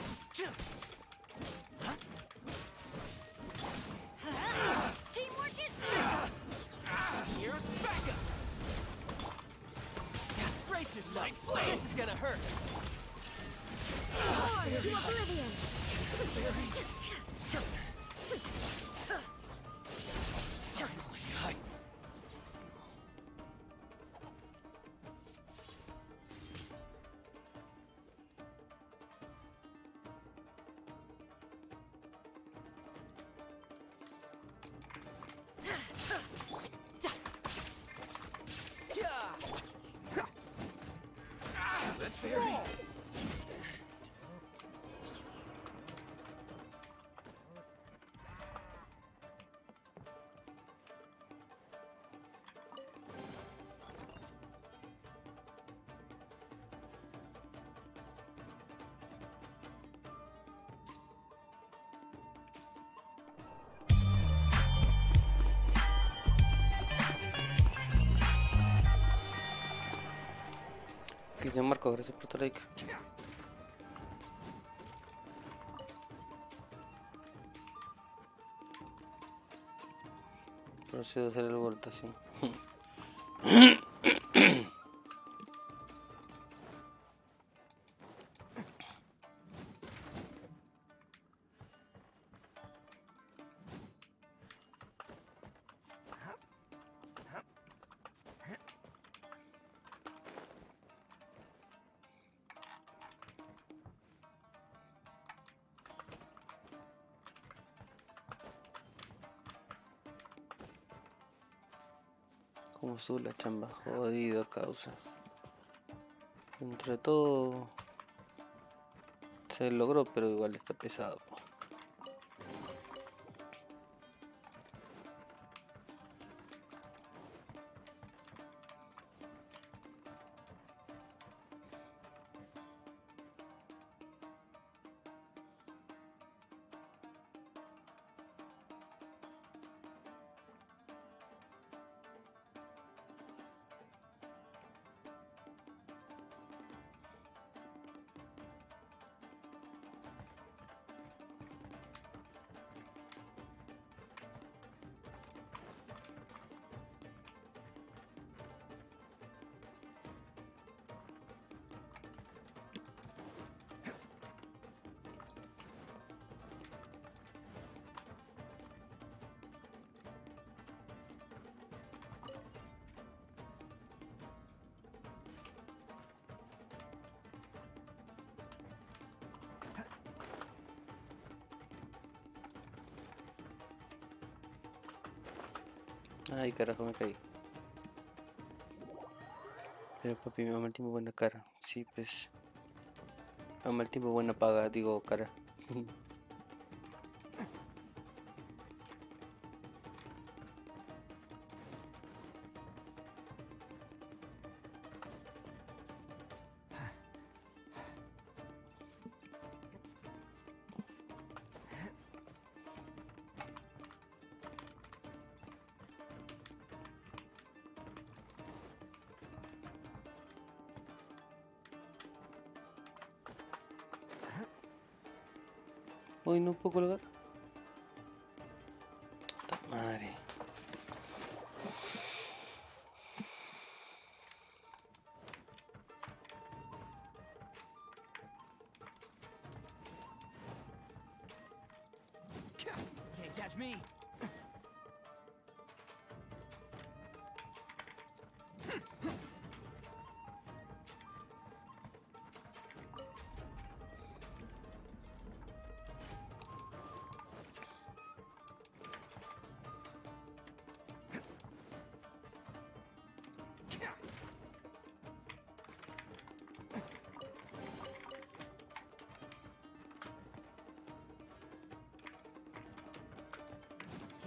Teamwork is Here's backup. Brace yourself. This is gonna hurt. To oblivion. Let's roll. Que dice Marco, gracias por tu like. Procedo a hacer la votación. Como estuvo la chamba, jodido causa. Entre todo se logró, pero igual está pesado. Ay, carajo, me caí. Pero papi, me ama el tiempo buena cara. Sí, pues. Ama el tiempo buena paga, digo cara. Hoy no puedo colgar. Puta madre. Can't catch me.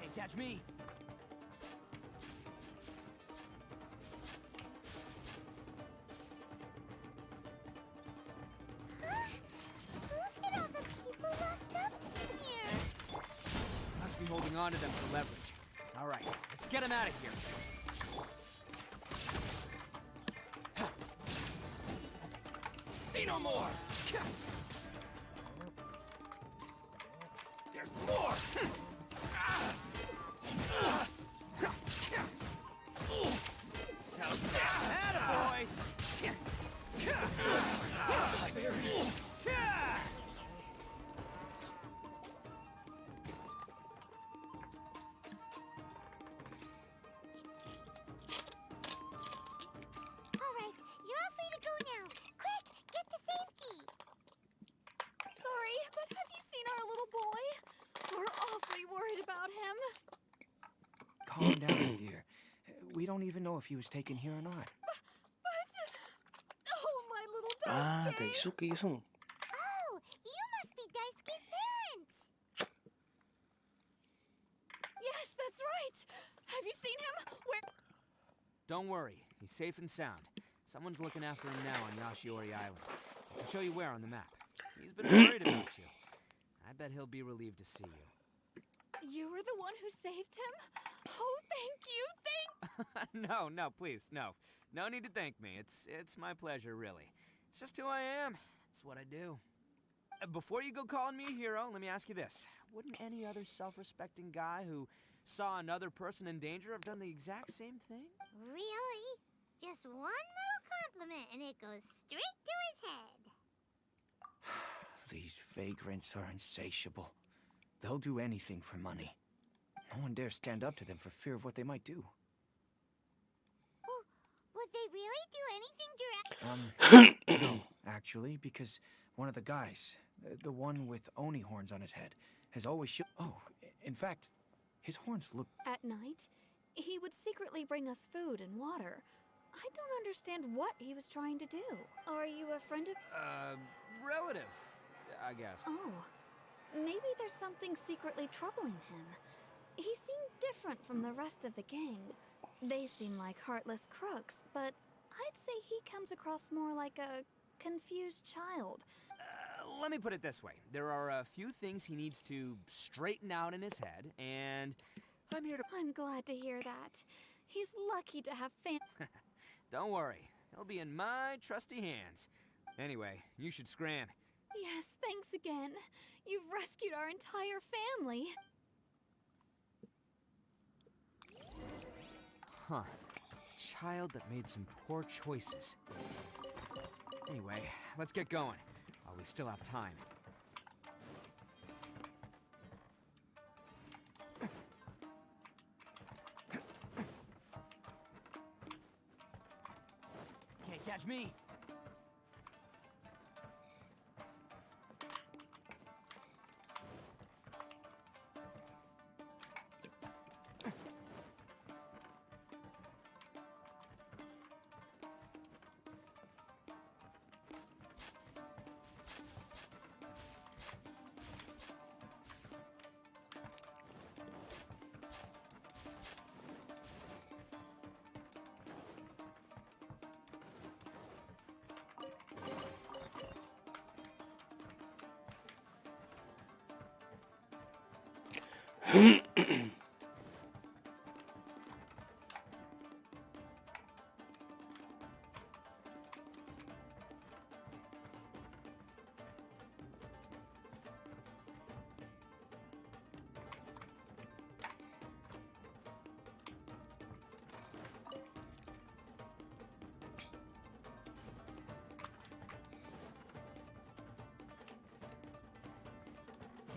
Can't catch me. Look at all the people locked up in here. Must be holding on to them for leverage. All right, let's get them out of here. See no more! There's more! How's that? Attaboy! All right, you're all free to go now. Quick, get to safety. Sorry, but have you seen our little boy? We're awfully worried about him. Calm down, dear. We don't even know if he was taken here or not. Oh, my little Ah, Daisuke. Daisuke, ellos son. Oh, you must be Daisuke's parents. Yes, that's right. Have you seen him? Where? Don't worry, he's safe and sound. Someone's looking after him now on Yashiori Island. I can show you where on the map. He's been worried about you. I bet he'll be relieved to see you. You were the one who saved him? Oh, thank you, thank No, no, please, no. No need to thank me. It's my pleasure, really. It's just who I am. It's what I do. Before you go calling me a hero, let me ask you this. Wouldn't any other self-respecting guy who saw another person in danger have done the exact same thing? Really? Just one little compliment and it goes straight to his head. These vagrants are insatiable. They'll do anything for money. No one dares stand up to them for fear of what they might do. Would they really do anything direct? No, actually, because one of the guys, the one with Oni horns on his head, has always Oh, in fact, his horns look... At night, he would secretly bring us food and water. I don't understand what he was trying to do. Are you a friend of... Relative, I guess. Oh, maybe there's something secretly troubling him. He seemed different from the rest of the gang. They seem like heartless crooks, but I'd say he comes across more like a confused child. Let me put it this way. There are a few things he needs to straighten out in his head, and I'm here to... I'm glad to hear that. He's lucky to have Don't worry. He'll be in my trusty hands. Anyway, you should scram. Yes, thanks again. You've rescued our entire family. Huh. Child that made some poor choices. Anyway, let's get going. While we still have time. Can't catch me.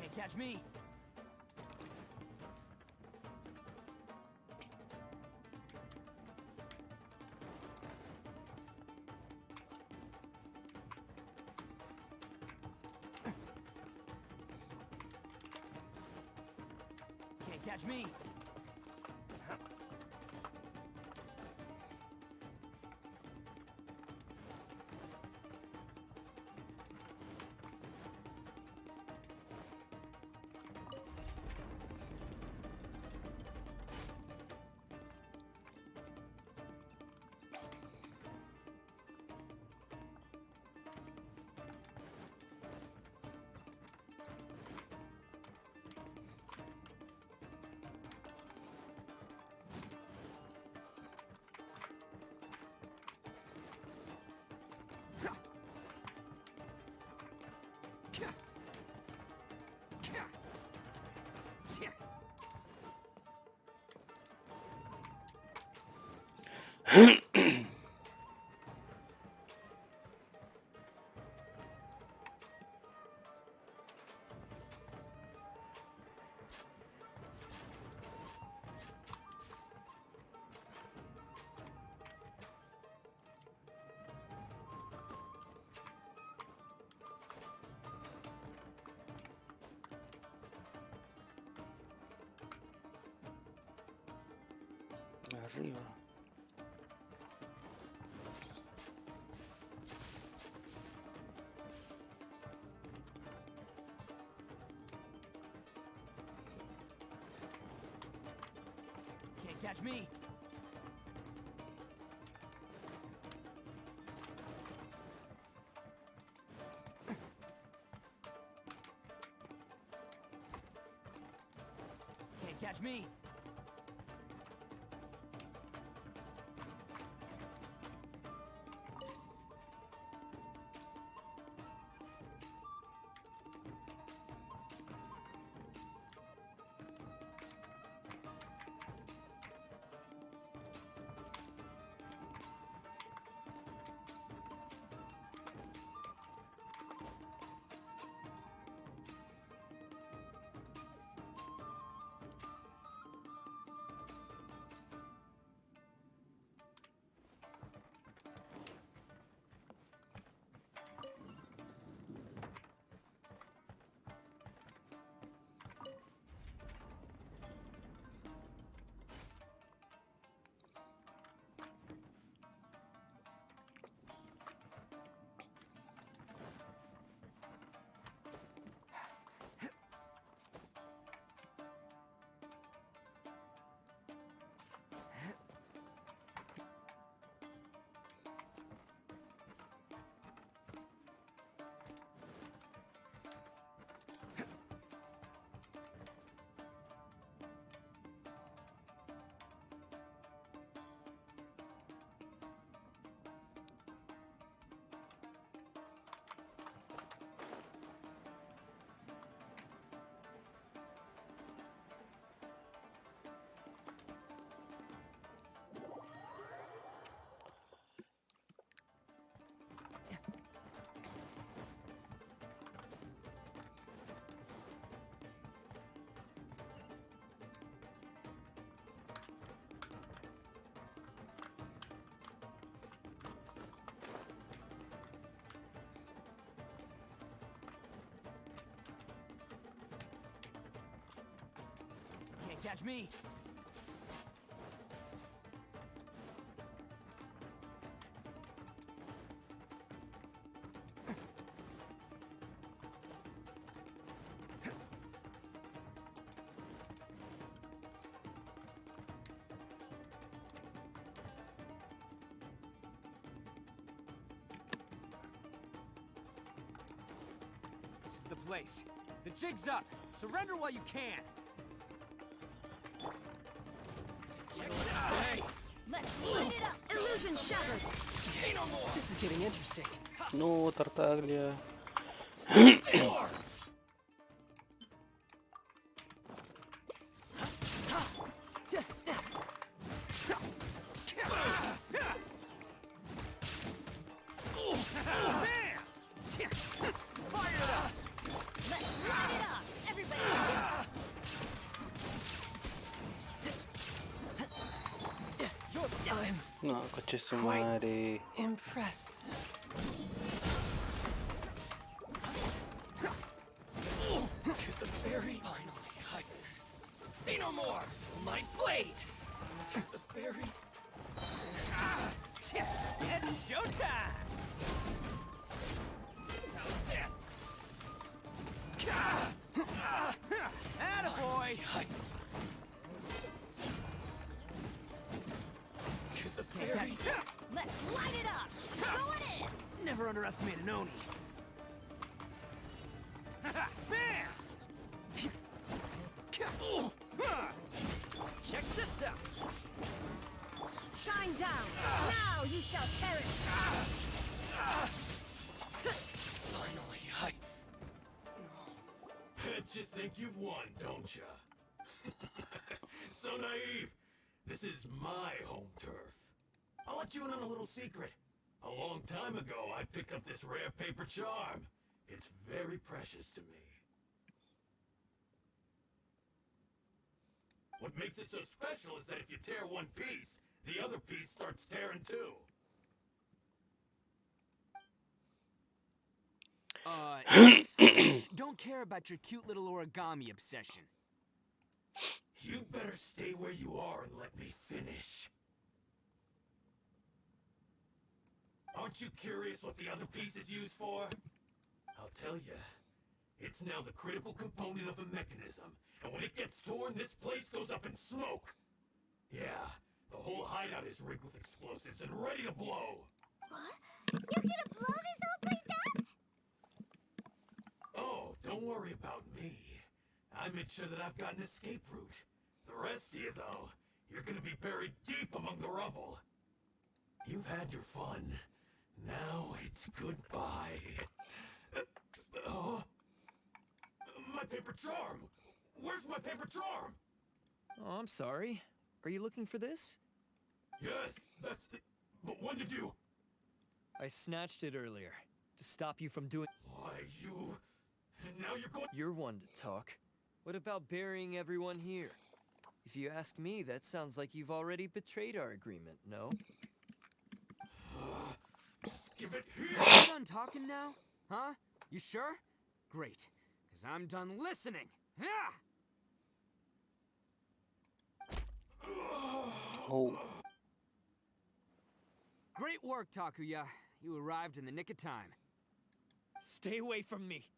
Can't catch me. Can't catch me. Arriba. Can't catch me. Can't catch me. catch me. This is the place. The jig's up. Surrender while you can. Let's light it up! Illusion shattered! This is getting interesting. No, Tartaglia. No, coche su madre. Impressed. To the very finally, say no more. My blade. To the very. It's showtime. How's this? Attaboy. To the very. Let's light it up! Going in! Never underestimate an Oni. Bam! Check this out. Shine down! Now you shall perish! Finally, Bet you think you've won, don't ya? So naive. This is my home turf. I'll let you in on a little secret. A long time ago, I picked up this rare paper charm. It's very precious to me. What makes it so special is that if you tear one piece, the other piece starts tearing too. Don't care about your cute little origami obsession. You'd better stay where you are and let me finish. Aren't you curious what the other piece is used for? I'll tell you. It's now the critical component of a mechanism, and when it gets torn, this place goes up in smoke. Yeah, the whole hideout is rigged with explosives and ready to blow. What? You're gonna blow this whole place up? Oh, don't worry about me. I made sure that I've got an escape route. The rest of you, though, you're gonna be buried deep among the rubble. You've had your fun. Now it's goodbye. My paper charm! Where's my paper charm? Oh, I'm sorry. Are you looking for this? Yes, that's it. But when did you... I snatched it earlier to stop you from doing... Why, you... And now you're going... You're one to talk. What about burying everyone here? If you ask me, that sounds like you've already betrayed our agreement, no? Just give it here! You done talking now? Huh? You sure? Great, because I'm done listening. Oh. Great work, Takuya. You arrived in the nick of time. Stay away from me.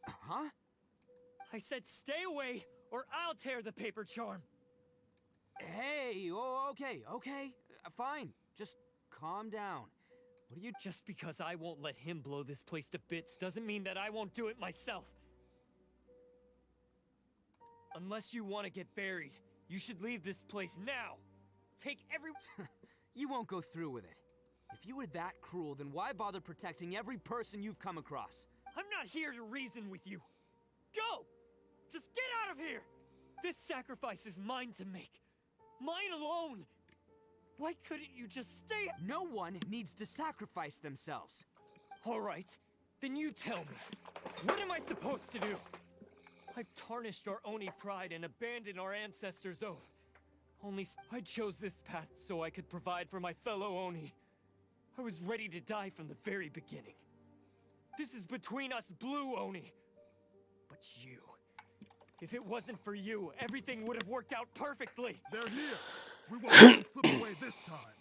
Huh? I said stay away, or I'll tear the paper charm. Hey, oh, okay. Fine. Just calm down. What are you... Just because I won't let him blow this place to bits doesn't mean that I won't do it myself. Unless you want to get buried, you should leave this place now. Take every... You won't go through with it. If you were that cruel, then why bother protecting every person you've come across? I'm not here to reason with you. Go! Just get out of here! This sacrifice is mine to make. Mine alone! Why couldn't you just stay? No one needs to sacrifice themselves. All right, then you tell me. What am I supposed to do? I've tarnished our Oni pride and abandoned our ancestors' oath. I chose this path so I could provide for my fellow Oni. I was ready to die from the very beginning. This is between us blue Oni. But If it wasn't for you, everything would have worked out perfectly. They're here. We won't let them slip away this time.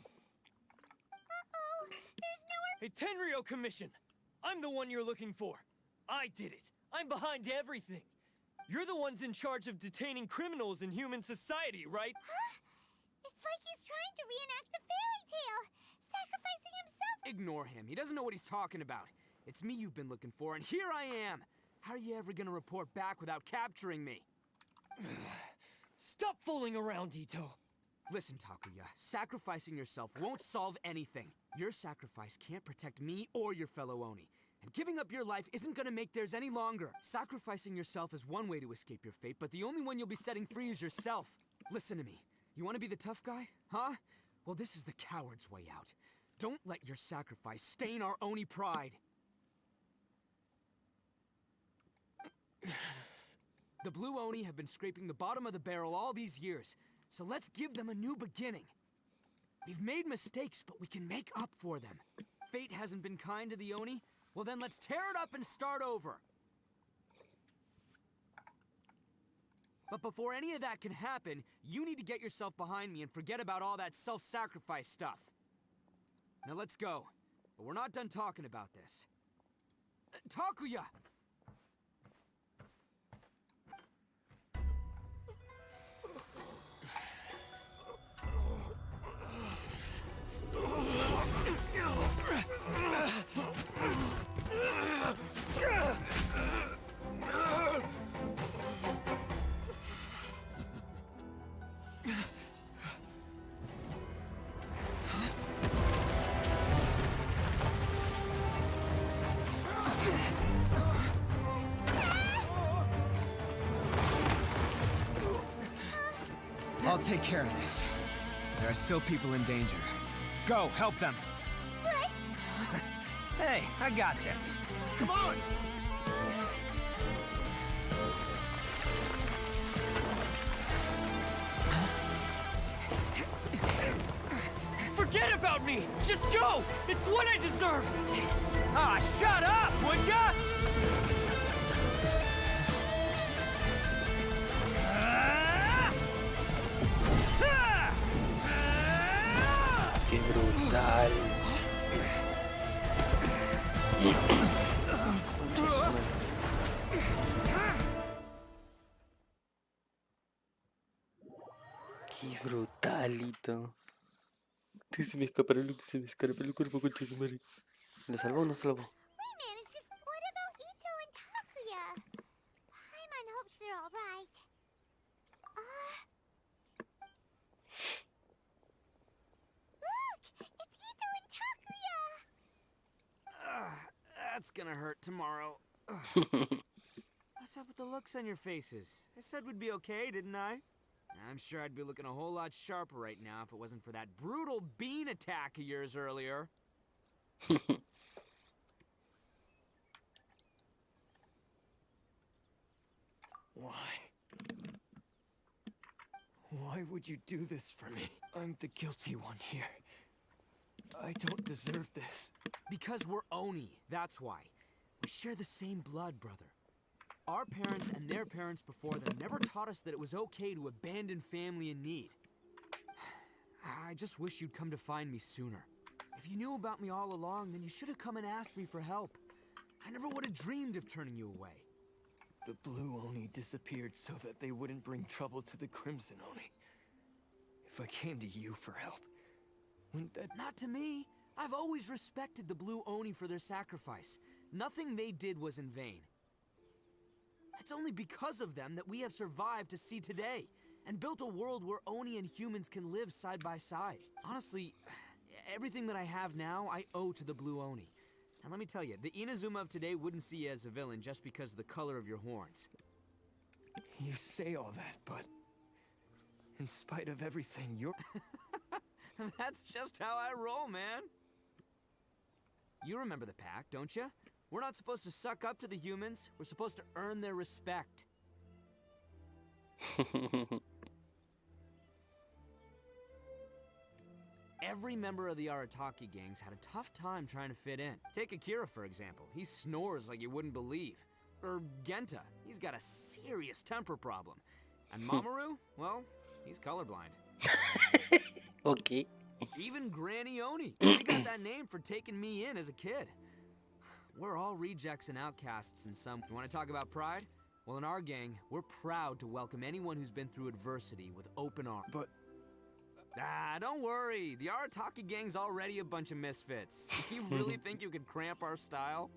Uh-oh, there's nowhere. Hey, Tenryo Commission! I'm the one you're looking for. I did it. I'm behind everything. You're the ones in charge of detaining criminals in human society, right? Huh? It's like he's trying to reenact the fairy tale, sacrificing himself. Ignore him. He doesn't know what he's talking about. It's me you've been looking for, and here I am. How are you ever gonna report back without capturing me? Stop fooling around, Ito. Listen, Takuya, sacrificing yourself won't solve anything. Your sacrifice can't protect me or your fellow Oni. And giving up your life isn't gonna make theirs any longer. Sacrificing yourself is one way to escape your fate, but the only one you'll be setting free is yourself. Listen to me. You wanna be the tough guy? Huh? Well, this is the coward's way out. Don't let your sacrifice stain our Oni pride. The Blue Oni have been scraping the bottom of the barrel all these years, so let's give them a new beginning. We've made mistakes, but we can make up for them. Fate hasn't been kind to the Oni? Well then let's tear it up and start over. But before any of that can happen, you need to get yourself behind me and forget about all that self-sacrifice stuff. Now let's go. But we're not done talking about this. Takuya! I'll take care of this. There are still people in danger. Go, help them. What? Hey, I got this. Come on! Forget about me! Just go! It's what I deserve! Ah, shut up, would ya? Qué brutal. Qué brutalito. Se me escapará el cuerpo con chismari. ¿Lo salvó o no salvó? We managed this. What about Ito and Takuya? Paimon hopes they're all right. Look! It's Ito and Takuya! That's gonna hurt tomorrow. What's up with the looks on your faces? I said we'd be okay, didn't I? I'm sure I'd be looking a whole lot sharper right now if it wasn't for that brutal bean attack of yours earlier. Why would you do this for me? I'm the guilty one here. I don't deserve this. Because we're Oni, that's why. We share the same blood, brother. Our parents and their parents before them never taught us that it was okay to abandon family in need. I just wish you'd come to find me sooner. If you knew about me all along, then you should have come and asked me for help. I never would have dreamed of turning you away. The Blue Oni disappeared so that they wouldn't bring trouble to the Crimson Oni. If I came to you for help, wouldn't that... Not to me. I've always respected the Blue Oni for their sacrifice. Nothing they did was in vain. It's only because of them that we have survived to see today, and built a world where Oni and humans can live side by side. Honestly, everything that I have now, I owe to the Blue Oni. And let me tell you, the Inazuma of today wouldn't see you as a villain just because of the color of your horns. You say all that, but... in spite of everything, you're... That's just how I roll, man. You remember the pact, don't you? We're not supposed to suck up to the humans. We're supposed to earn their respect. Every member of the Arataki gangs had a tough time trying to fit in. Take Akira, for example. He snores like you wouldn't believe. Genta. He's got a serious temper problem. And Mamoru, well, he's colorblind. Okay. Even Granny Oni. She got that name for taking me in as a kid. We're all rejects and outcasts in some... You want to talk about pride? Well, in our gang, we're proud to welcome anyone who's been through adversity with open arms. But... don't worry. The Arataki gang's already a bunch of misfits. You really think you could cramp our style?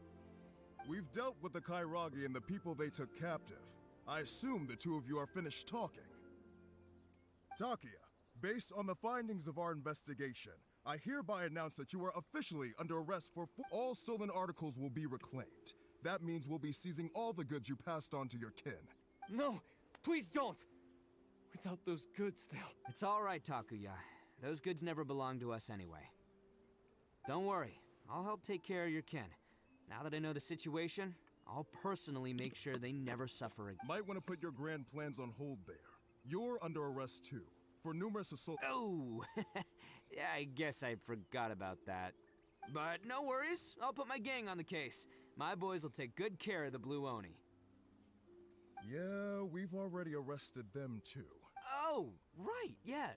We've dealt with the Kairagi and the people they took captive. I assume the two of you are finished talking. Takia, based on the findings of our investigation, I hereby announce that you are officially under arrest for all stolen articles will be reclaimed. That means we'll be seizing all the goods you passed on to your kin. No, please don't. Without those goods, they'll... It's all right, Takuya. Those goods never belonged to us anyway. Don't worry. I'll help take care of your kin. Now that I know the situation, I'll personally make sure they never suffer again. Might want to put your grand plans on hold there. You're under arrest too, for numerous assault... Oh! Yeah, I guess I forgot about that. But no worries, I'll put my gang on the case. My boys will take good care of the Blue Oni. Yeah, we've already arrested them too. Oh, right, yeah,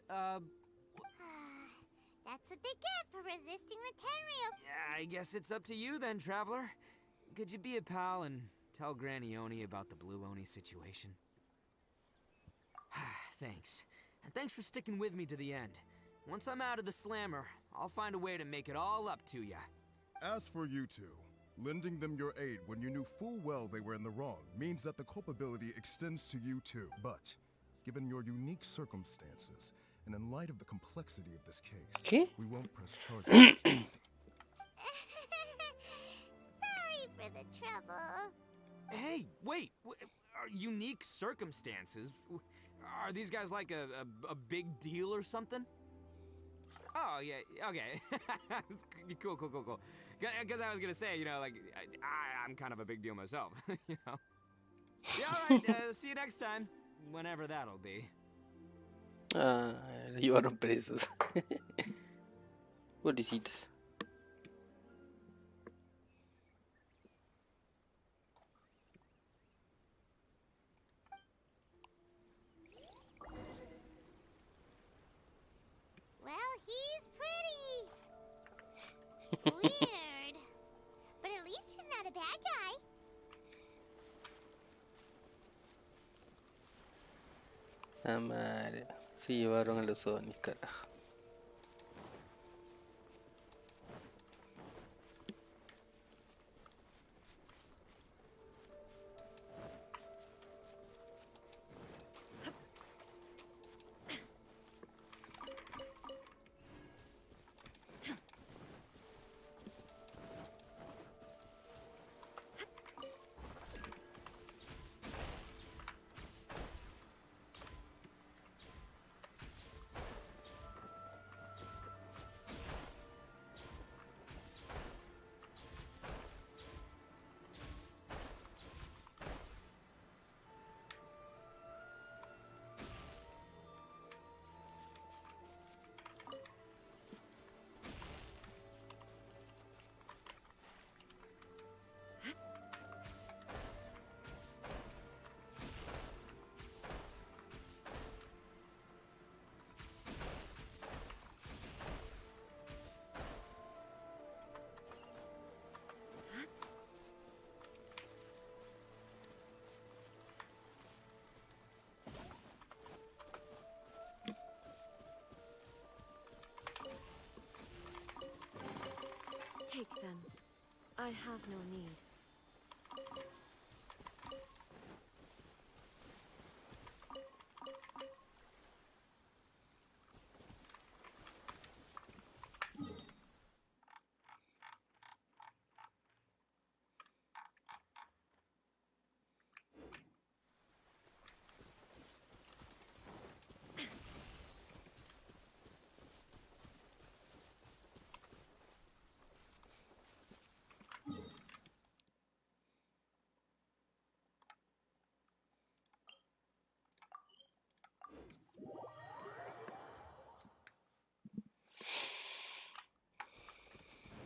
That's what they get for resisting the Tenryu. Yeah, I guess it's up to you then, Traveler. Could you be a pal and tell Granny Oni about the Blue Oni situation? Thanks. And thanks for sticking with me to the end. Once I'm out of the slammer, I'll find a way to make it all up to ya. As for you two, lending them your aid when you knew full well they were in the wrong means that the culpability extends to you too. But, given your unique circumstances, and in light of the complexity of this case, we won't press charges. Sorry for the trouble. Hey, wait! Are unique circumstances? Are these guys like a big deal or something? Oh, yeah, okay. Cool. Because I was gonna say, you know, like, I'm kind of a big deal myself, you know? Yeah, alright, see you next time. Whenever that'll be. Ah, lo llevaron presos. Pobrecitos. Well, he's pretty. Weird. But at least he's not a bad guy. Ah, madre. Se llevaron a los Onis, carajo. Take them. I have no need.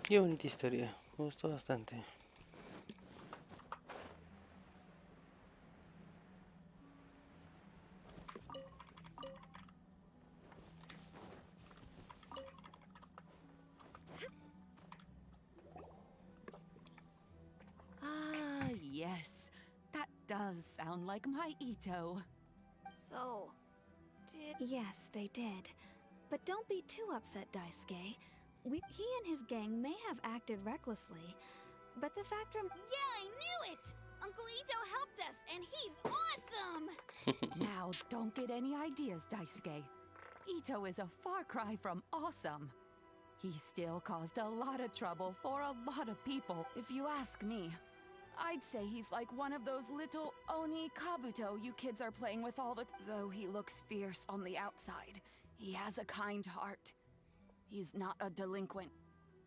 Qué bonita historia, me gustó bastante. does sound like my Ito. So, Yes, they did. But don't be too upset, Daisuke. He and his gang may have acted recklessly, but the fact remains... Yeah, I knew it! Uncle Ito helped us, and he's awesome! Now, don't get any ideas, Daisuke. Ito is a far cry from awesome. He still caused a lot of trouble for a lot of people, if you ask me. I'd say he's like one of those little Oni Kabuto you kids are playing with all the Though he looks fierce on the outside, he has a kind heart. He's not a delinquent,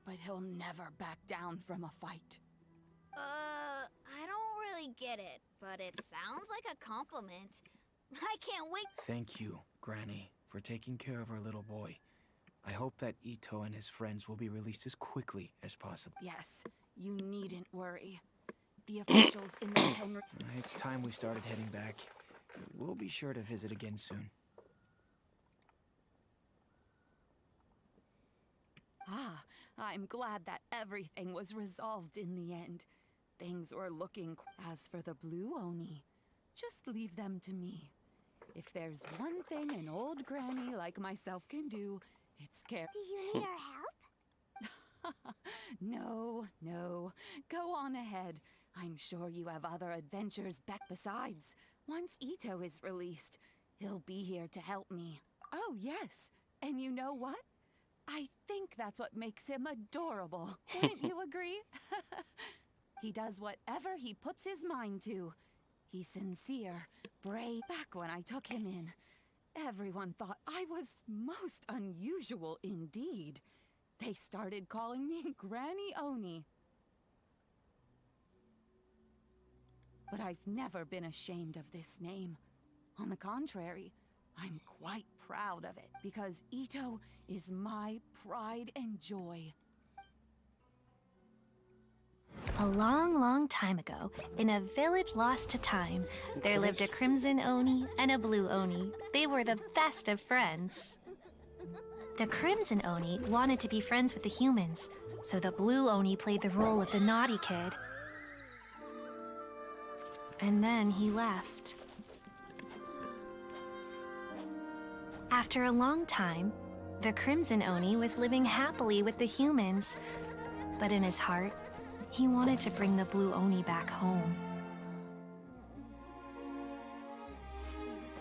but he'll never back down from a fight. I don't really get it, but it sounds like a compliment. I can't wait. Thank you, Granny, for taking care of our little boy. I hope that Ito and his friends will be released as quickly as possible. Yes, you needn't worry. The officials in the town... It's time we started heading back. We'll be sure to visit again soon. Ah, I'm glad that everything was resolved in the end. Things were looking... As for the Blue Oni, just leave them to me. If there's one thing an old granny like myself can do, it's care... Do you need our help? No. Go on ahead. I'm sure you have other adventures back besides. Once Ito is released, he'll be here to help me. Oh, yes. And you know what? I think that's what makes him adorable. Wouldn't you agree? He does whatever he puts his mind to. He's sincere, brave. Back when I took him in, everyone thought I was most unusual indeed. They started calling me Granny Oni. But I've never been ashamed of this name. On the contrary, I'm quite proud of it, because Ito is my pride and joy. A long, long time ago, in a village lost to time, there lived a crimson Oni and a blue Oni. They were the best of friends. The crimson Oni wanted to be friends with the humans, so the blue Oni played the role of the naughty kid. And then he left. After a long time, the crimson Oni was living happily with the humans, but in his heart, he wanted to bring the blue Oni back home.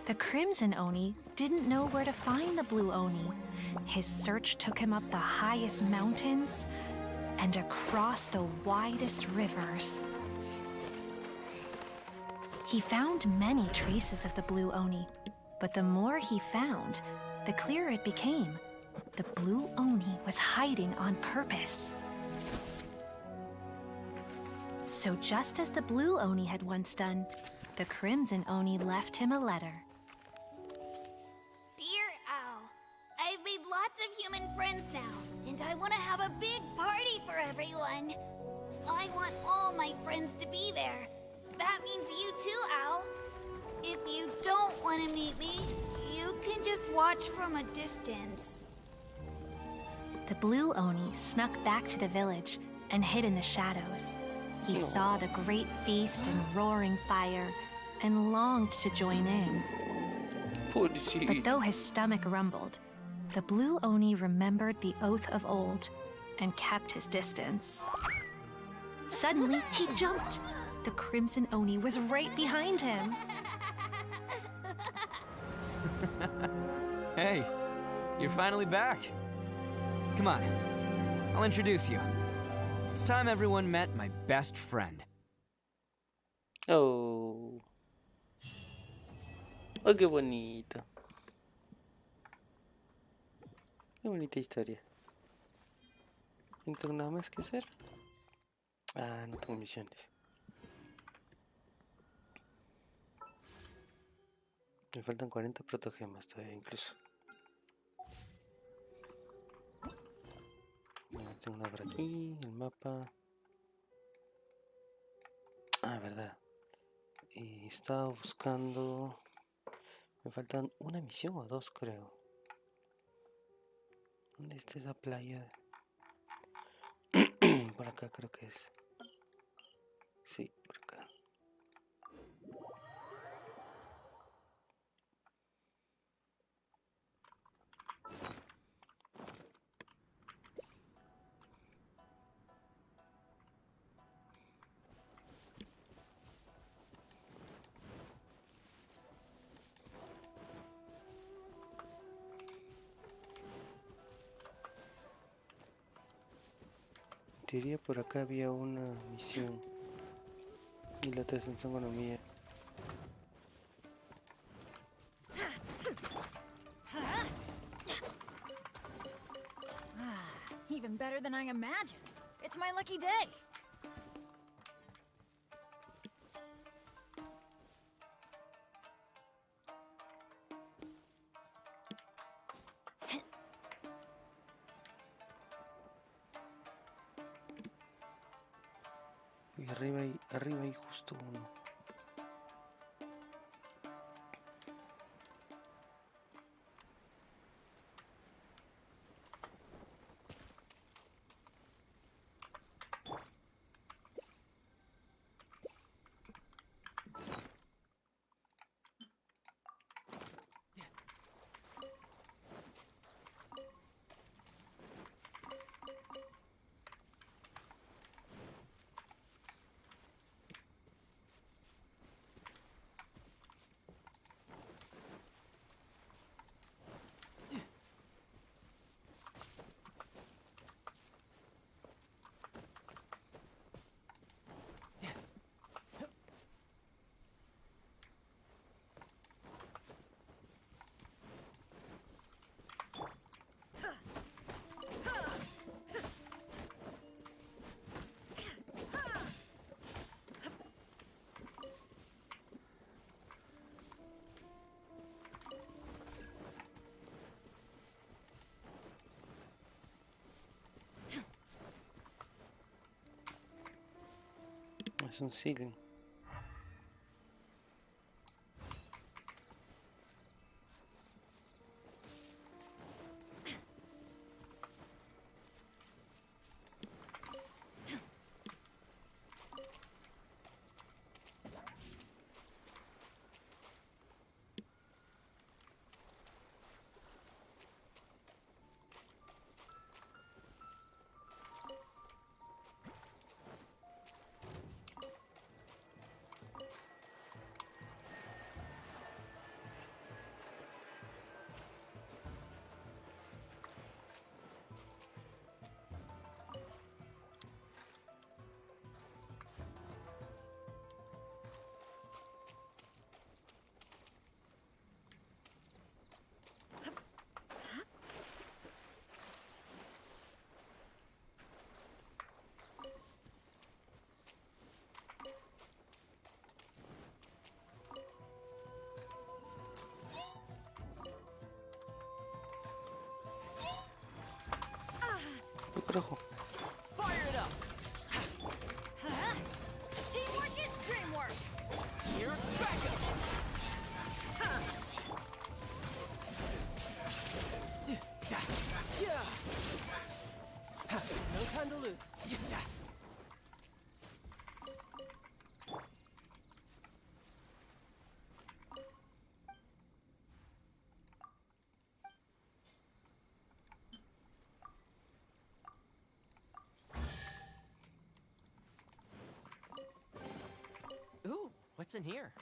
The crimson Oni didn't know where to find the blue Oni. His search took him up the highest mountains and across the widest rivers. He found many traces of the blue Oni, but the more he found, the clearer it became. The blue Oni was hiding on purpose. So just as the blue Oni had once done, the crimson Oni left him a letter. Dear Al, I've made lots of human friends now, and I want to have a big party for everyone. I want all my friends to be there. That means you too, Al. If you don't want to meet me, you can just watch from a distance. The blue Oni snuck back to the village and hid in the shadows. He saw the great feast and roaring fire and longed to join in. But though his stomach rumbled, the blue Oni remembered the oath of old and kept his distance. Suddenly, he jumped. The crimson Oni was right behind him. Hey, you're finally back. Come on, I'll introduce you. It's time everyone met my best friend. Oh. Oh, qué bonito. Qué bonita historia. ¿No tengo nada más que hacer? Ah, no tengo misiones. Me faltan 40 protogemas todavía incluso. Bueno, tengo una por aquí, el mapa. Ah, verdad. Y estaba buscando... Me faltan una misión o dos, creo. ¿Dónde está esa playa? Por acá creo que es. Sí, por acá. teoría por acá había una misión. Y la otra es en economía. Even better than I imagined. It's my lucky day. Y arriba hay justo uno. Es un ceiling. Carajo. Fire it up! Teamwork is dreamwork. Here's backup! No time to lose. Ooh, what's in here?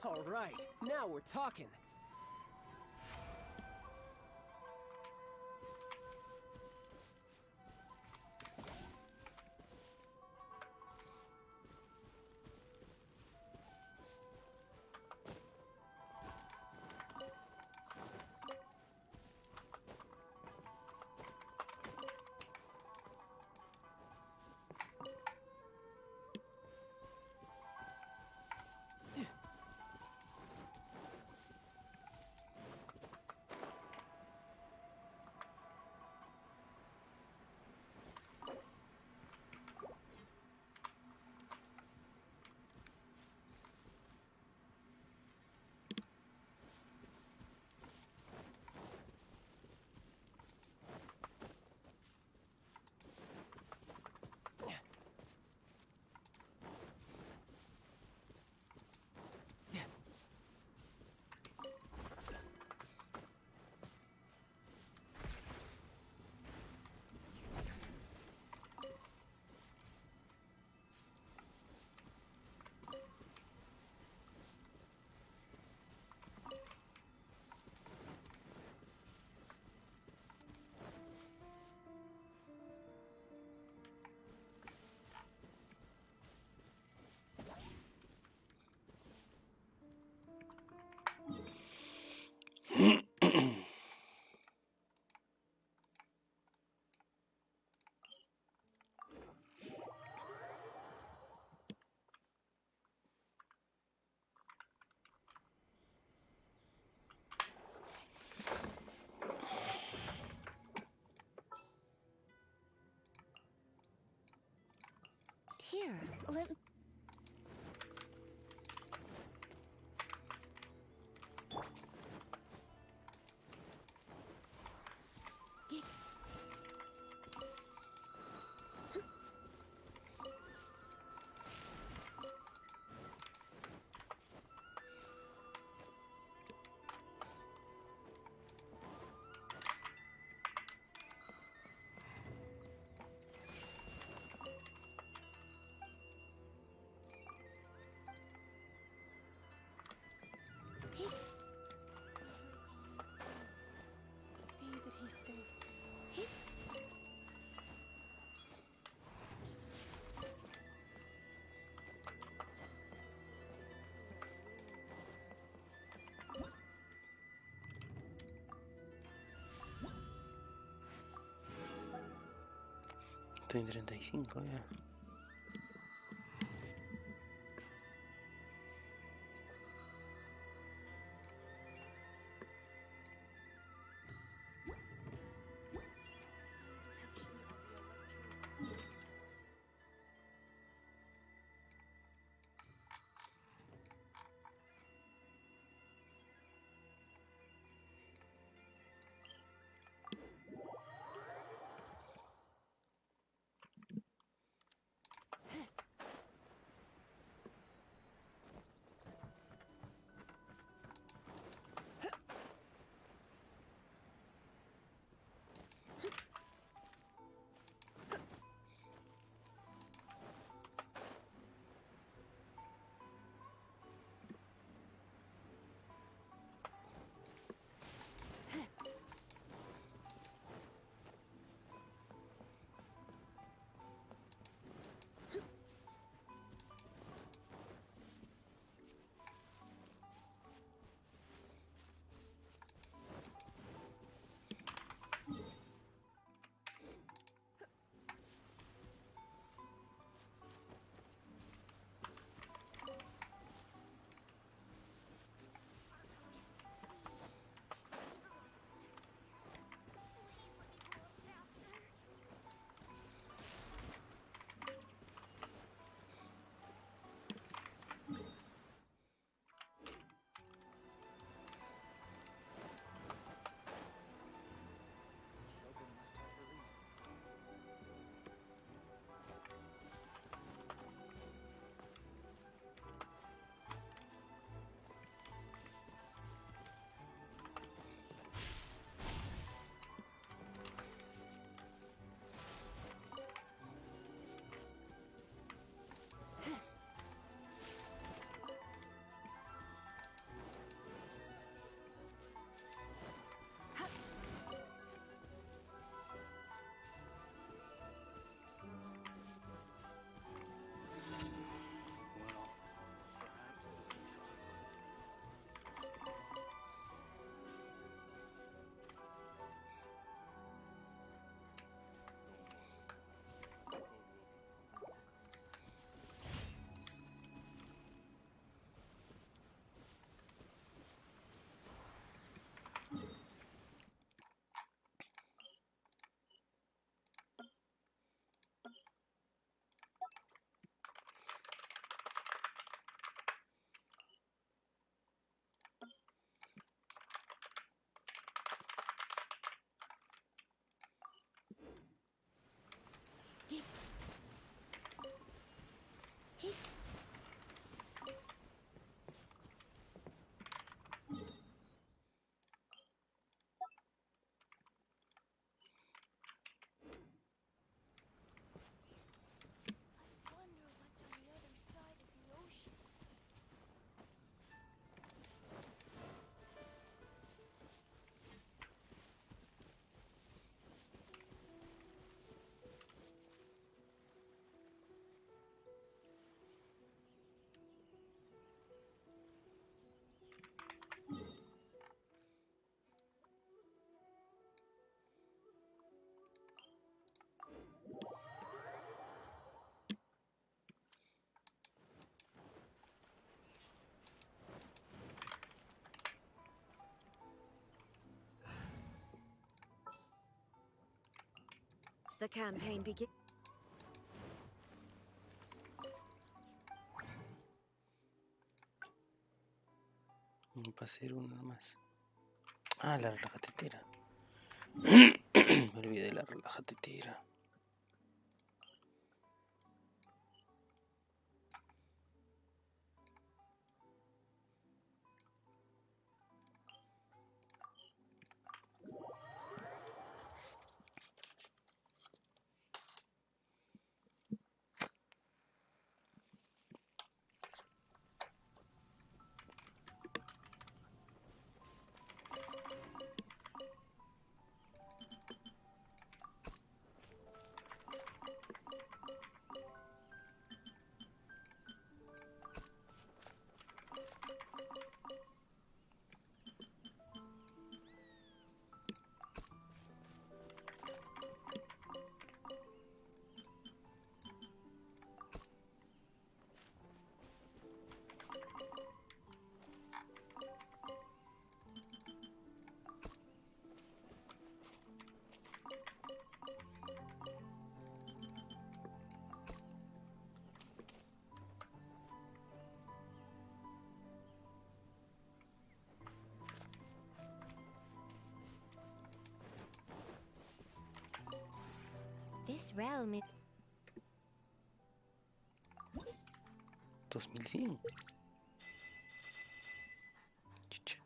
All right, now we're talking. he stays safe. Estoy en 35 ya. The campaign begins. Para hacer uno más. Ah, la relajatetera. Me olvidé de la relajatetera. This realm is 2100. Chucha.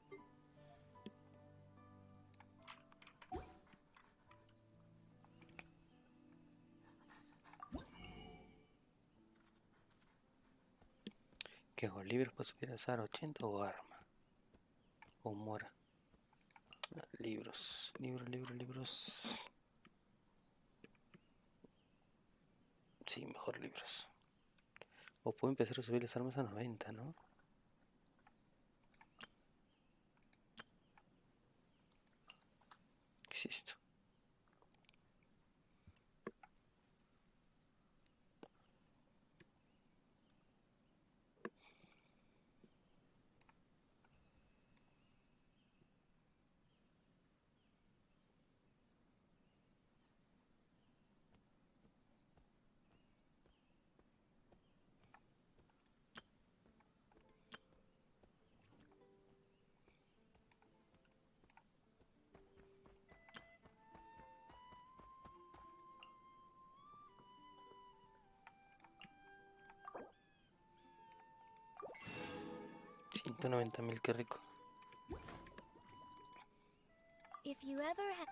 ¿Qué hago? ¿Libros para subir al SAR 80 o arma? O mora. Libros, libros. Sí, mejor libros. O puedo empezar a subir las armas a 90, ¿no? ¿Qué es esto? $190,000, qué rico. if you ever have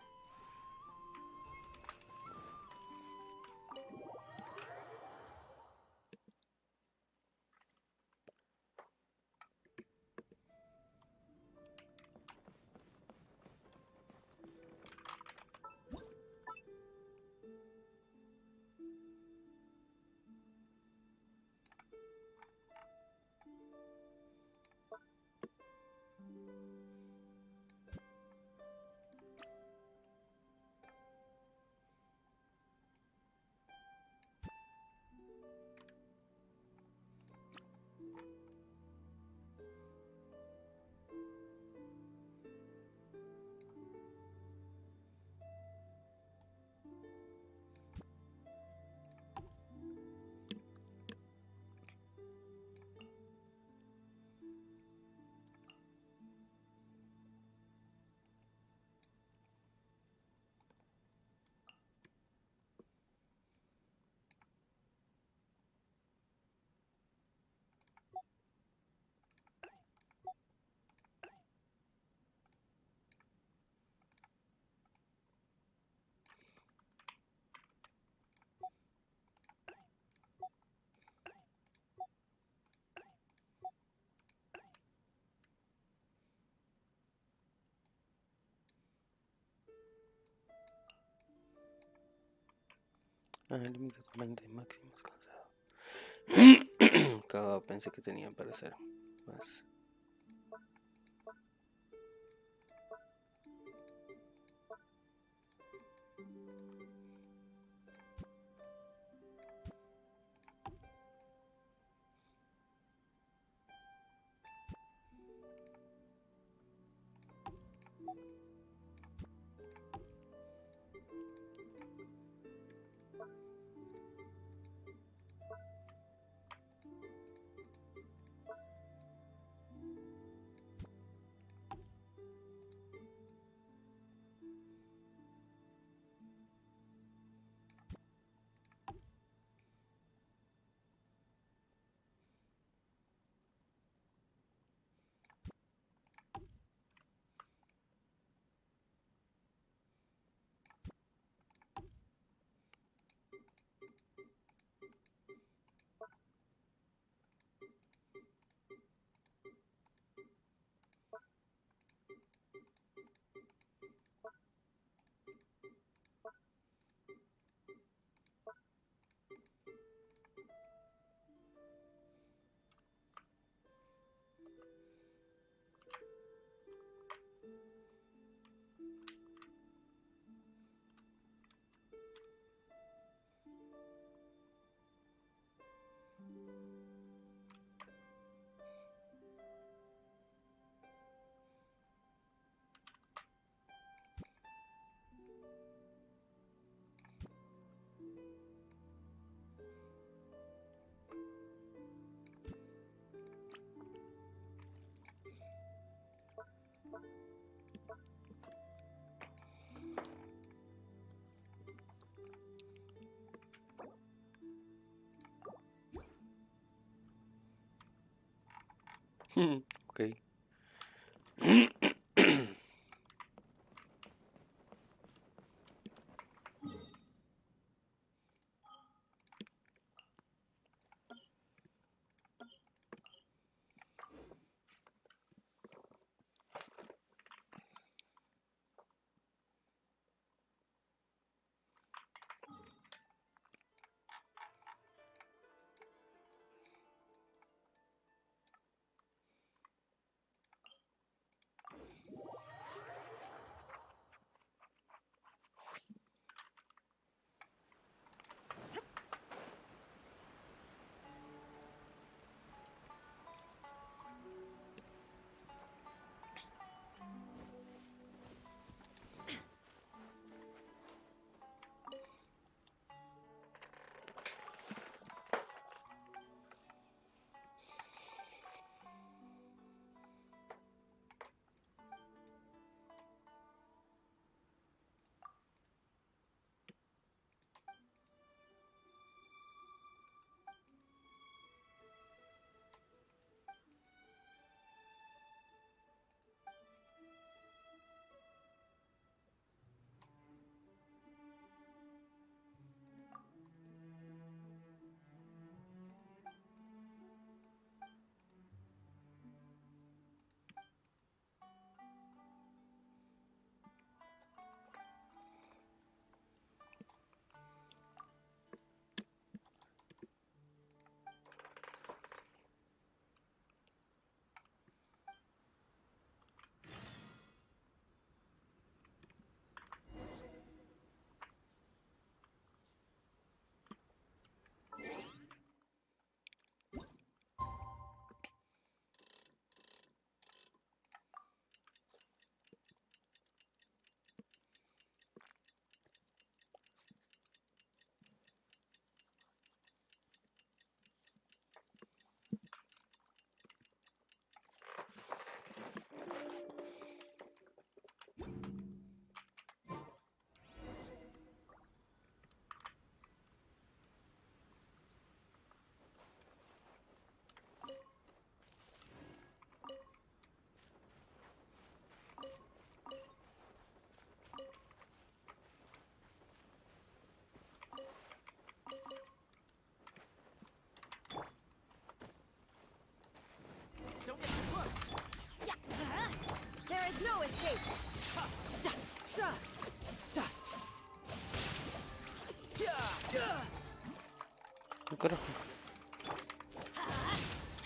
Límite con 20 máximo alcanzado. Cagado, pensé que tenía para hacer más. Ok. Don't get too close. There is no escape.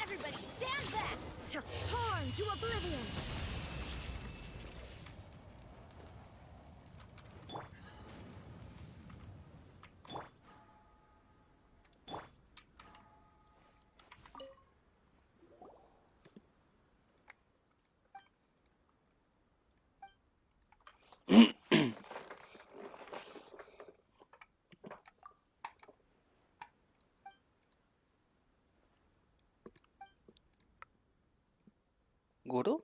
Everybody stand back! Torn to oblivion! ¿Goro?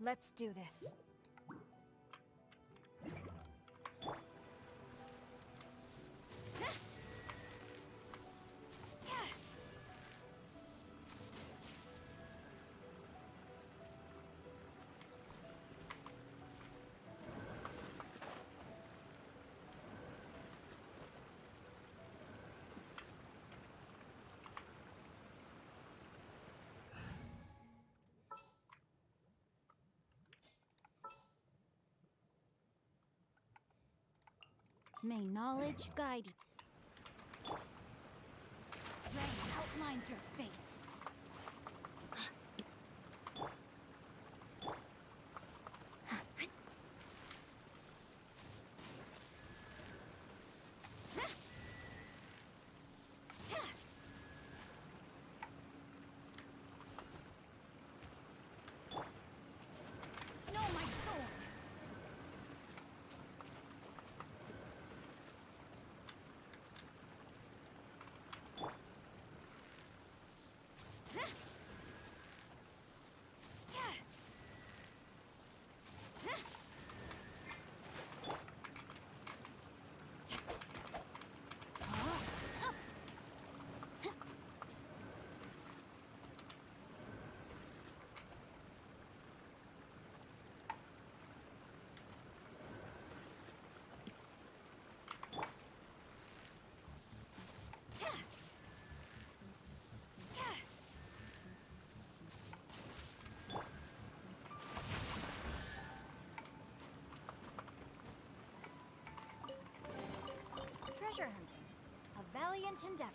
Let's do this. May knowledge guide you. Rain outlines your fate. Know my sword. Treasure hunting, a valiant endeavor.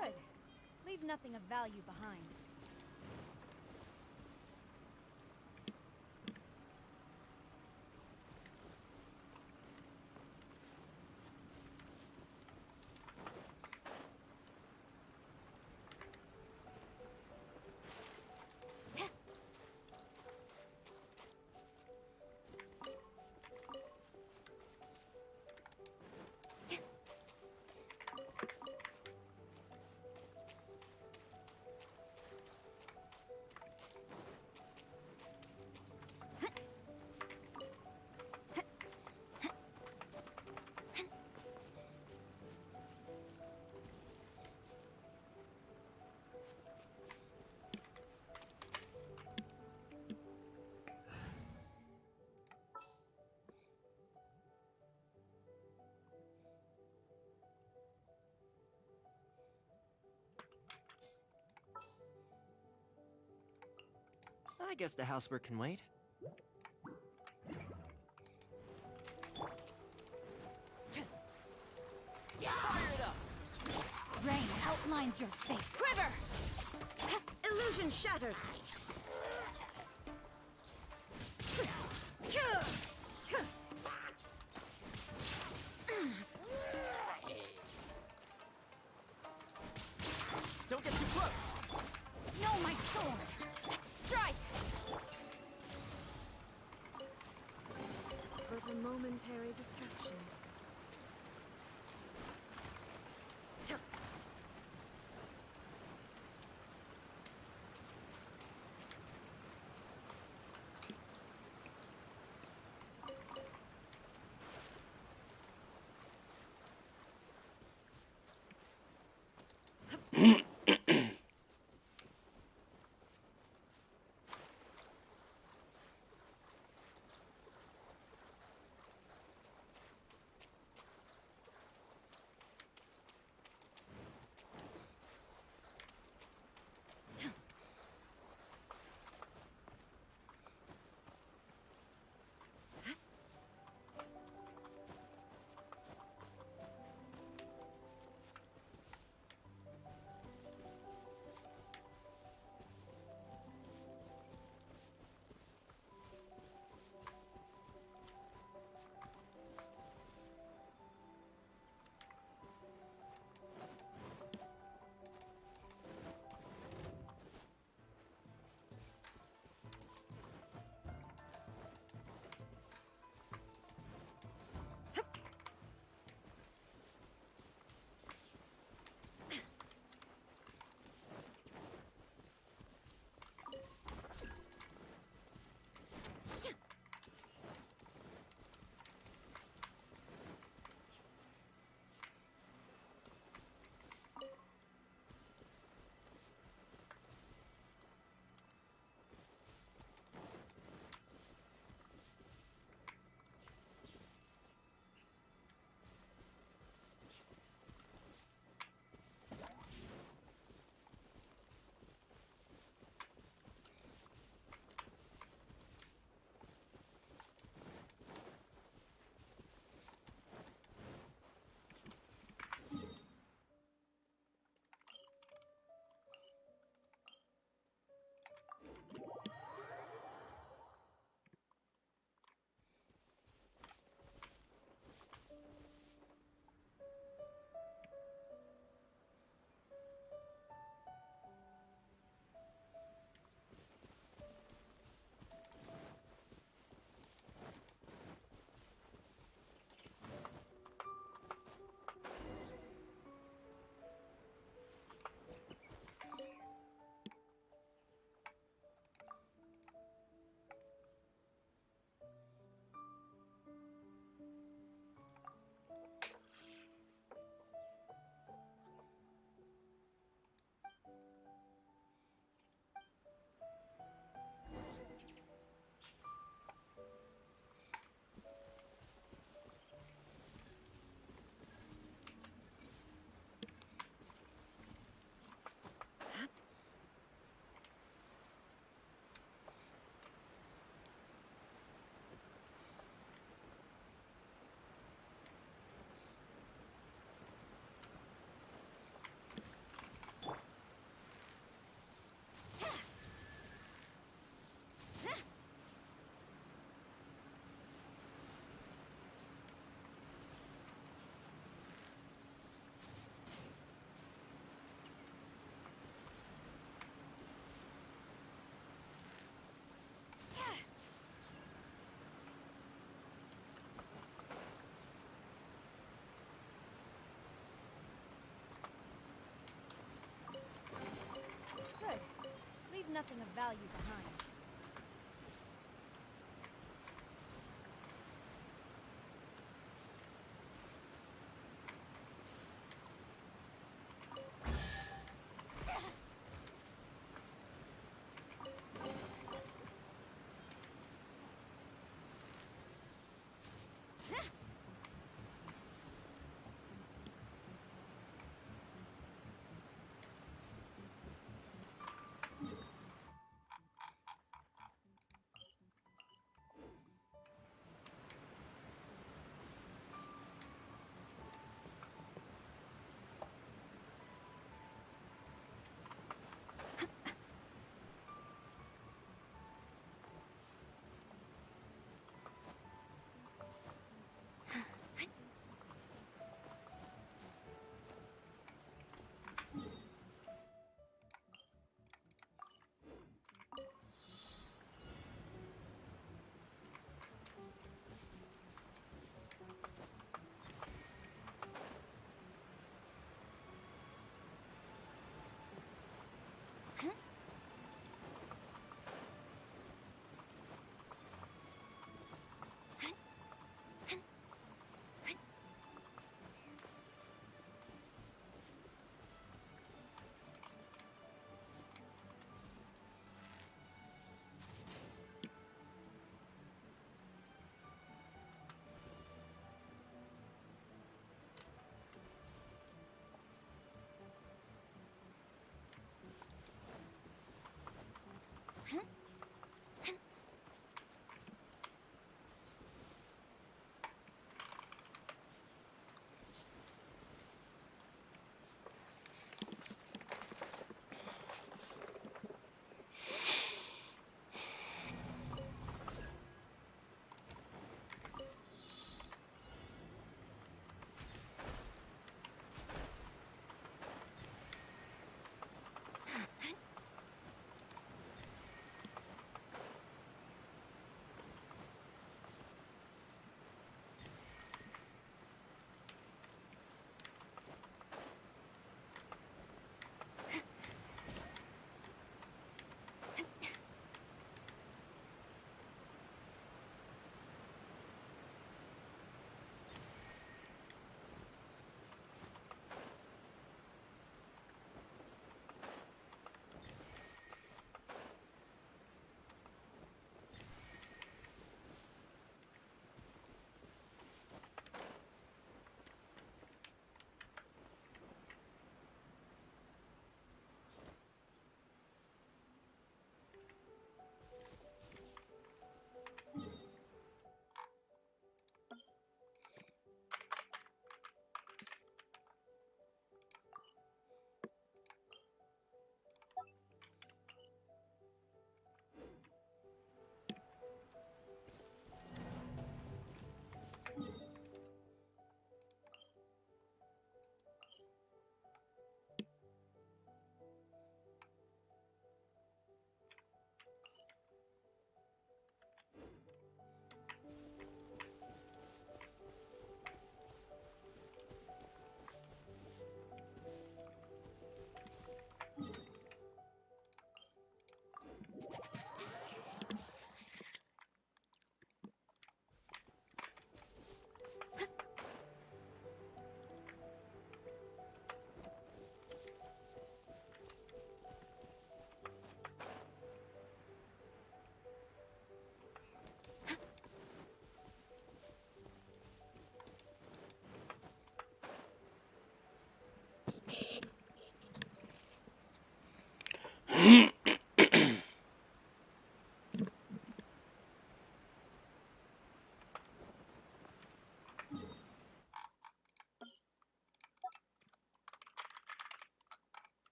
Good. Leave nothing of value behind. I guess the housework can wait. Fire it up! Rain outlines your face. Quiver! Illusion shattered! Don't get too close! No, my sword! Strike! But a momentary distraction. nothing of value behind.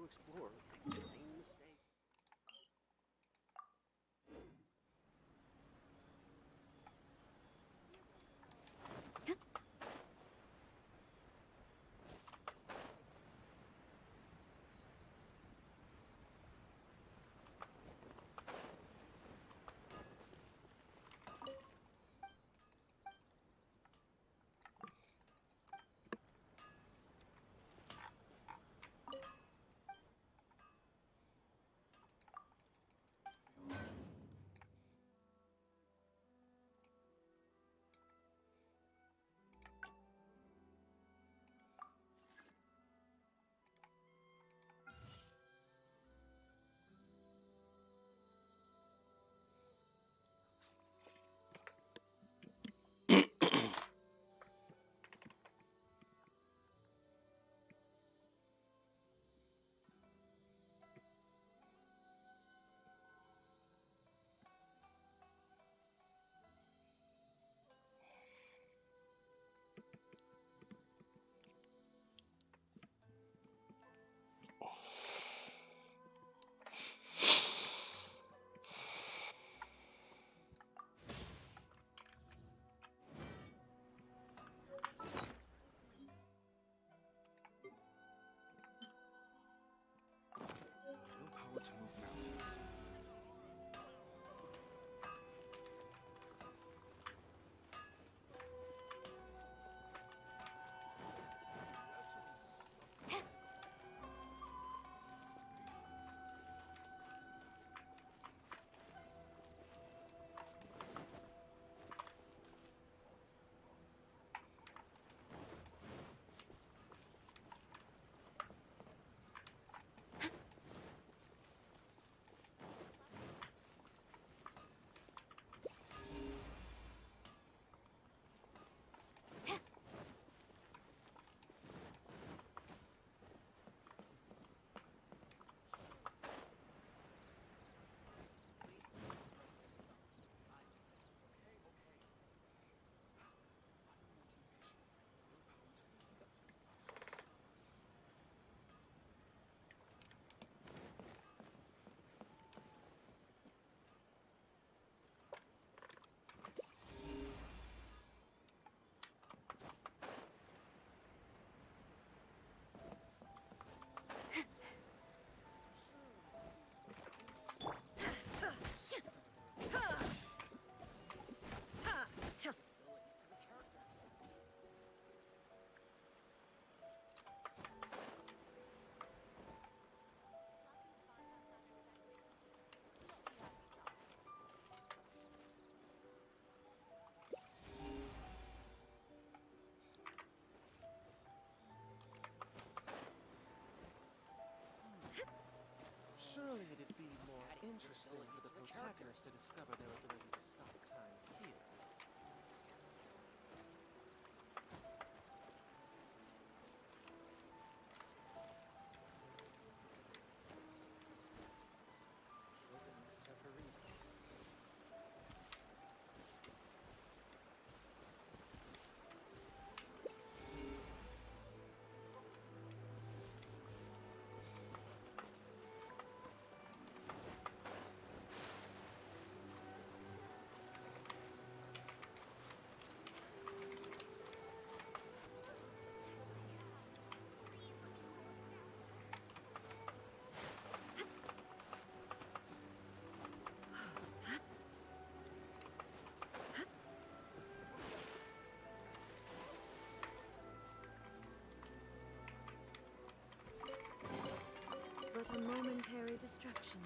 fellow explorers make the same mistake. Willpower to move mountains. Surely it'd be more interesting for the protagonists to discover their ability to stop time here. Sure, they must have her reasons. But a momentary distraction.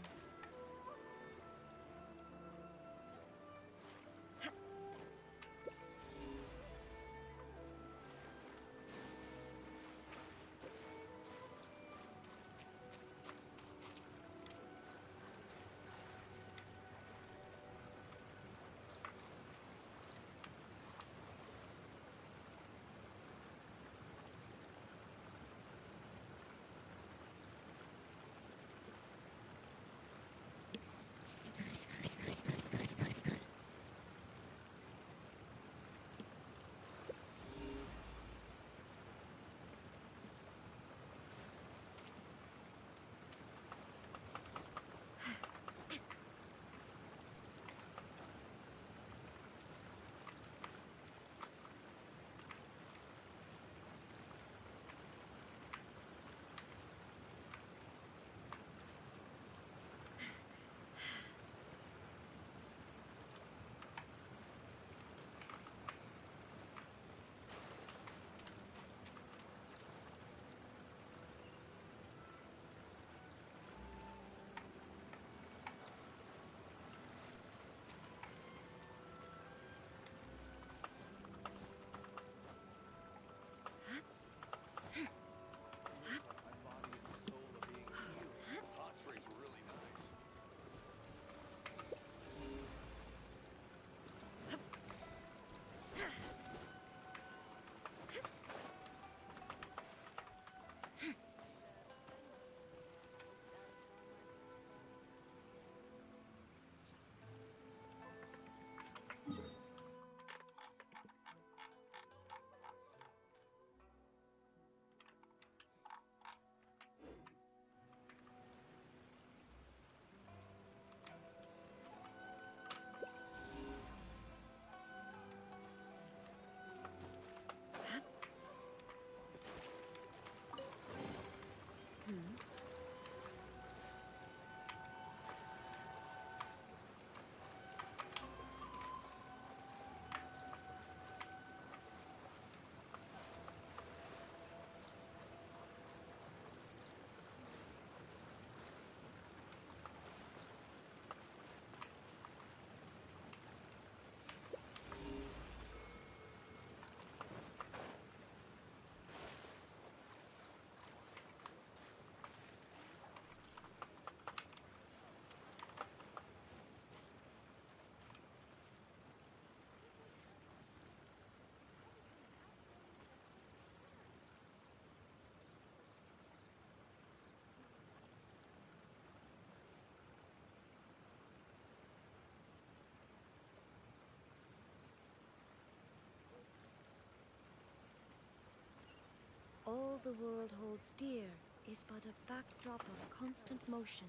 all the world holds dear is but a backdrop of constant motion.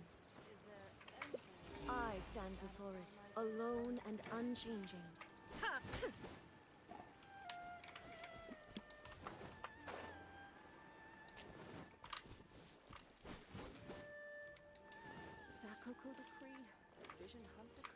I stand before it, alone and unchanging. Sakoku decree? Vision Hunt decree?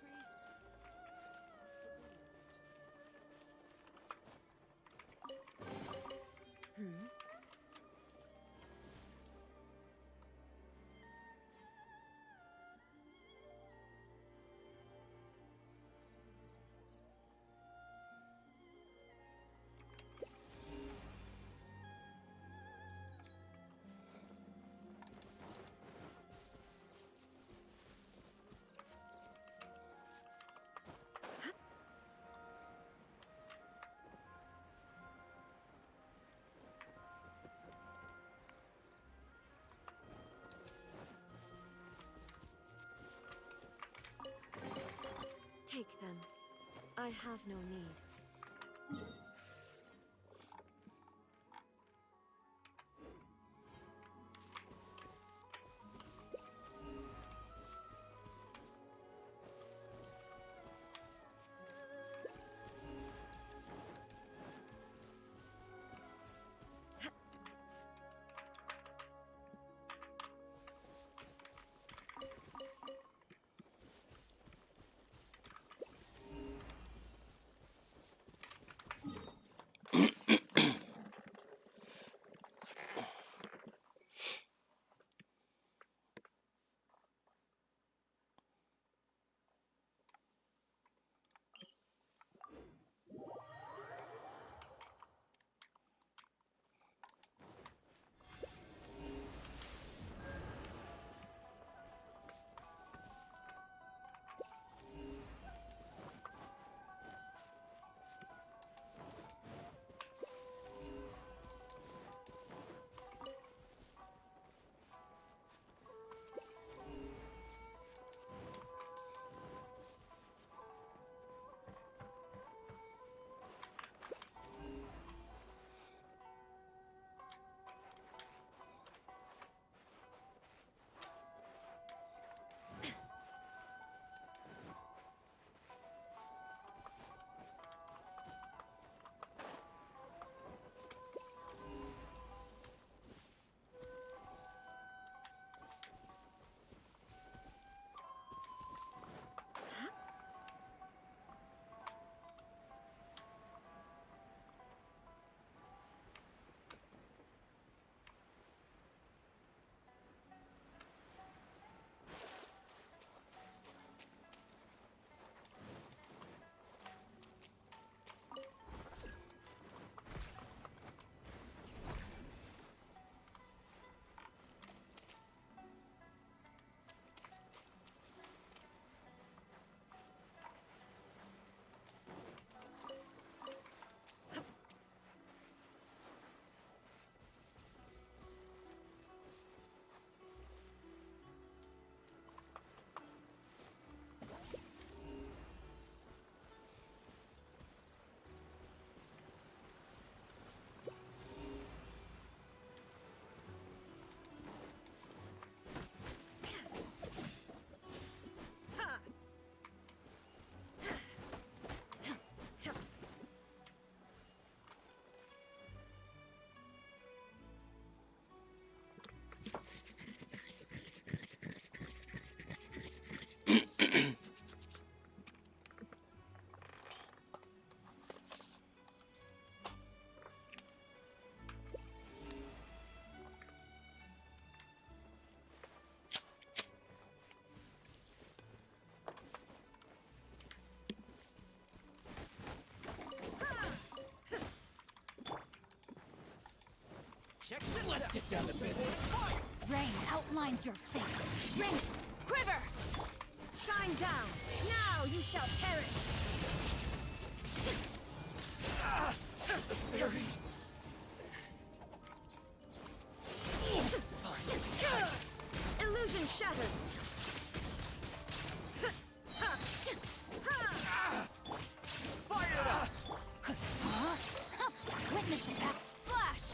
Take them. I have no need. Check this Let's out. get down to business. Rain outlines your fate. Ring! Quiver! Shine down! Now you shall perish! The fairy. Illusion shattered! Fire it up! Witness that! Flash!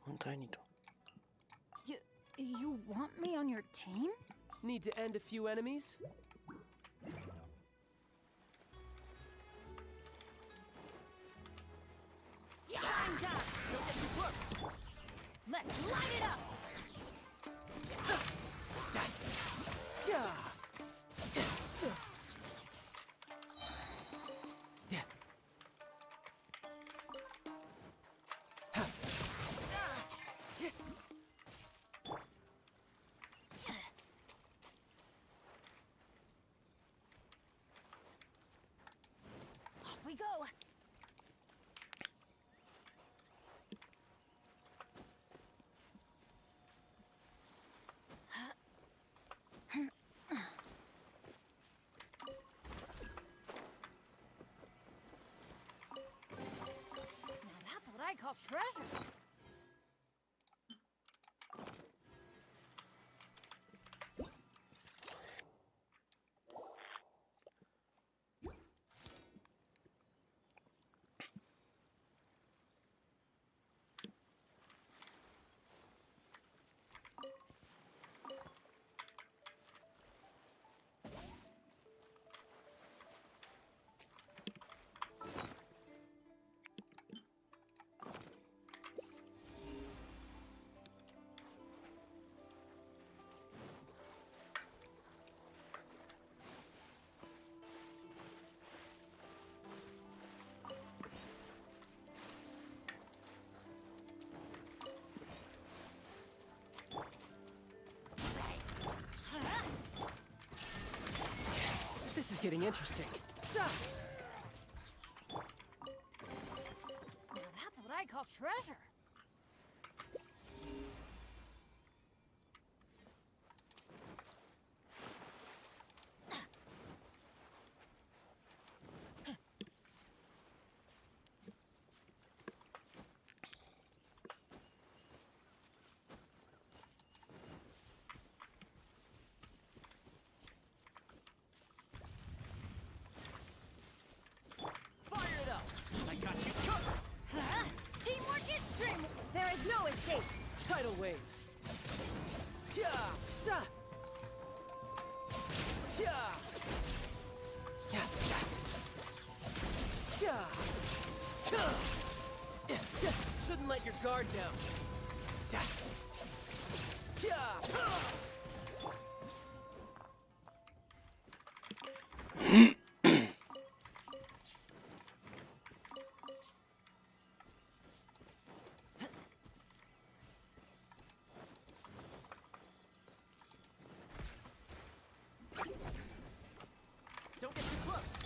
Un trinito. You want me on your team? Need to end a few enemies? I'm done. Don't get too close. Let's light it up. Off we go. Now that's what I call treasure. This is getting interesting. Now that's what I call treasure. Fire it up! I got you covered! Teamwork is dreamwork. There is no escape. Tidal wave. Yeah! Yeah! Shouldn't let your guard down. Don't get too close!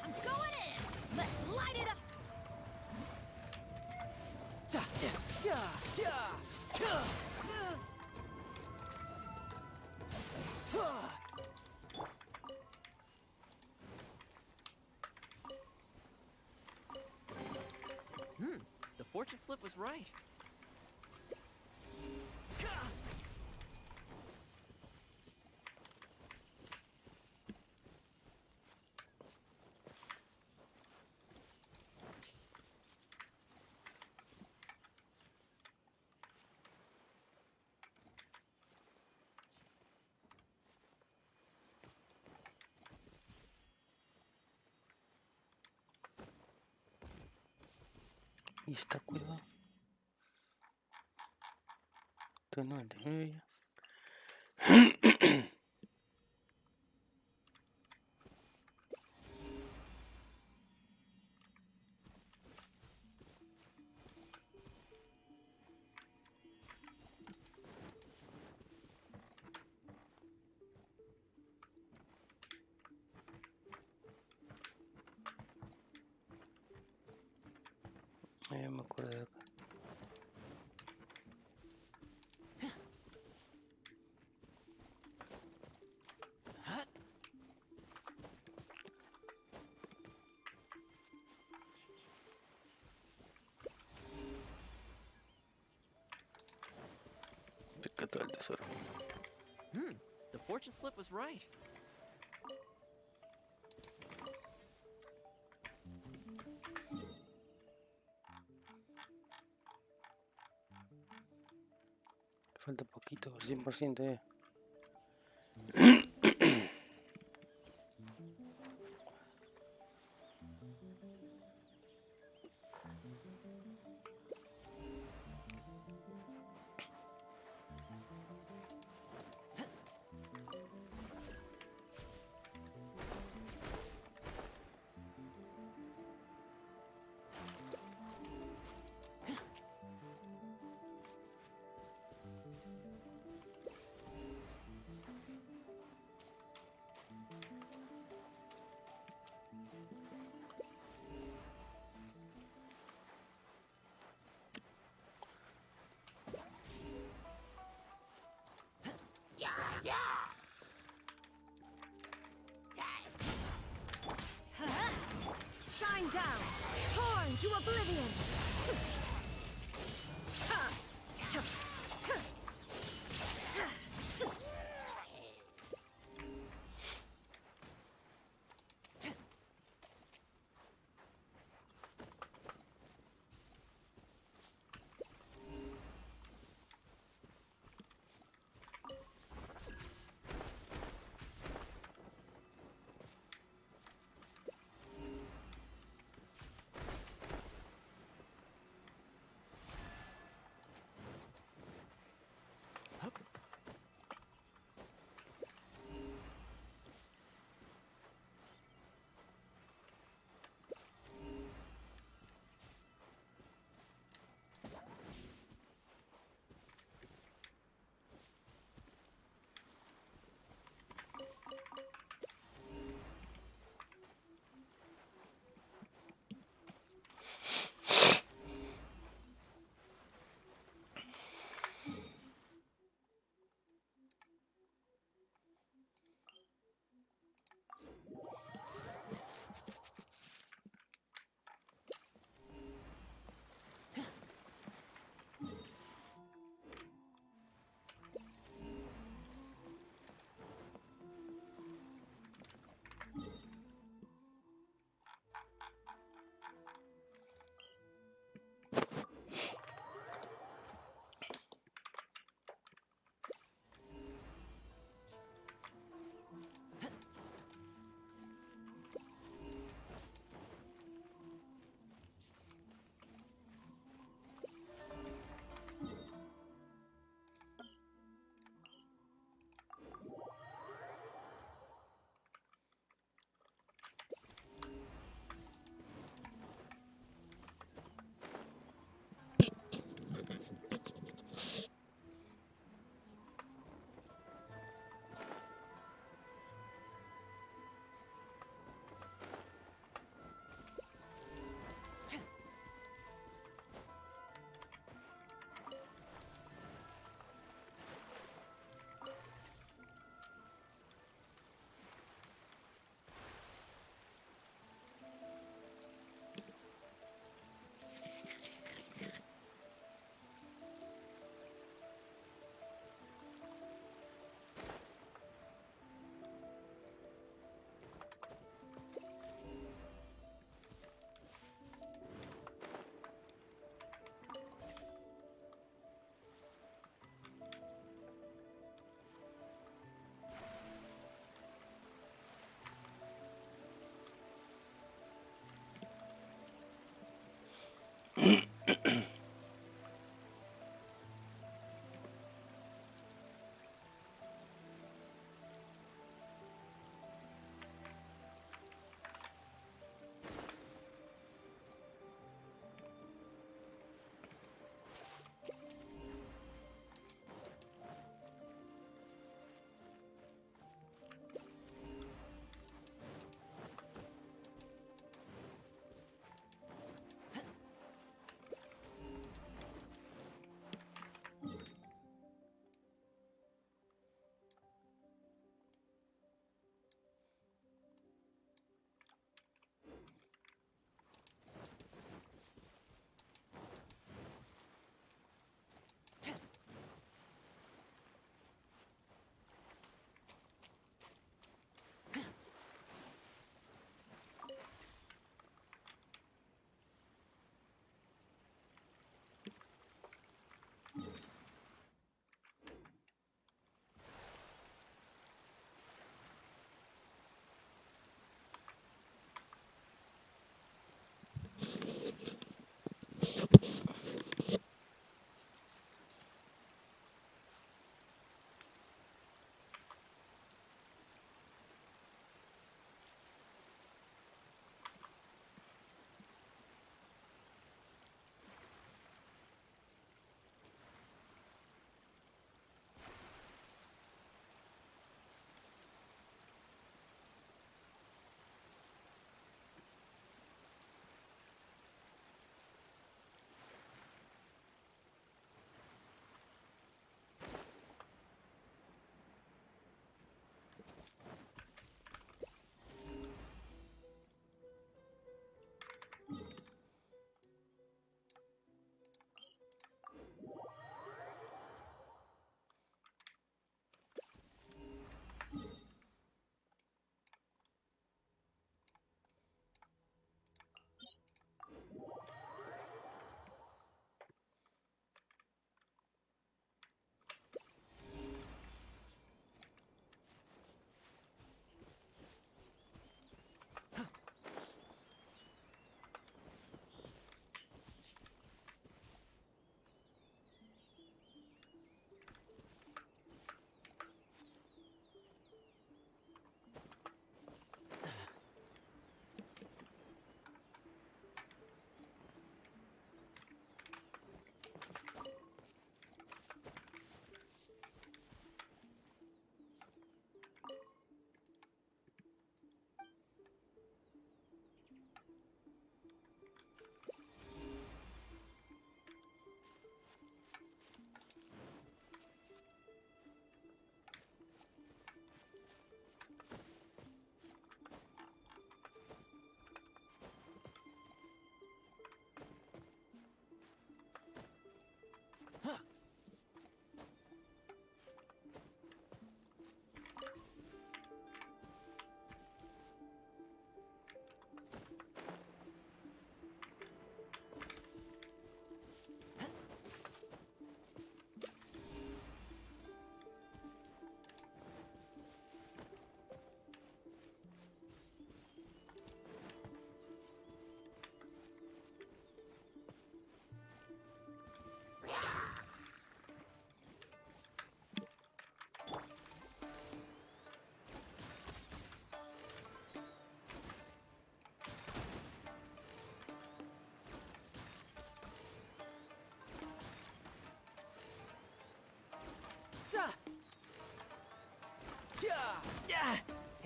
I'm going in. Let's light it up. The fortune slip was right. ¿Y esta cueva? Esto no es de ella. Ya me acuerdo de acá. Rescató el tesoro. The fortune slip was right. Falta poquito, 100%. Shine down! Torn to oblivion!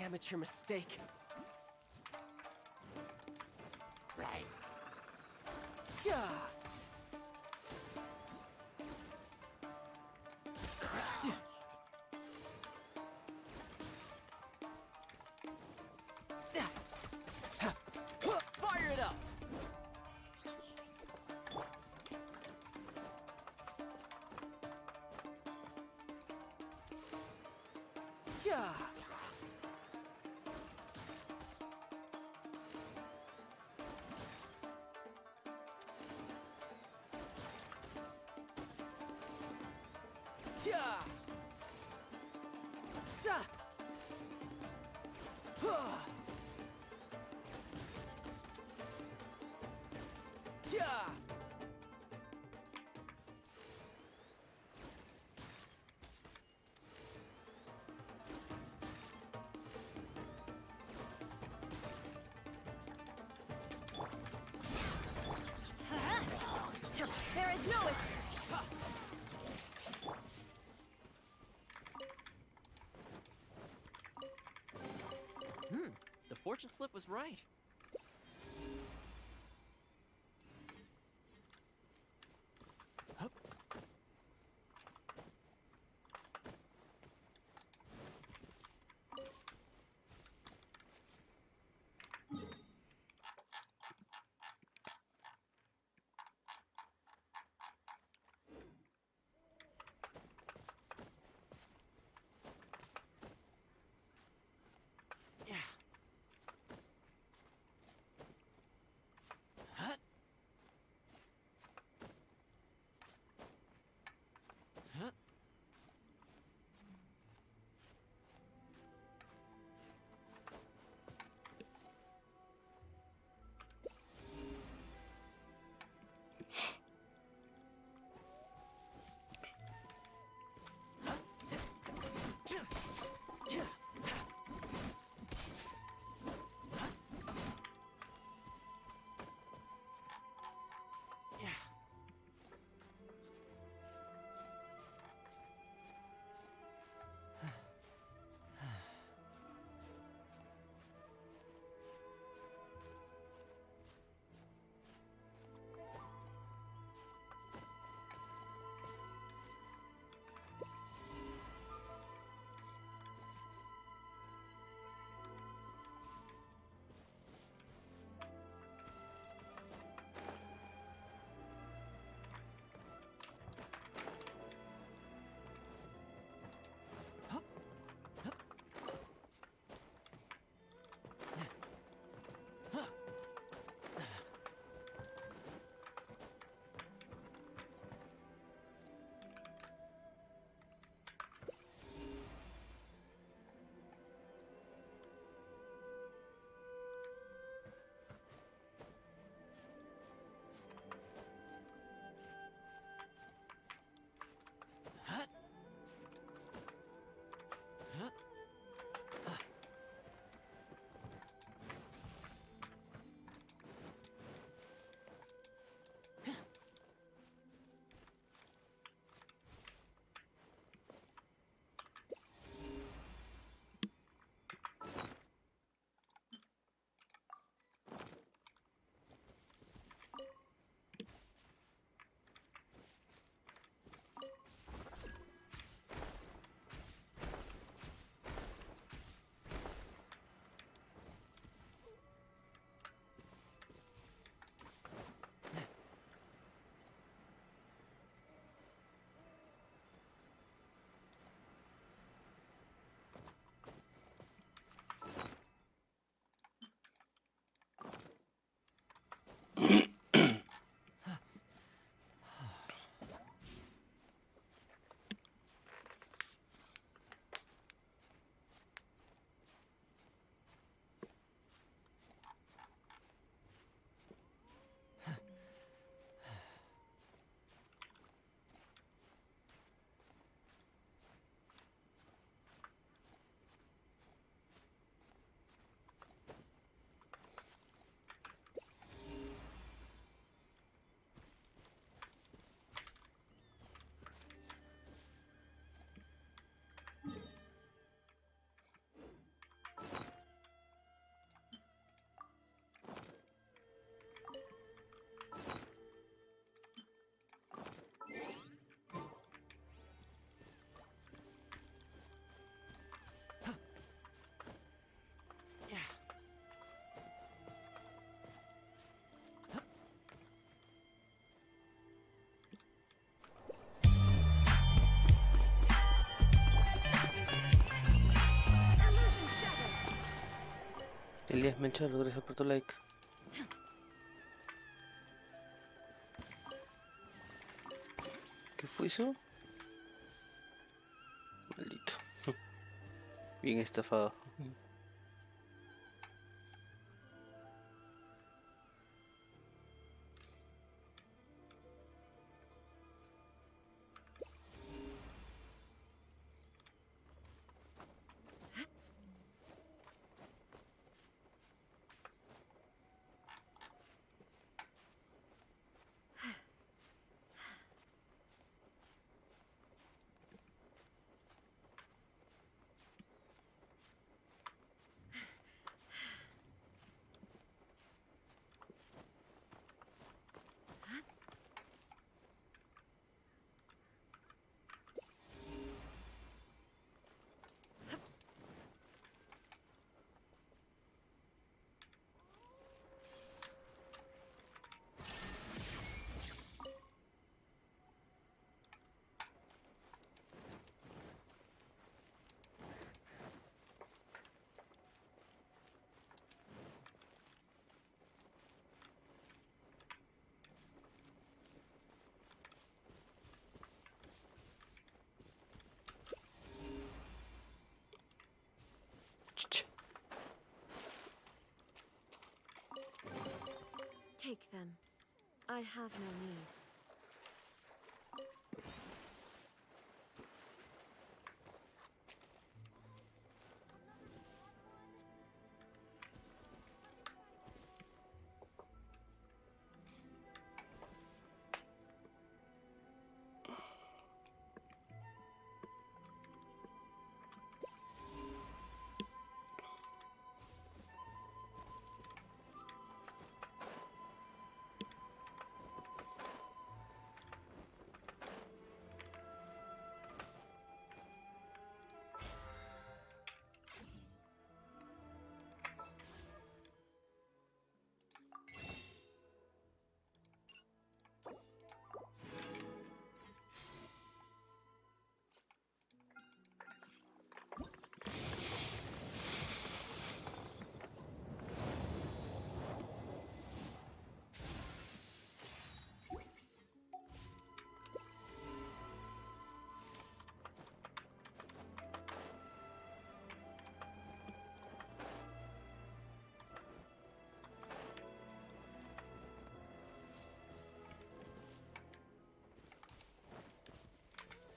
amateur mistake. Right. Yeah. Fire it up. Yeah. Yeah. Za. Huh. Yeah. There is no escape. The fortune slip was right. Elías Melchor, gracias por tu like. ¿Qué fue eso? Maldito. Bien estafado. Take them. I have no need.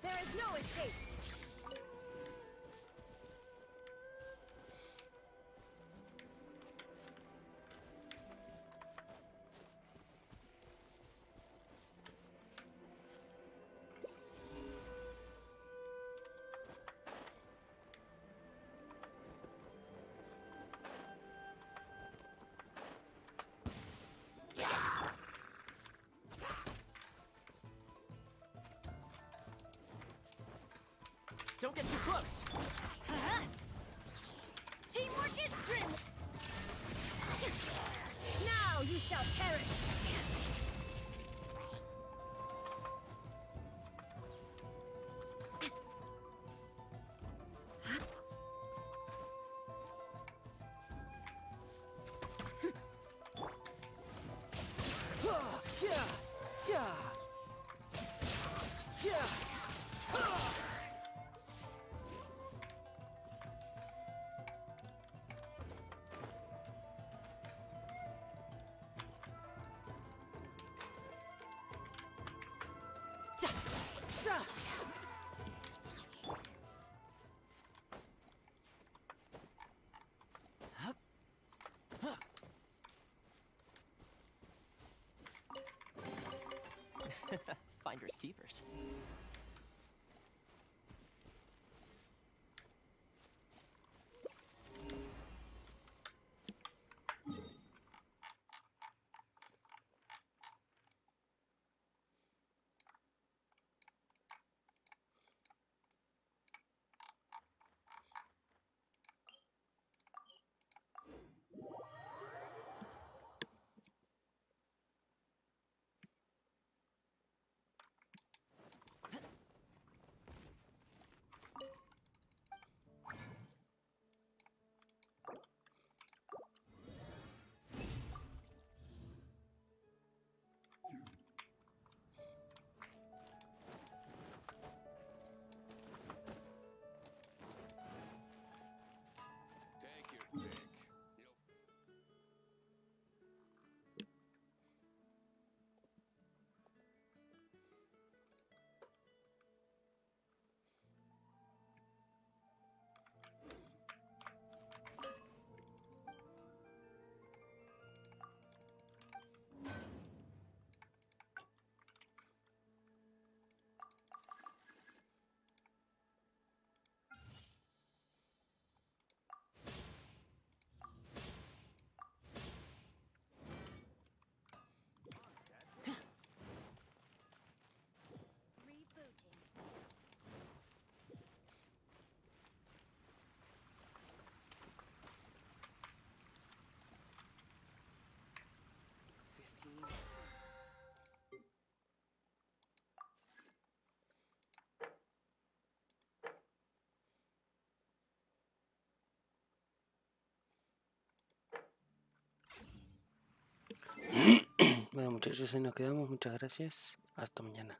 There is no escape! Don't get too close! Teamwork is strength! Now you shall perish! Finders keepers. muchachos, ahí nos quedamos. Muchas gracias. Hasta mañana.